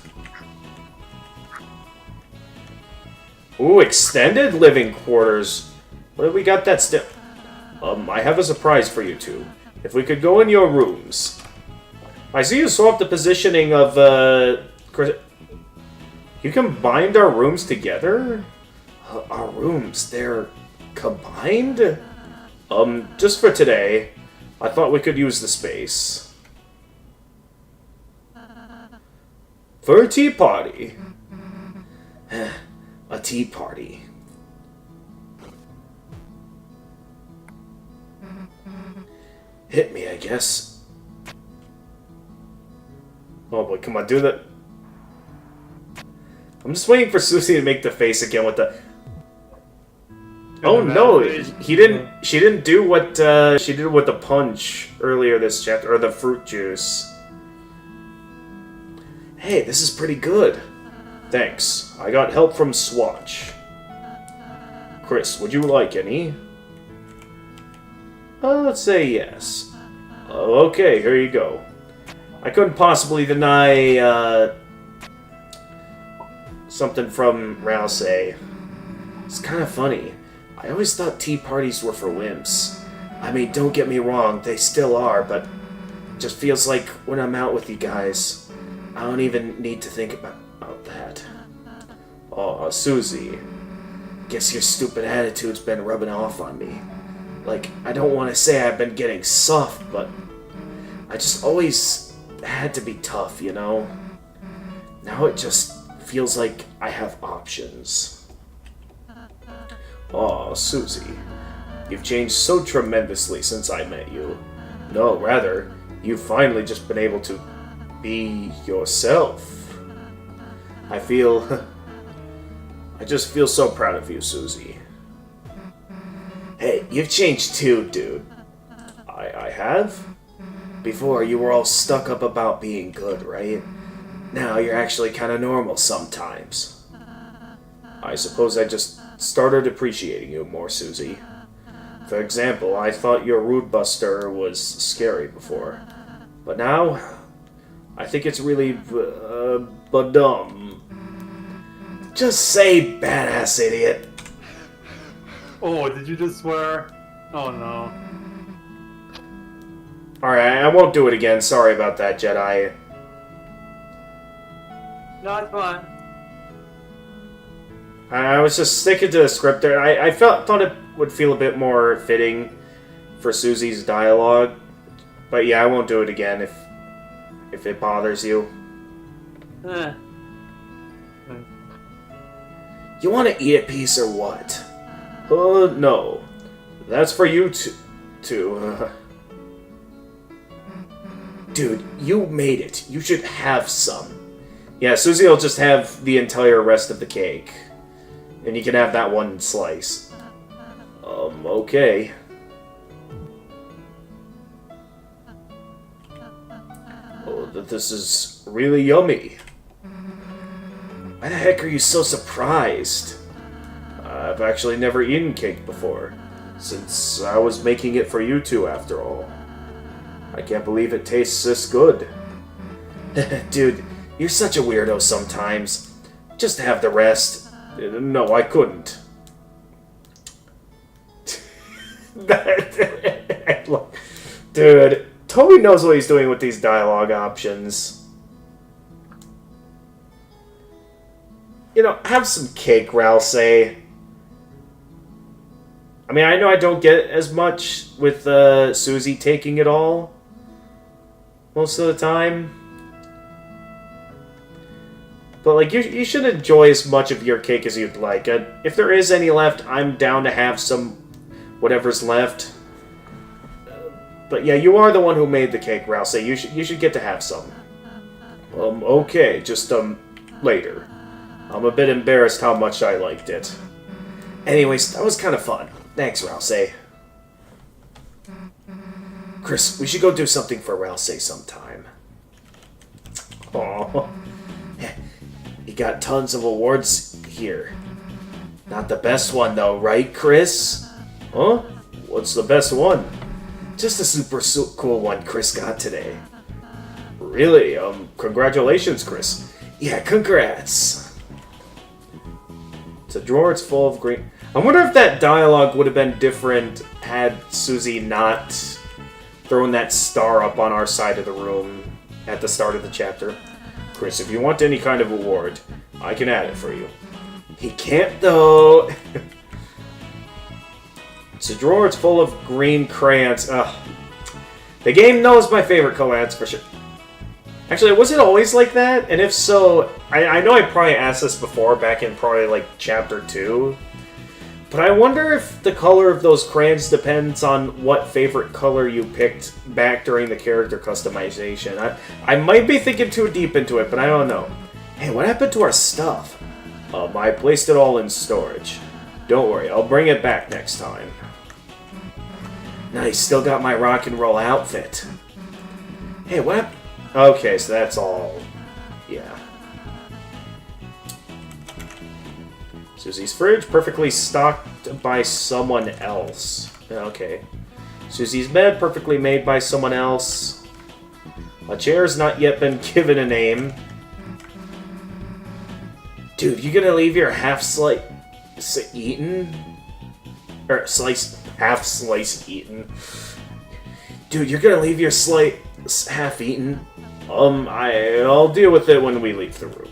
Ooh, extended living quarters. What have we got that still? I have a surprise for you two. If we could go in your rooms. I see you swapped the positioning of, You combined our rooms together? Our rooms, they're combined? Just for today. I thought we could use the space. For a tea party. A tea party. Hit me, I guess. Oh boy, come on, do that. I'm just waiting for Susie to make the face again with the... Oh no, he didn't. She didn't do what she did with the punch earlier this chapter, or the fruit juice. Hey, this is pretty good. Thanks. I got help from Swatch. Chris, would you like any? Let's say yes. Okay, here you go. I couldn't possibly deny something from Rousey. It's kind of funny. I always thought tea parties were for wimps. I mean, don't get me wrong, they still are, but it just feels like when I'm out with you guys, I don't even need to think about that. Aw, Susie. Guess your stupid attitude's been rubbing off on me. Like, I don't want to say I've been getting soft, but I just always had to be tough, you know? Now it just feels like I have options. Aw, Susie. You've changed so tremendously since I met you. No, rather, you've finally just been able to be yourself. I just feel so proud of you, Susie. Hey, you've changed too, dude. I have? Before, you were all stuck up about being good, right? Now you're actually kind of normal sometimes. I suppose I just started appreciating you more, Susie. For example, I thought your Rude Buster was scary before. But now, I think it's really, dumb. Just say badass, idiot.
Oh, did you just swear? Oh no.
Alright, I won't do it again. Sorry about that, Jedi.
No, it's fine.
I was just sticking to the script there. I thought it would feel a bit more fitting for Susie's dialogue. But yeah, I won't do it again if it bothers you. You want to eat a piece or what? No. That's for you to Dude, you made it. You should have some. Yeah, Susie will just have the entire rest of the cake. And you can have that one slice. Okay. Oh, this is really yummy. Why the heck are you so surprised? I've actually never eaten cake before, since I was making it for you two after all. I can't believe it tastes this good. Dude, you're such a weirdo sometimes. Just have the rest. No, I couldn't. Dude, Toby knows what he's doing with these dialogue options. You know, have some cake, Rousey. I mean, I know I don't get as much with Susie taking it all most of the time. But, like, you should enjoy as much of your cake as you'd like. If there is any left, I'm down to have some whatever's left. But yeah, you are the one who made the cake, Rousey. You should get to have some. Okay, just, later. I'm a bit embarrassed how much I liked it. Anyways, that was kind of fun. Thanks, Rousey. Chris, we should go do something for Rousey sometime. Aww. He got tons of awards here. Not the best one, though, right, Chris? Huh? What's the best one? Just a super cool one Chris got today. Really? Congratulations, Chris. Yeah, congrats. It's a drawer, it's full of green... I wonder if that dialogue would have been different had Susie not thrown that star up on our side of the room at the start of the chapter. Chris, if you want any kind of award, I can add it for you. He can't, though. It's a drawer, it's full of green crayons. Ugh. The game knows my favorite color, that's for sure. Actually, was it always like that? And if so, I know I probably asked this before, back in probably like Chapter 2. But I wonder if the color of those crayons depends on what favorite color you picked back during the character customization. I might be thinking too deep into it, but I don't know. Hey, what happened to our stuff? I placed it all in storage. Don't worry, I'll bring it back next time. Nice, still got my rock and roll outfit. Hey, what happened? Okay, so that's all. Yeah. Susie's fridge, perfectly stocked by someone else. Okay. Susie's bed, perfectly made by someone else. A chair's not yet been given a name. Dude, you gonna leave your half-slice eaten? Or half-slice eaten. Dude, you're gonna leave your slice half-eaten? I'll deal with it when we leave the room.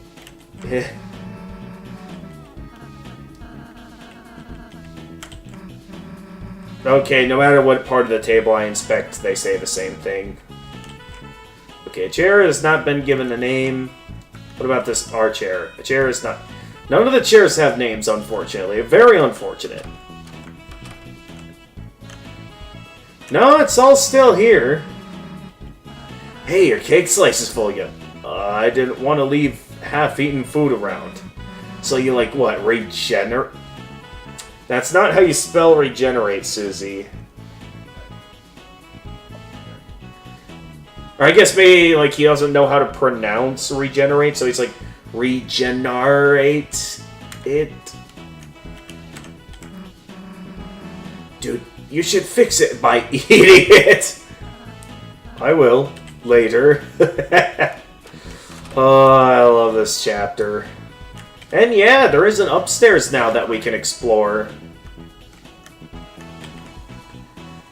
Okay, no matter what part of the table I inspect, they say the same thing. Okay, a chair has not been given a name. What about this our chair? A chair is not... None of the chairs have names, unfortunately. Very unfortunate. No, it's all still here. Hey, your cake slice is full again. I didn't want to leave half-eaten food around. So you like, what, regenerate? That's not how you spell regenerate, Susie. Or I guess maybe, like, he doesn't know how to pronounce regenerate, so he's like, regenerate it. Dude, you should fix it by eating it. I will. Later. Oh, I love this chapter. And yeah, there is an upstairs now that we can explore.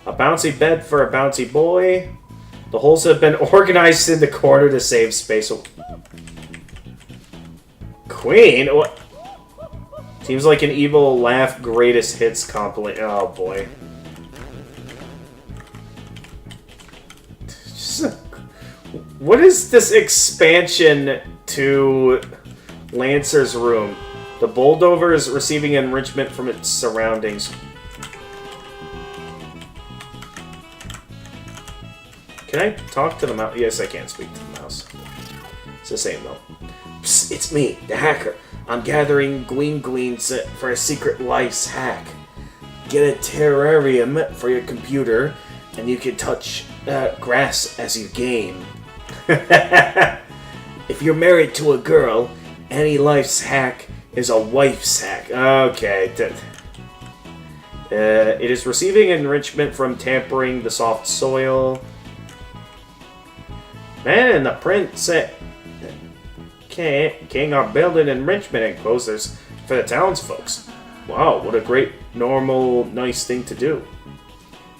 A bouncy bed for a bouncy boy. The holes have been organized in the corner to save space. Queen? What? Seems like an evil laugh greatest hits compilation. Oh boy. What is this expansion to Lancer's room? The bulldozer is receiving enrichment from its surroundings. Can I talk to the mouse? Yes, I can speak to the mouse. It's the same, though. Psst, it's me, the hacker. I'm gathering gleans for a secret life's hack. Get a terrarium for your computer, and you can touch grass as you game. If you're married to a girl, any life's hack is a wife's hack. Okay. It is receiving enrichment from tampering the soft soil. Man, the prince king are building enrichment enclosures for the townsfolks. Wow, what a great, normal, nice thing to do.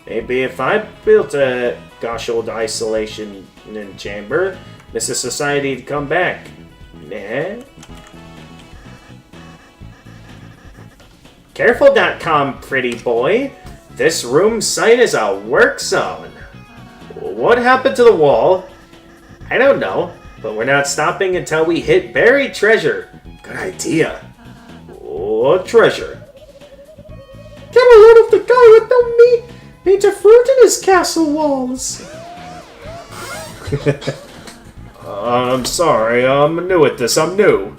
Maybe if I built a gosh old isolation chamber, this is society to come back. Nah. Careful.com, pretty boy. This room site is a work zone. What happened to the wall? I don't know, but we're not stopping until we hit buried treasure. Good idea. What treasure? Get a load of the guy without me. Needs a fruit in his castle walls. I'm sorry, I'm new at this. I'm new.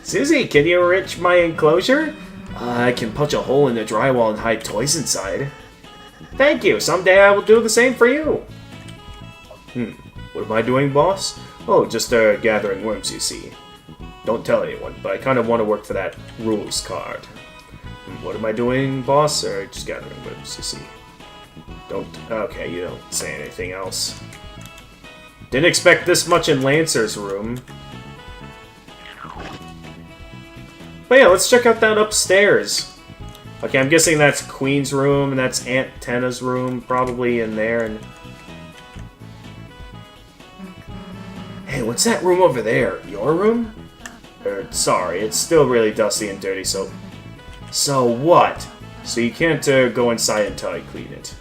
Susie, can you enrich my enclosure? I can punch a hole in the drywall and hide toys inside. Thank you. Someday I will do the same for you. What am I doing, boss? Oh, just gathering worms, you see. Don't tell anyone, but I kind of want to work for that rules card. What am I doing, boss? Or just gathering worms, you see. Don't... Okay, you don't say anything else. Didn't expect this much in Lancer's room. But yeah, let's check out that upstairs. Okay, I'm guessing that's Queen's room, and that's Aunt Tenna's room, probably in there, and... Hey, what's that room over there? Your room? Sorry, it's still really dusty and dirty, so... So what? So you can't go inside until I clean it.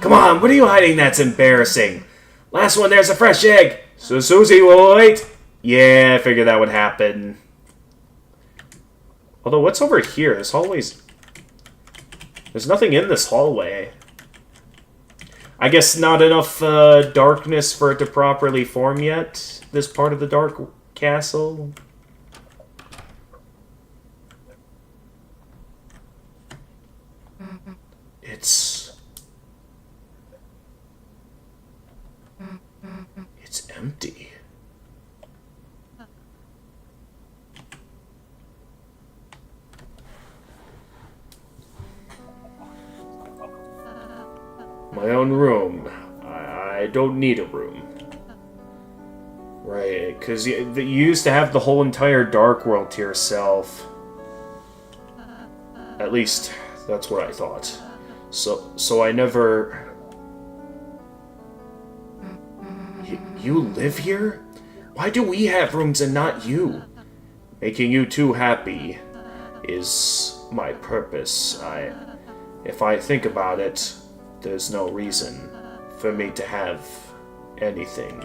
Come on, what are you hiding? That's embarrassing. Last one, there's a fresh egg. So Susie will wait. Yeah, I figured that would happen. Although, what's over here? This hallway's... There's nothing in this hallway. I guess not enough darkness for it to properly form yet. This part of the dark castle. It's empty. My own room. I don't need a room. Right, because you used to have the whole entire Dark World to yourself. At least, that's what I thought. So I never... You live here? Why do we have rooms and not you? Making you two happy is my purpose. If I think about it, there's no reason for me to have anything.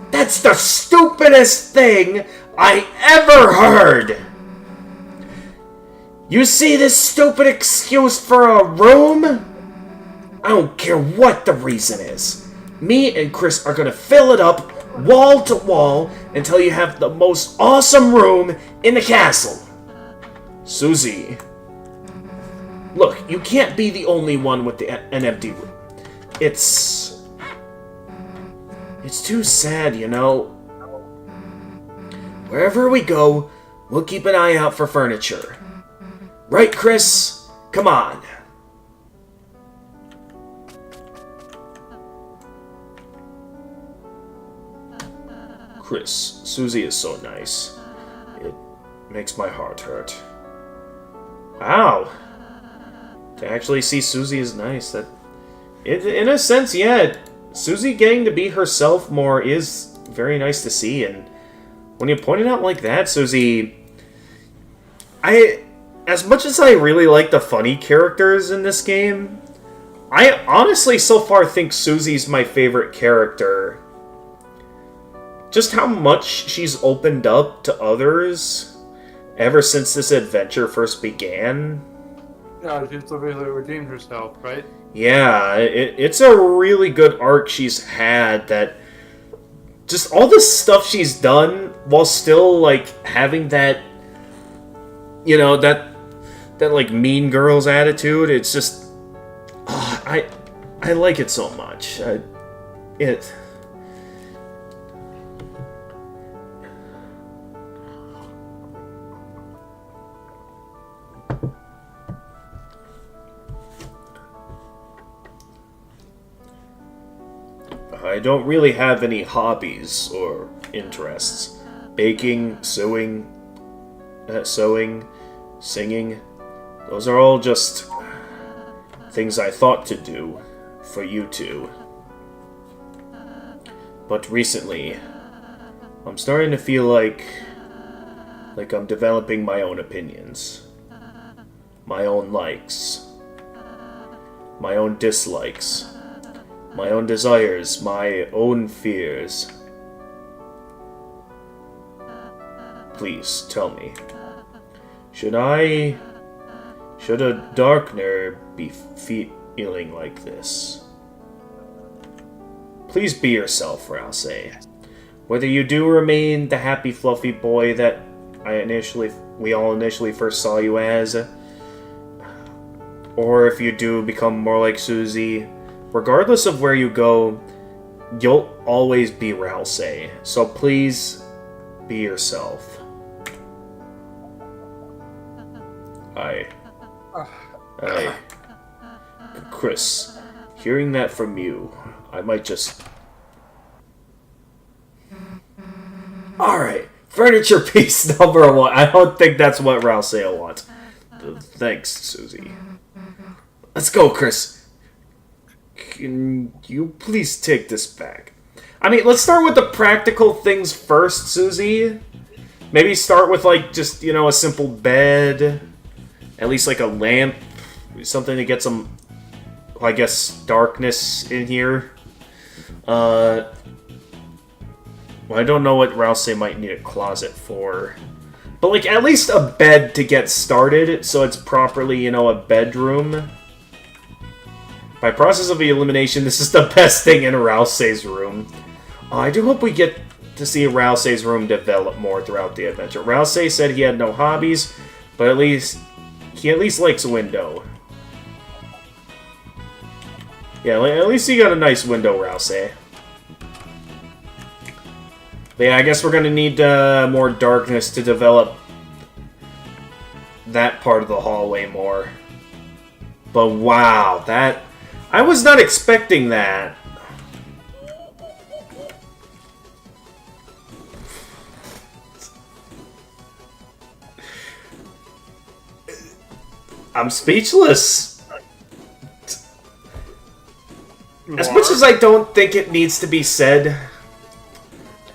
That's the stupidest thing I ever heard! You see this stupid excuse for a room? I don't care what the reason is. Me and Chris are gonna fill it up wall to wall until you have the most awesome room in the castle. Susie. Look, you can't be the only one with an empty room. It's too sad, you know. Wherever we go, we'll keep an eye out for furniture. Right, Chris? Come on. Chris, Susie is so nice. It makes my heart hurt. Wow. To actually see Susie is nice. In a sense, yeah. Susie getting to be herself more is very nice to see. And when you point it out like that, Susie... As much as I really like the funny characters in this game, I honestly so far think Susie's my favorite character. Just how much she's opened up to others ever since this adventure first began.
Yeah, she's basically redeemed herself, right?
Yeah, it's a really good arc she's had that... Just all the stuff she's done while still, like, having that... You know, that like, Mean Girls attitude. It's just... I like it so much. I don't really have any hobbies or interests. Baking, sewing, singing. Those are all just things I thought to do for you two. But recently, I'm starting to feel like I'm developing my own opinions. My own likes. My own dislikes. My own desires, my own fears. Please, tell me. Should a Darkner be feeling like this? Please be yourself, Rouse. Whether you do remain the happy, fluffy boy that we all initially first saw you as, or if you do become more like Susie, regardless of where you go, you'll always be Rouse. So please, be yourself. Chris, hearing that from you, I might just... Alright, furniture piece number 1. I don't think that's what Rouse will want. Thanks, Susie. Let's go, Chris. Can you please take this back? I mean, let's start with the practical things first, Susie. Maybe start with, like, just, you know, a simple bed. At least, like, a lamp. Something to get some I guess, darkness in here. Well, I don't know what Rouse might need a closet for. But, like, at least a bed to get started, so it's properly, you know, a bedroom. By process of elimination, this is the best thing in Rousey's room. I do hope we get to see Rousey's room develop more throughout the adventure. Rousey said he had no hobbies, but at least he likes window. Yeah, at least he got a nice window, Rousey. But yeah, I guess we're gonna need more darkness to develop that part of the hallway more. But wow, that... I was not expecting that. I'm speechless. As much as I don't think it needs to be said,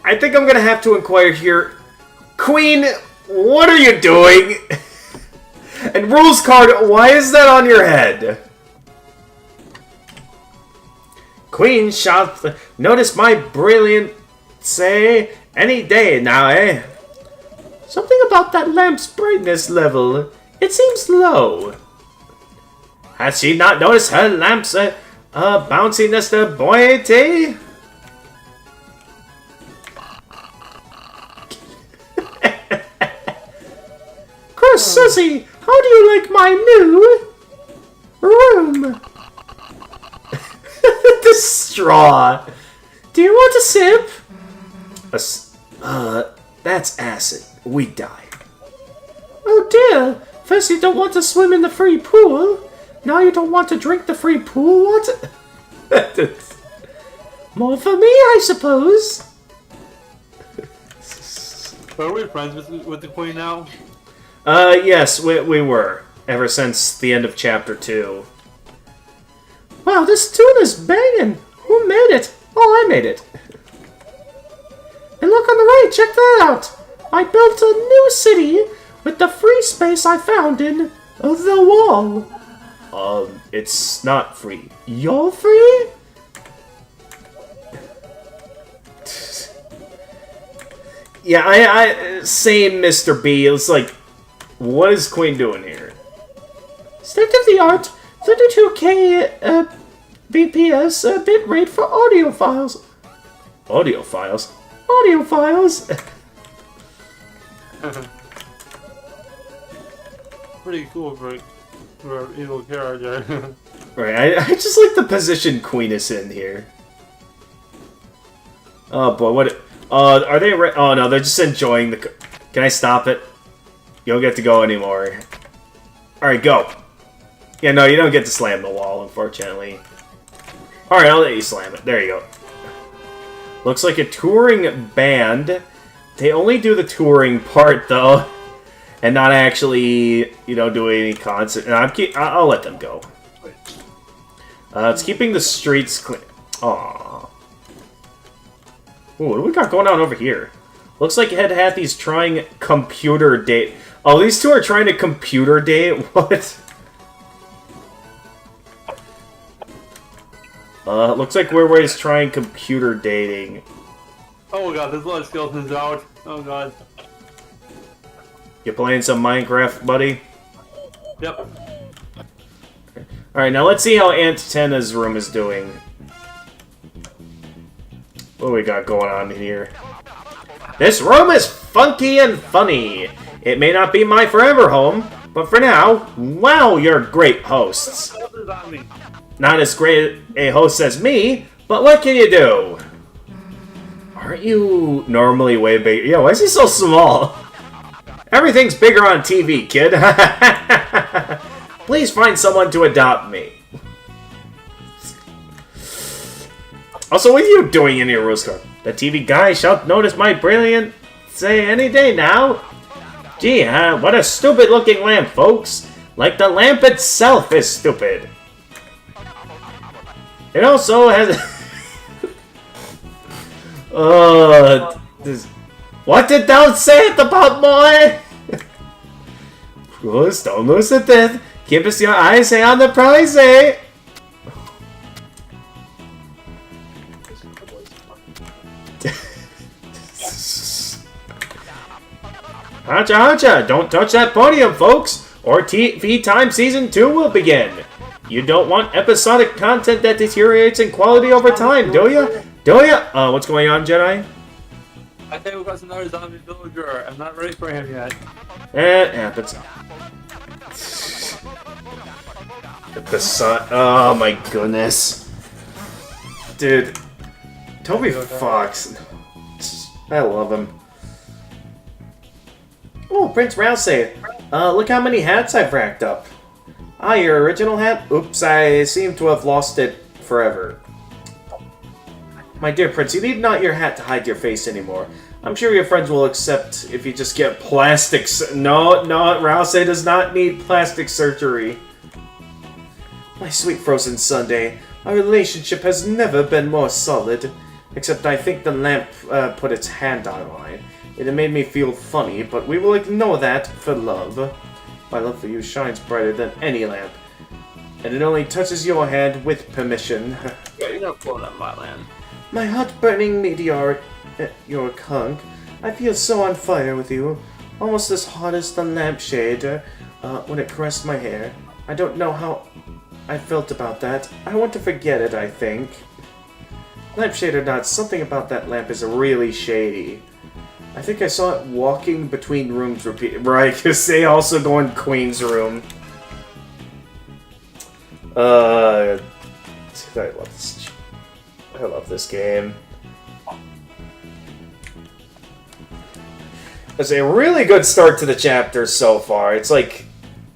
I think I'm gonna have to inquire here. Queen, what are you doing? And rules card, why is that on your head? Queen shall notice my brilliant say any day now, eh? Something about that lamp's brightness level. It seems low. Has she not noticed her lamp's bounciness to buoyancy? Susie, how do you like my new room? The straw. Do you want a sip? That's acid. We die. Oh dear. First you don't want to swim in the free pool. Now you don't want to drink the free pool water? More for me, I suppose.
Are we friends with the queen now?
Yes, we were. Ever since the end of Chapter 2. Wow, this tune is banging! Who made it? Oh, I made it. And look on the right, check that out! I built a new city with the free space I found in the wall. It's not free. You're free? Yeah, I same Mr. B. It was like, what is Queen doing here? State-of-the-art 32K BPS bit rate for audio files. Audio files? Audio files?
Pretty cool for an evil character.
Right, I just like the position Queen is in here. Oh boy, what... are they... Oh no, they're just enjoying the... Can I stop it? You don't get to go anymore. Alright, go. Yeah, no, you don't get to slam the wall, unfortunately. Alright, I'll let you slam it. There you go. Looks like a touring band. They only do the touring part, though. And not actually, you know, do any concert. And I'll let them go. It's keeping the streets clean. Aww. Ooh, what do we got going on over here? Looks like Ed Hathie's trying computer date. Oh, these two are trying to computer date? What? Looks like Weirway's trying computer dating.
Oh god, there's a lot of skeletons out. Oh god.
You playing some Minecraft, buddy?
Yep.
Alright, now let's see how Aunt Tenna's room is doing. What do we got going on here? This room is funky and funny. It may not be my forever home, but for now, wow, you're great hosts. Not as great a host as me, but what can you do? Aren't you normally way bigger? Yeah, why is he so small? Everything's bigger on TV, kid. Please find someone to adopt me. Also, what are you doing in your rose car? The TV guy shall notice my brilliant say any day now. Gee, what a stupid looking lamp, folks. Like the lamp itself is stupid. It also has... What did thou say at the bottom, boy? Don't lose the death. Keep us your eyes on the prize, eh? Hacha hacha! Don't touch that podium, folks! Or TV Time Season 2 will begin! You don't want episodic content that deteriorates in quality over time, do ya? Do ya? What's going on, Jedi?
I think we've got another zombie villager. I'm not ready for him yet.
It happens. The sun. Oh my goodness. Dude. Toby Fox. I love him. Oh, Prince Rousey. Look how many hats I've racked up. Ah, your original hat? Oops, I seem to have lost it forever. My dear Prince, you need not your hat to hide your face anymore. I'm sure your friends will accept if you just get plastic No, Rousey does not need plastic surgery. My sweet frozen sundae, our relationship has never been more solid. Except I think the lamp put its hand on mine. It made me feel funny, but we will ignore that for love. My love for you shines brighter than any lamp. And it only touches your hand with permission.
Yeah, you're not pulling up my land.
My heart-burning meteoric hunk. I feel so on fire with you. Almost as hot as the lampshade when it caressed my hair. I don't know how I felt about that. I want to forget it, I think. Lampshade or not, something about that lamp is really shady. I think I saw it walking between rooms repeatedly. Right, because they also go in Queen's room. I love this. I love this game. It's a really good start to the chapter so far. It's like,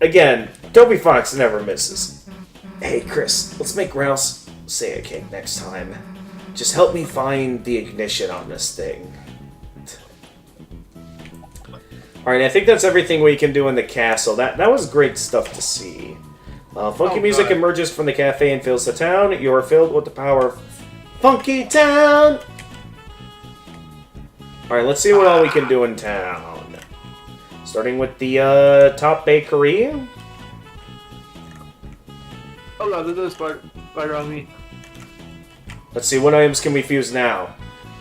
again, Toby Fox never misses. Hey, Chris, let's make Rouse say a cake next time. Just help me find the ignition on this thing. Alright, I think that's everything we can do in the castle. That was great stuff to see. Funky music emerges from the cafe and fills the town. You are filled with the power of Funky Town! Alright, let's see what all we can do in town. Starting with the top bakery.
Oh no, there's a spider on me.
Let's see, what items can we fuse now?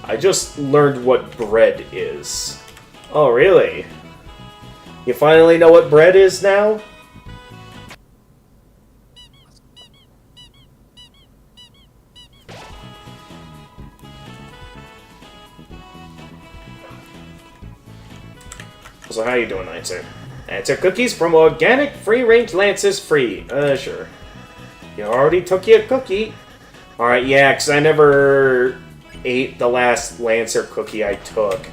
I just learned what bread is. Oh, really? You finally know what bread is now? So how you doing, Lancer? Answer cookies from organic free-range Lances free. Sure. You already took you a cookie. Alright, yeah, because I never ate the last Lancer cookie I took.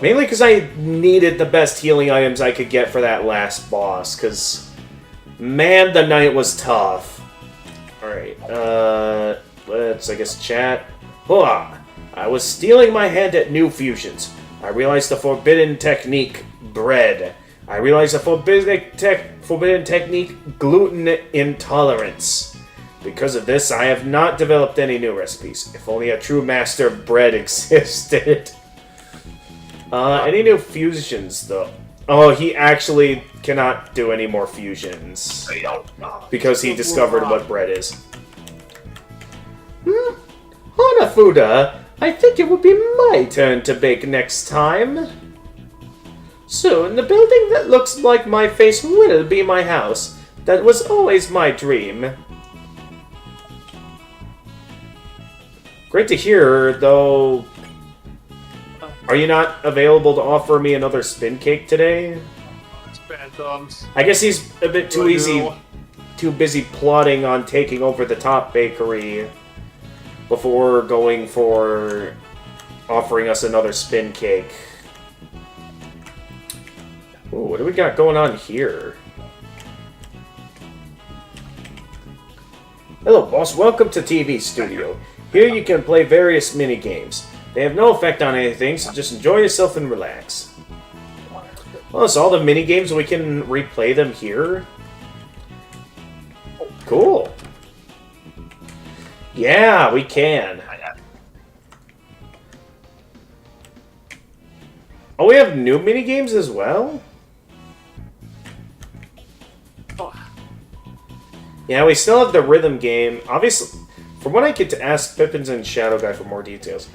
Mainly because I needed the best healing items I could get for that last boss, because, man, the night was tough. Alright, let's, I guess, chat. Hooah! I was stealing my hand at new fusions. I realized the forbidden technique, bread. I realized the forbidden technique, gluten intolerance. Because of this, I have not developed any new recipes. If only a true master of bread existed. Any new fusions, though? Oh, he actually cannot do any more fusions. Because he discovered what bread is. Hanafuda, I think it will be my turn to bake next time. Soon, the building that looks like my face will be my house. That was always my dream. Great to hear, though. Are you not available to offer me another spin cake today?
Phantoms.
I guess he's a bit too busy plotting on taking over the top bakery before going for offering us another spin cake. Ooh, what do we got going on here? Hello, boss. Welcome to TV Studio. Here you can play various mini-games. They have no effect on anything, so just enjoy yourself and relax. Well, so all the mini-games, we can replay them here? Cool. Yeah, we can. Oh, we have new mini-games as well? Yeah, we still have the rhythm game. Obviously, from what I get to ask Pippins and Shadow Guy for more details.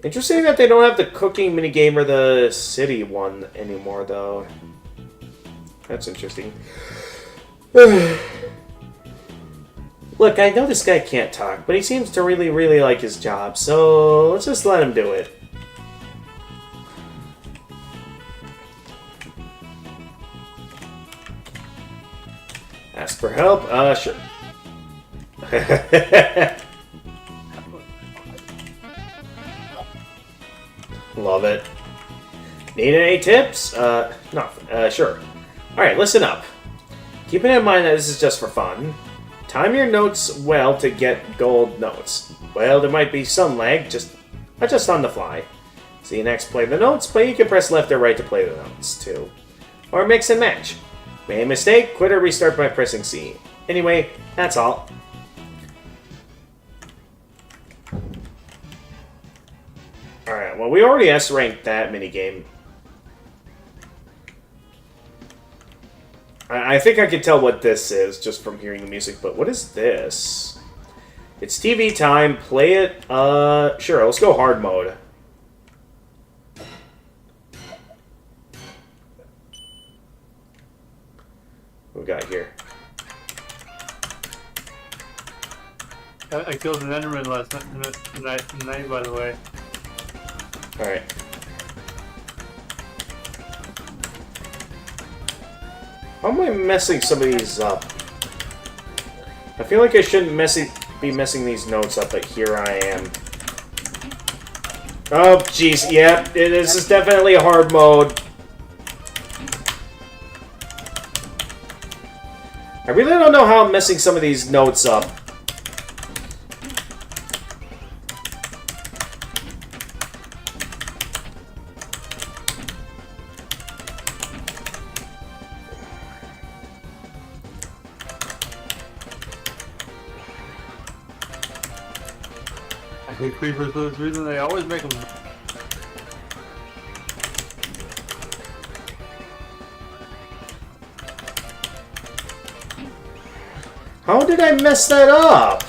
Interesting that they don't have the cooking minigame or the city one anymore, though. That's interesting. Look, I know this guy can't talk, but he seems to really, really like his job, so let's just let him do it. Ask for help? Sure. Love it. Need any tips? No. Sure. Alright, listen up. Keeping in mind that this is just for fun, time your notes well to get gold notes. Well, there might be some lag, just adjust on the fly. See you next play the notes, but you can press left or right to play the notes, too. Or mix and match. Made a mistake, quit or restart by pressing C. Anyway, that's all. Alright, well we already S-ranked that minigame. I think I can tell what this is just from hearing the music, but what is this? It's TV time, play it, sure, let's go hard mode. What we got here?
I killed an Enderman last night, by the way.
Alright. How am I messing some of these up? I feel like I shouldn't be messing these notes up, but here I am. Oh, jeez, yep, this is definitely a hard mode. I really don't know how I'm messing some of these notes up.
I hate creepers for this reason. They always make them.
How did I mess that up?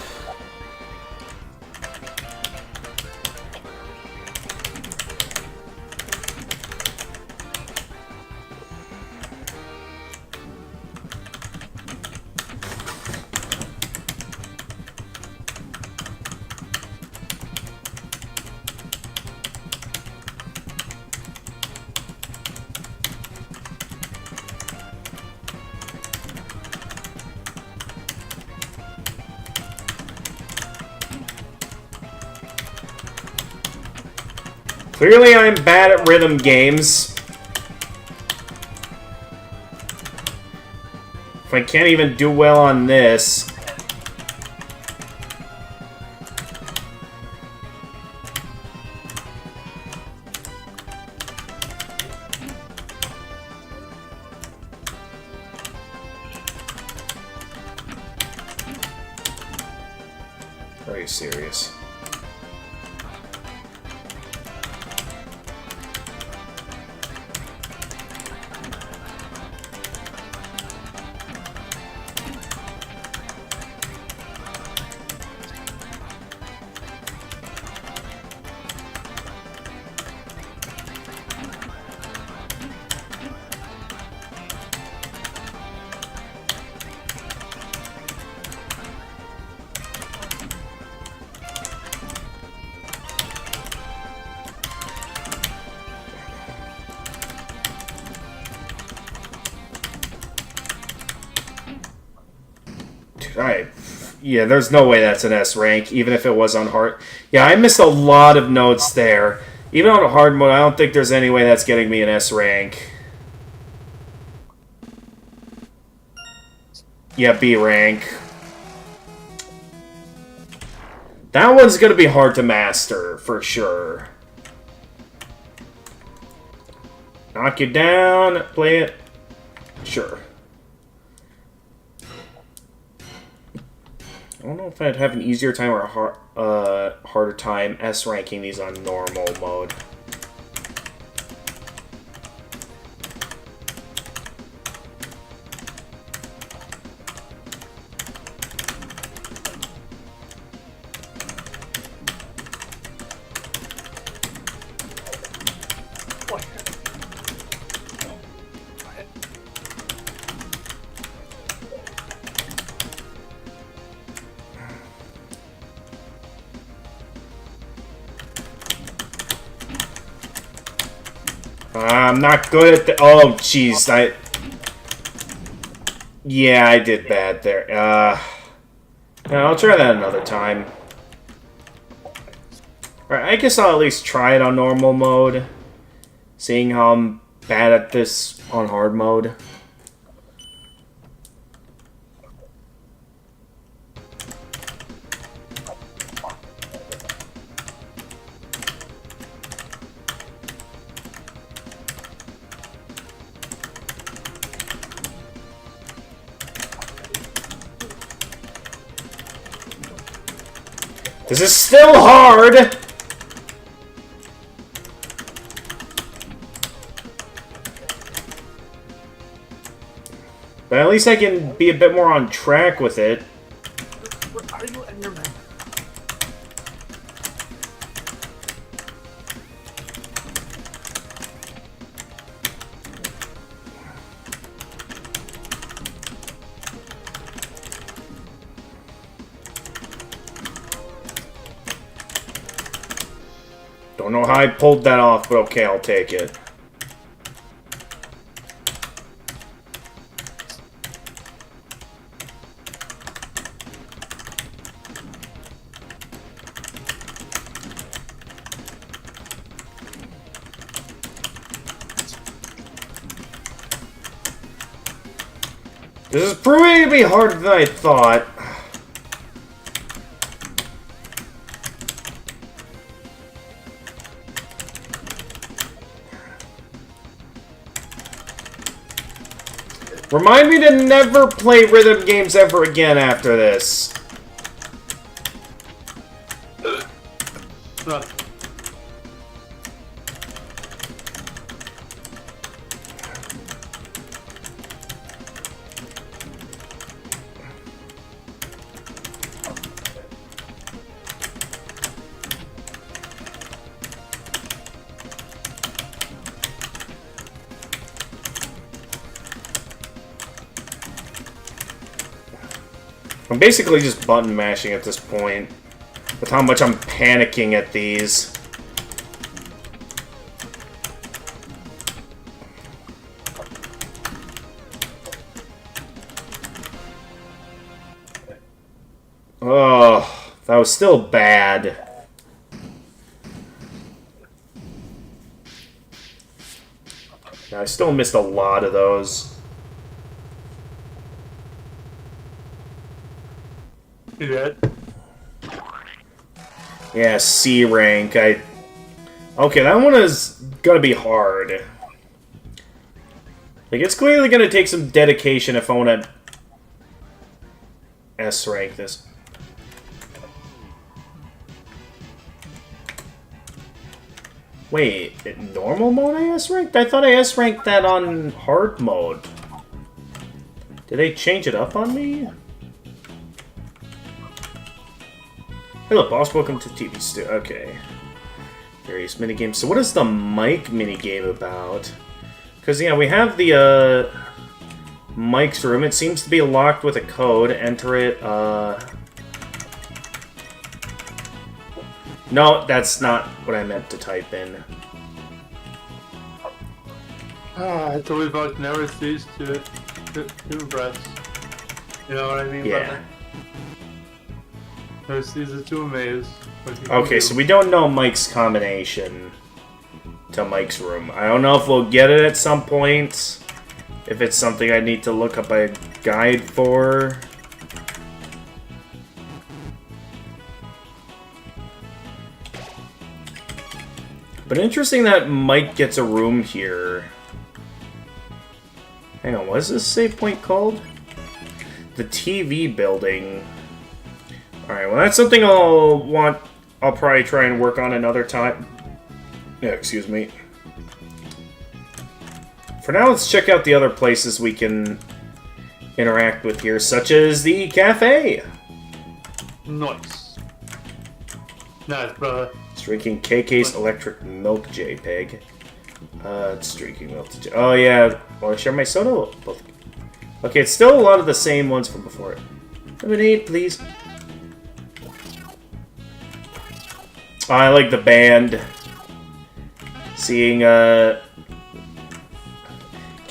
Clearly I'm bad at rhythm games. If I can't even do well on this. Are you serious? Alright. Yeah, there's no way that's an S rank, even if it was on hard. Yeah, I missed a lot of notes there. Even on a hard mode, I don't think there's any way that's getting me an S rank. Yeah, B rank. That one's gonna be hard to master, for sure. Knock you down, play it. Sure. I don't know if I'd have an easier time or a harder time S-ranking these on normal mode. I'm not good at the. Oh, jeez. Yeah, I did bad there. Yeah, I'll try that another time. Alright, I guess I'll at least try it on normal mode. Seeing how I'm bad at this on hard mode. This is still hard! But at least I can be a bit more on track with it.
Where are you, Enderman?
Don't know how I pulled that off, but okay, I'll take it. This is proving to be harder than I thought. Remind me to never play rhythm games ever again after this. I'm basically just button mashing at this point, with how much I'm panicking at these. Oh, that was still bad. I still missed a lot of those.
You dead?
Yeah, C rank. Okay, that one is gonna be hard. Like, it's clearly gonna take some dedication if I want to S rank this. Wait, in normal mode I S ranked? I thought I S ranked that on hard mode. Did they change it up on me? Hello, boss. Welcome to TV Studio. Okay. Various minigames. So what is the mic minigame about? Because, yeah, we have the, Mike's room. It seems to be locked with a code. Enter it, No, that's not what I meant to type in.
I told you about never cease to impress. You know what I mean?
Yeah.
Never cease to amaze.
Okay, so we don't know Mike's combination to Mike's room. I don't know if we'll get it at some point. If it's something I need to look up a guide for. But interesting that Mike gets a room here. Hang on, what is this save point called? The TV building. Alright, well that's something I'll probably try and work on another time. Yeah, excuse me. For now, let's check out the other places we can interact with here, such as the cafe.
Nice. Nice, brother.
It's drinking KK's electric milk JPEG. It's drinking milk. Oh yeah, want to share my soda? Both. Okay, it's still a lot of the same ones from before. Lemonade, please. Oh, I like the band. Seeing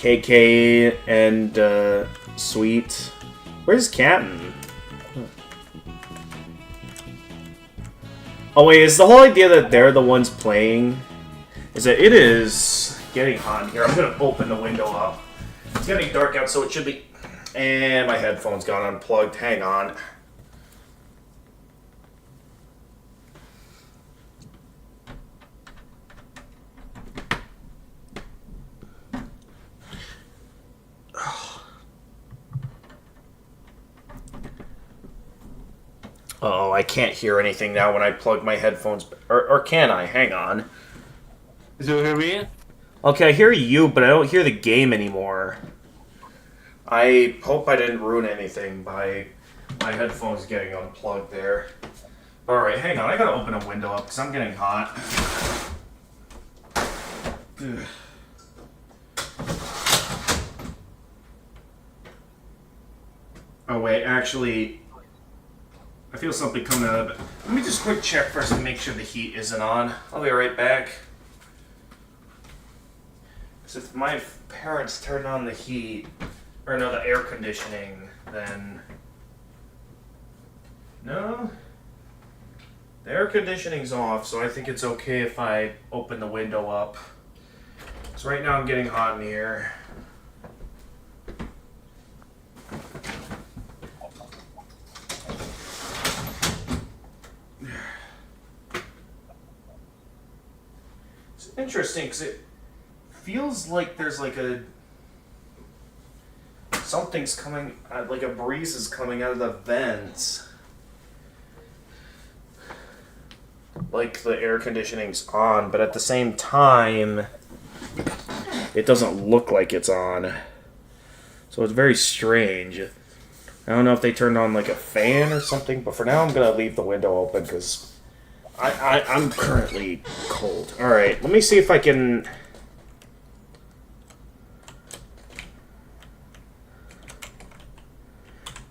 KK and Sweet. Where's Captain? Oh wait, is the whole idea that they're the ones playing? Is that it is getting hot in here. I'm gonna open the window up. It's getting dark out, so it should be. And my headphones got unplugged. Hang on. Oh, I can't hear anything now when I plug my headphones. Or can I? Hang on.
Does you hear me?
Okay, I hear you, but I don't hear the game anymore. I hope I didn't ruin anything by my headphones getting unplugged there. Alright, hang on. I gotta open a window up because I'm getting hot. Ugh. Oh, wait, actually, I feel something coming out of it. Let me just quick check first to make sure the heat isn't on. I'll be right back. Because if my parents turn on the heat, or no, the air conditioning, then... No? The air conditioning's off, so I think it's okay if I open the window up. Because right now I'm getting hot in here. It's interesting, because it feels like there's like a... Something's coming, like a breeze is coming out of the vents. Like the air conditioning's on, but at the same time, it doesn't look like it's on. So it's very strange. I don't know if they turned on like a fan or something, but for now I'm going to leave the window open because I'm currently cold. Alright, let me see if I can...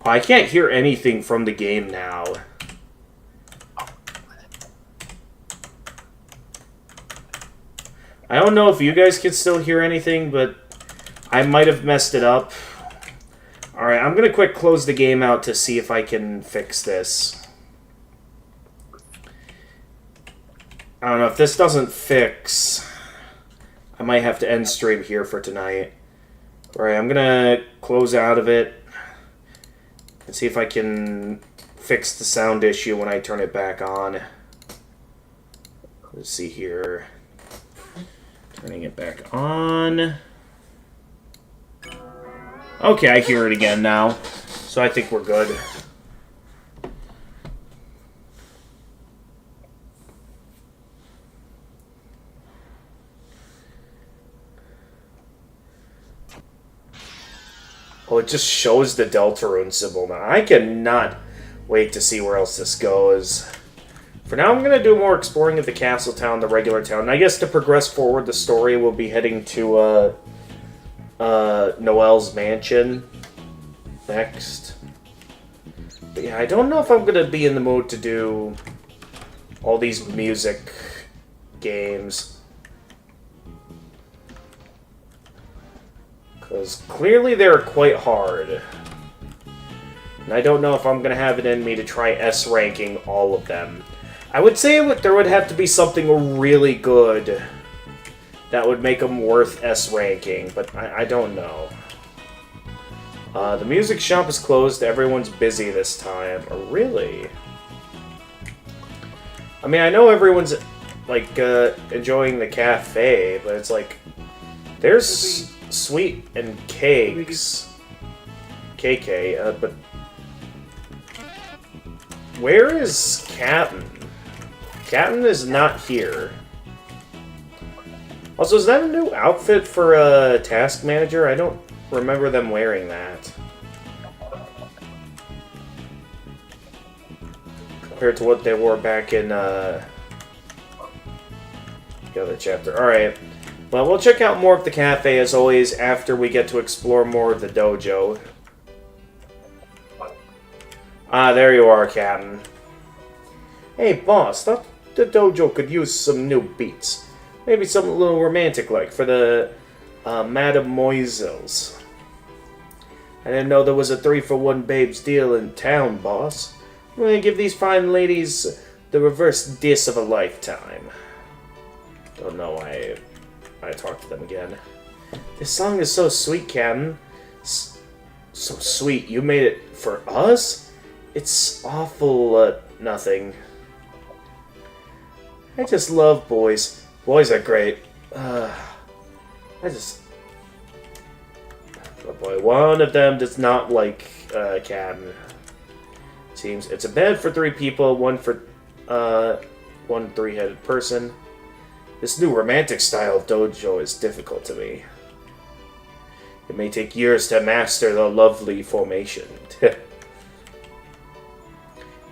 I can't hear anything from the game now. I don't know if you guys can still hear anything, but I might have messed it up. Alright, I'm going to quick close the game out to see if I can fix this. I don't know, if this doesn't fix, I might have to end stream here for tonight. Alright, I'm going to close out of it. And see if I can fix the sound issue when I turn it back on. Let's see here. Turning it back on. Okay, I hear it again now. So I think we're good. Oh, it just shows the Deltarune symbol now. I cannot wait to see where else this goes. For now, I'm going to do more exploring of the castle town, the regular town. And I guess to progress forward the story, we'll be heading to Noelle's mansion next. But yeah, I don't know if I'm going to be in the mood to do all these music games. Because clearly they're quite hard. And I don't know if I'm going to have it in me to try S ranking all of them. I would say there would have to be something really good that would make them worth S ranking, but I don't know. The music shop is closed. Everyone's busy this time. Really? I mean, I know everyone's, like, enjoying the cafe, but it's like... There's Sweet and Cakes. KK, but... Where is Captain? Captain is not here. Also, is that a new outfit for a task manager? I don't remember them wearing that. Compared to what they wore back in the other chapter. Alright. Well, we'll check out more of the cafe, as always, after we get to explore more of the dojo. Ah, there you are, Captain. Hey, boss, thought the dojo could use some new beats. Maybe something a little romantic-like for the Mademoiselles. I didn't know there was a 3-for-1 babes deal in town, boss. I'm gonna give these fine ladies the reverse diss of a lifetime. Don't know why I talked to them again. This song is so sweet, Captain. So sweet. You made it for us? It's awful, nothing. I just love boys. Boys are great. Oh boy, one of them does not like Captain. Seems it's a bed for 3 people, one 3-headed person. This new romantic style of dojo is difficult to me. It may take years to master the lovely formation. Hey,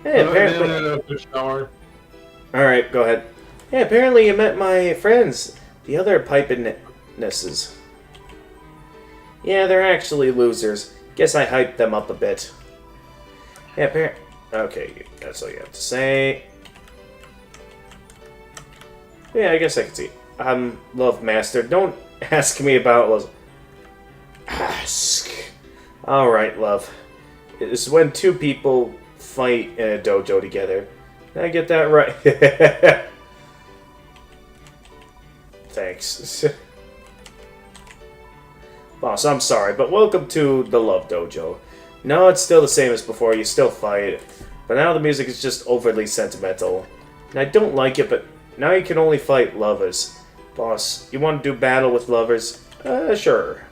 apparently. Alright, go ahead. Hey, apparently you met my friends, the other pipenesses. Yeah, they're actually losers. Guess I hyped them up a bit. Yeah, okay, that's all you have to say. Yeah, I guess I can see. Love Master. Don't ask me about love. Ask. Alright, love. It's when 2 people fight in a dojo together. Did I get that right? Thanks. Boss, I'm sorry, but welcome to the Love Dojo. No, it's still the same as before, you still fight. But now the music is just overly sentimental. And I don't like it, but now you can only fight lovers. Boss, you want to do battle with lovers? Sure.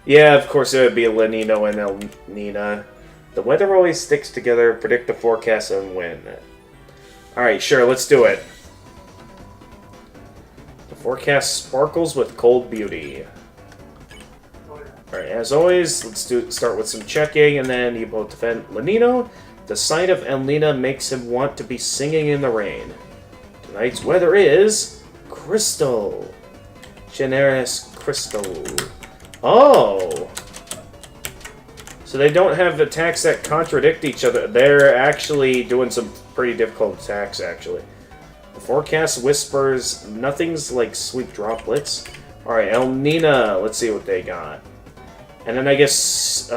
Yeah, of course it would be Lenino and Elnina. The weather always sticks together, predict the forecast, and win. Alright, sure, let's do it. The forecast sparkles with cold beauty. Alright, as always, let's start with some checking, and then you both defend Lenino. The sight of Elnina makes him want to be singing in the rain. Tonight's weather is... Crystal. Generous Crystal. Oh! So they don't have attacks that contradict each other. They're actually doing some pretty difficult attacks, actually. The forecast whispers, nothing's like sweet droplets. Alright, Elnina, let's see what they got. And then I guess,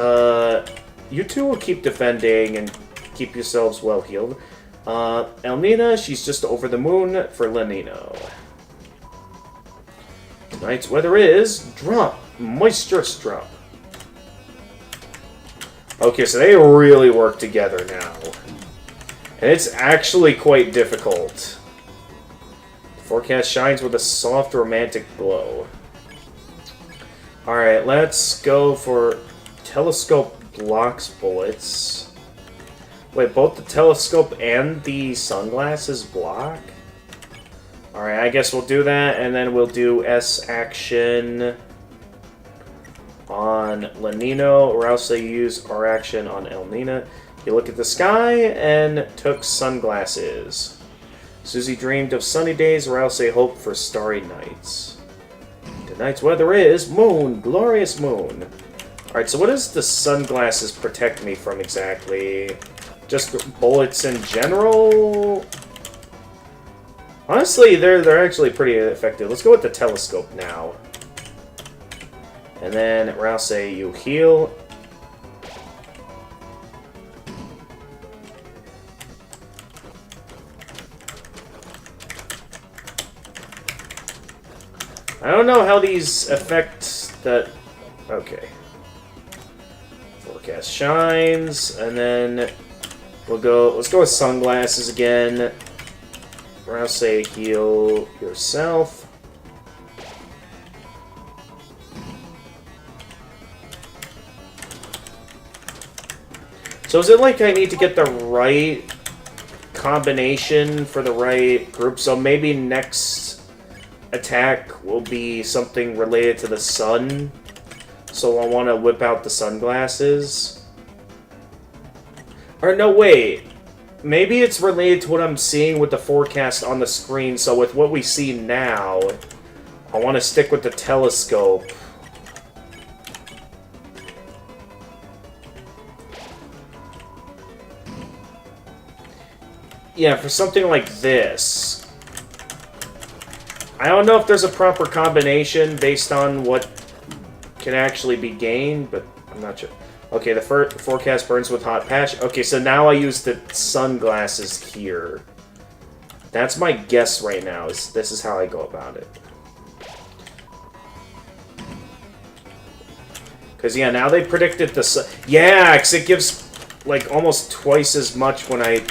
you two will keep defending and keep yourselves well healed. Elnina, she's just over the moon for Lenino. Tonight's weather is drop. Moisturous drop. Okay, so they really work together now. And it's actually quite difficult. The forecast shines with a soft, romantic glow. Alright, let's go for telescope blocks bullets. Wait, both the telescope and the sunglasses block? Alright, I guess we'll do that, and then we'll do S action on Lenino, or else they use R action on Elnina. You look at the sky and took sunglasses. Susie dreamed of sunny days, or else they hoped for starry nights. Tonight's weather is moon, glorious moon. Alright, so what does the sunglasses protect me from exactly? Just bullets in general? Honestly, they're actually pretty effective. Let's go with the telescope now. And then Rouse, you heal. I don't know how these affect that. Okay. Forecast shines, and then we'll go. Let's go with sunglasses again. Rouse, heal yourself. So is it like I need to get the right combination for the right group? So maybe next attack will be something related to the sun. So I want to whip out the sunglasses. Or no, wait. Maybe it's related to what I'm seeing with the forecast on the screen. So with what we see now, I want to stick with the telescope. Yeah, for something like this, I don't know if there's a proper combination based on what can actually be gained, but I'm not sure. Okay, the forecast burns with hot patch. Okay, so now I use the sunglasses here. That's my guess right now. This is how I go about it. Because, yeah, now they predicted the sun. Yeah, because it gives, like, almost twice as much when I...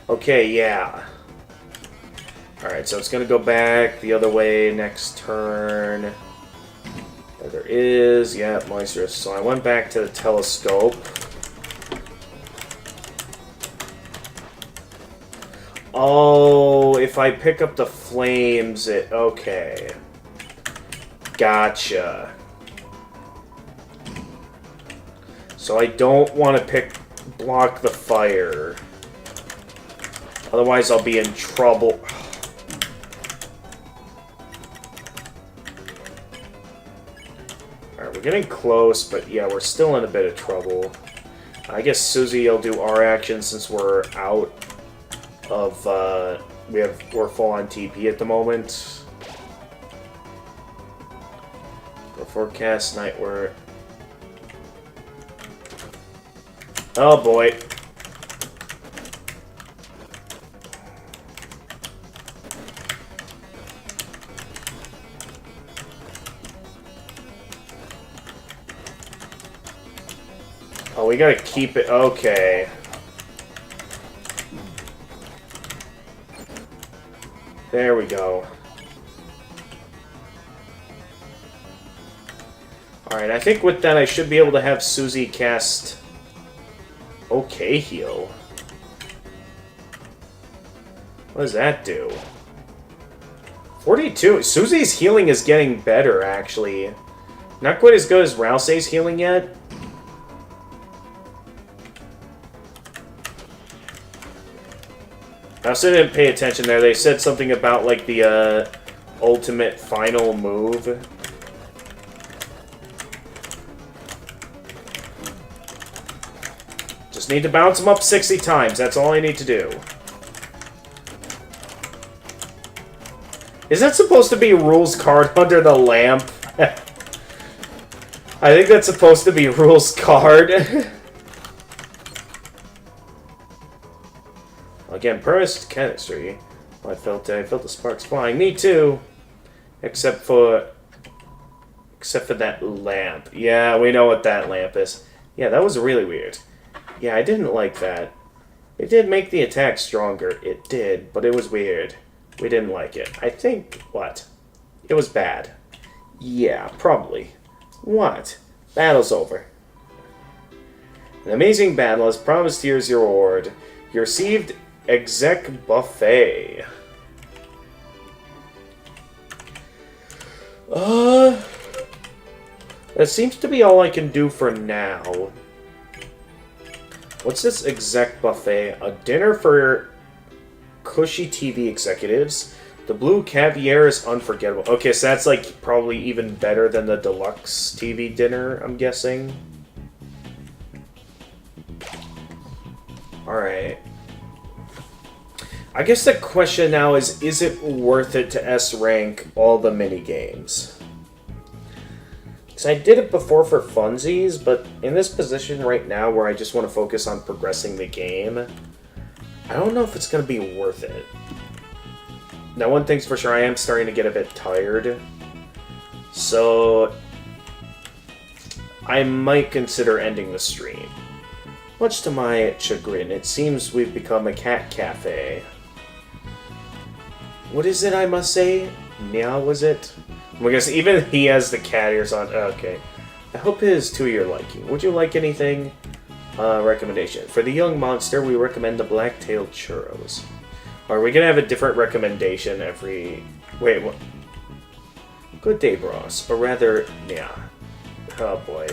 Okay, yeah. Alright, so it's going to go back the other way next turn. There is, yeah, moisture. So I went back to the telescope. Oh, if I pick up the flames, it... Okay. Gotcha. So I don't want to block the fire. Otherwise I'll be in trouble. Alright, we're getting close, but yeah, we're still in a bit of trouble. I guess Susie will do our action since we're out of, we're full on TP at the moment. Go forecast night, we're... Oh boy. Oh, we gotta keep it... Okay. There we go. Alright, I think with that I should be able to have Susie cast... Okay heal. What does that do? 42. Susie's healing is getting better, actually. Not quite as good as Rousey's healing yet. I also didn't pay attention there. They said something about, like, the, ultimate final move. Just need to bounce him up 60 times. That's all I need to do. Is that supposed to be Rule's card under the lamp? I think that's supposed to be Rule's card. Again, burst chemistry. I felt the sparks flying. Me too. Except for that lamp. Yeah, we know what that lamp is. Yeah, that was really weird. Yeah, I didn't like that. It did make the attack stronger. It did, but it was weird. We didn't like it. I think... What? It was bad. Yeah, probably. What? Battle's over. An amazing battle has promised here's your reward. You received Exec Buffet. That seems to be all I can do for now. What's this Exec Buffet? A dinner for cushy TV executives. The blue caviar is unforgettable. Okay, so that's like probably even better than the deluxe TV dinner, I'm guessing. Alright. I guess the question now is it worth it to S-rank all the mini-games? Because I did it before for funsies, but in this position right now where I just want to focus on progressing the game, I don't know if it's going to be worth it. Now, one thing's for sure, I am starting to get a bit tired. So, I might consider ending the stream. Much to my chagrin, it seems we've become a cat cafe. What is it I must say? Meow, was it? I guess even he has the cat ears on. Okay. I hope it is to your liking. Would you like anything? Recommendation. For the young monster, we recommend the black-tailed churros. Are we gonna have a different recommendation every... Wait, what? Good day, Bros. Or rather, yeah. Oh, boy.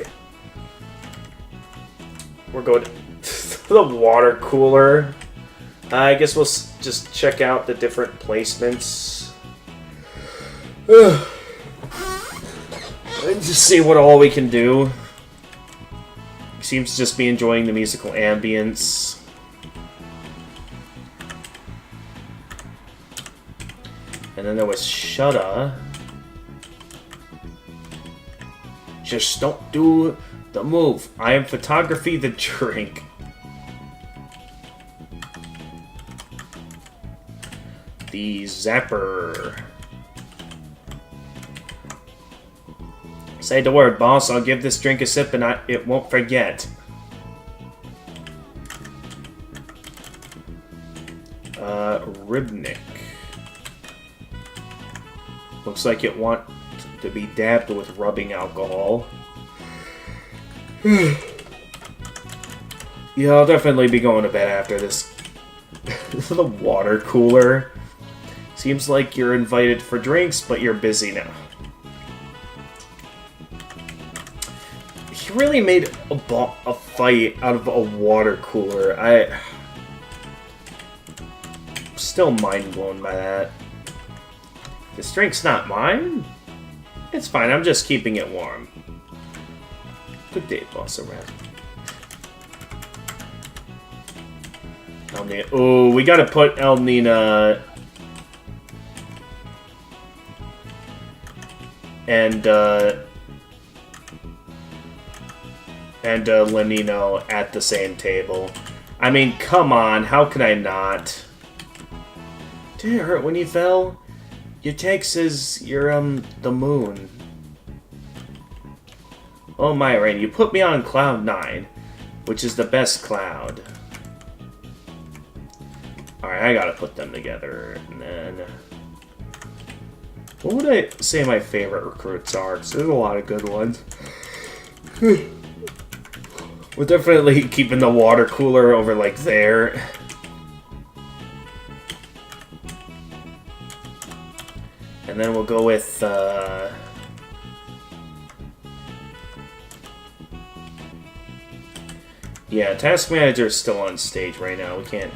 We're going to the water cooler. I guess we'll just check out the different placements. And just see what all we can do. He seems to just be enjoying the musical ambience. And then there was Shudda. Just don't do the move. I am photography the drink. The Zapper. Say the word, boss. I'll give this drink a sip and it won't forget. Ribnik. Looks like it wants to be dabbed with rubbing alcohol. Yeah, I'll definitely be going to bed after this. The water cooler. Seems like you're invited for drinks, but you're busy now. He really made a fight out of a water cooler. I'm still mind blown by that. This drink's not mine? It's fine, I'm just keeping it warm. Good day, boss around. Oh, we gotta put El Nina and Lenino at the same table. I mean, come on, how can I not? Did it hurt when you fell? Your tag says you're, the moon. Oh my, Rain, you put me on Cloud 9, which is the best cloud. Alright, I gotta put them together, and then... What would I say my favorite recruits are? Because there's a lot of good ones. We're definitely keeping the water cooler over, like, there. And then we'll go with, yeah, Task Manager is still on stage right now. We can't...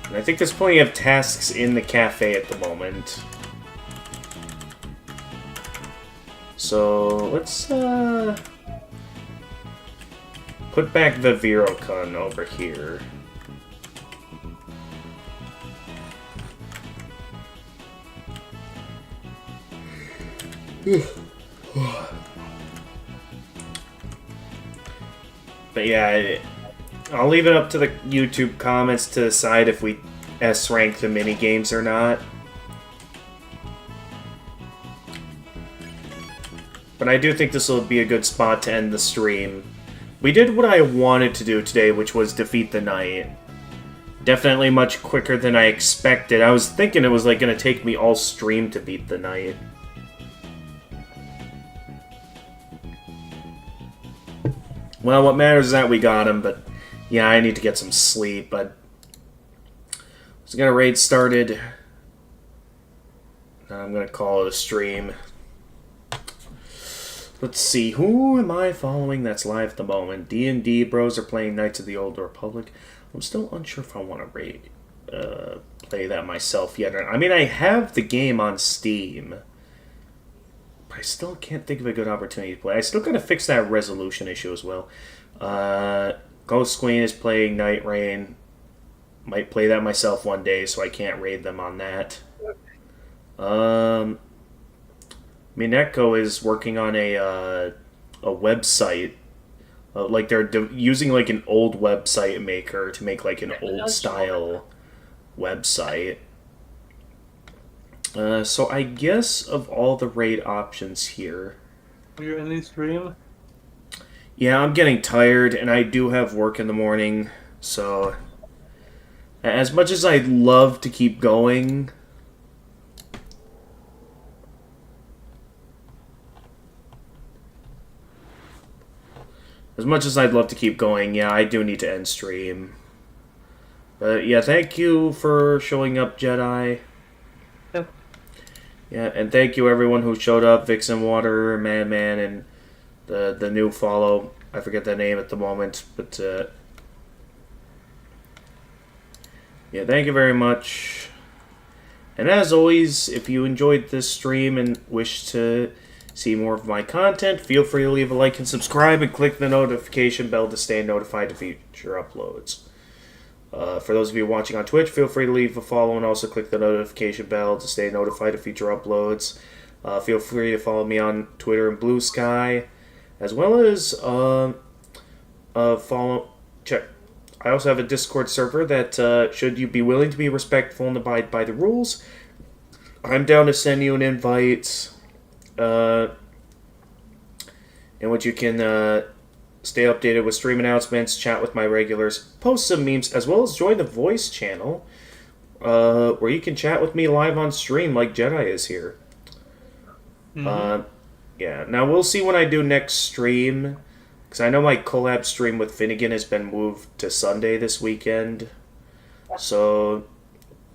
And I think there's plenty of tasks in the cafe at the moment. So, let's, put back Viviro-kun over here. But yeah, I'll leave it up to the YouTube comments to decide if we S-rank the minigames or not. But I do think this will be a good spot to end the stream. We did what I wanted to do today, which was defeat the knight. Definitely much quicker than I expected. I was thinking it was like going to take me all stream to beat the knight. Well, what matters is that we got him, but yeah, I need to get some sleep, but I was gonna raid started. I'm gonna call it a stream. Let's see, who am I following that's live at the moment? D&D bros are playing Knights of the Old Republic. I'm still unsure if I want to raid, play that myself yet. I mean, I have the game on Steam. I still can't think of a good opportunity to play. I still gotta fix that resolution issue as well. Ghost Queen is playing Night Rain. Might play that myself one day, so I can't raid them on that. Mineko is working on a website. Like they're using like an old website maker to make like an old style website. So I guess of all the raid options here...
You're in the stream?
Yeah, I'm getting tired, and I do have work in the morning, so... As much as I'd love to keep going... yeah, I do need to end stream. But yeah, thank you for showing up, Jedi.
Yep.
Yeah, and thank you everyone who showed up, Vixen Water, Man, and the new follow. I forget the name at the moment, but yeah, thank you very much. And as always, if you enjoyed this stream and wish to see more of my content, feel free to leave a like and subscribe and click the notification bell to stay notified of future uploads. For those of you watching on Twitch, feel free to leave a follow and also click the notification bell to stay notified of future uploads. Feel free to follow me on Twitter and Blue Sky, as well as check. I also have a Discord server that, should you be willing to be respectful and abide by the rules, I'm down to send you an invite, in which you can stay updated with stream announcements, chat with my regulars, post some memes, as well as join the voice channel, where you can chat with me live on stream like Jedi is here.
Mm-hmm.
Yeah, now we'll see when I do next stream, because I know my collab stream with Finnegan has been moved to Sunday this weekend. So,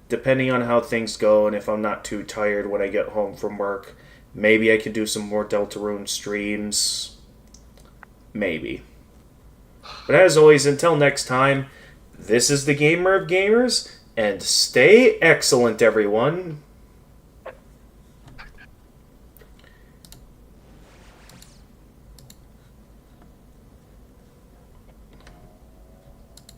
depending on how things go and if I'm not too tired when I get home from work, maybe I can do some more Deltarune streams. Maybe. But as always, until next time, this is the Gamer of Gamers, and stay excellent, everyone.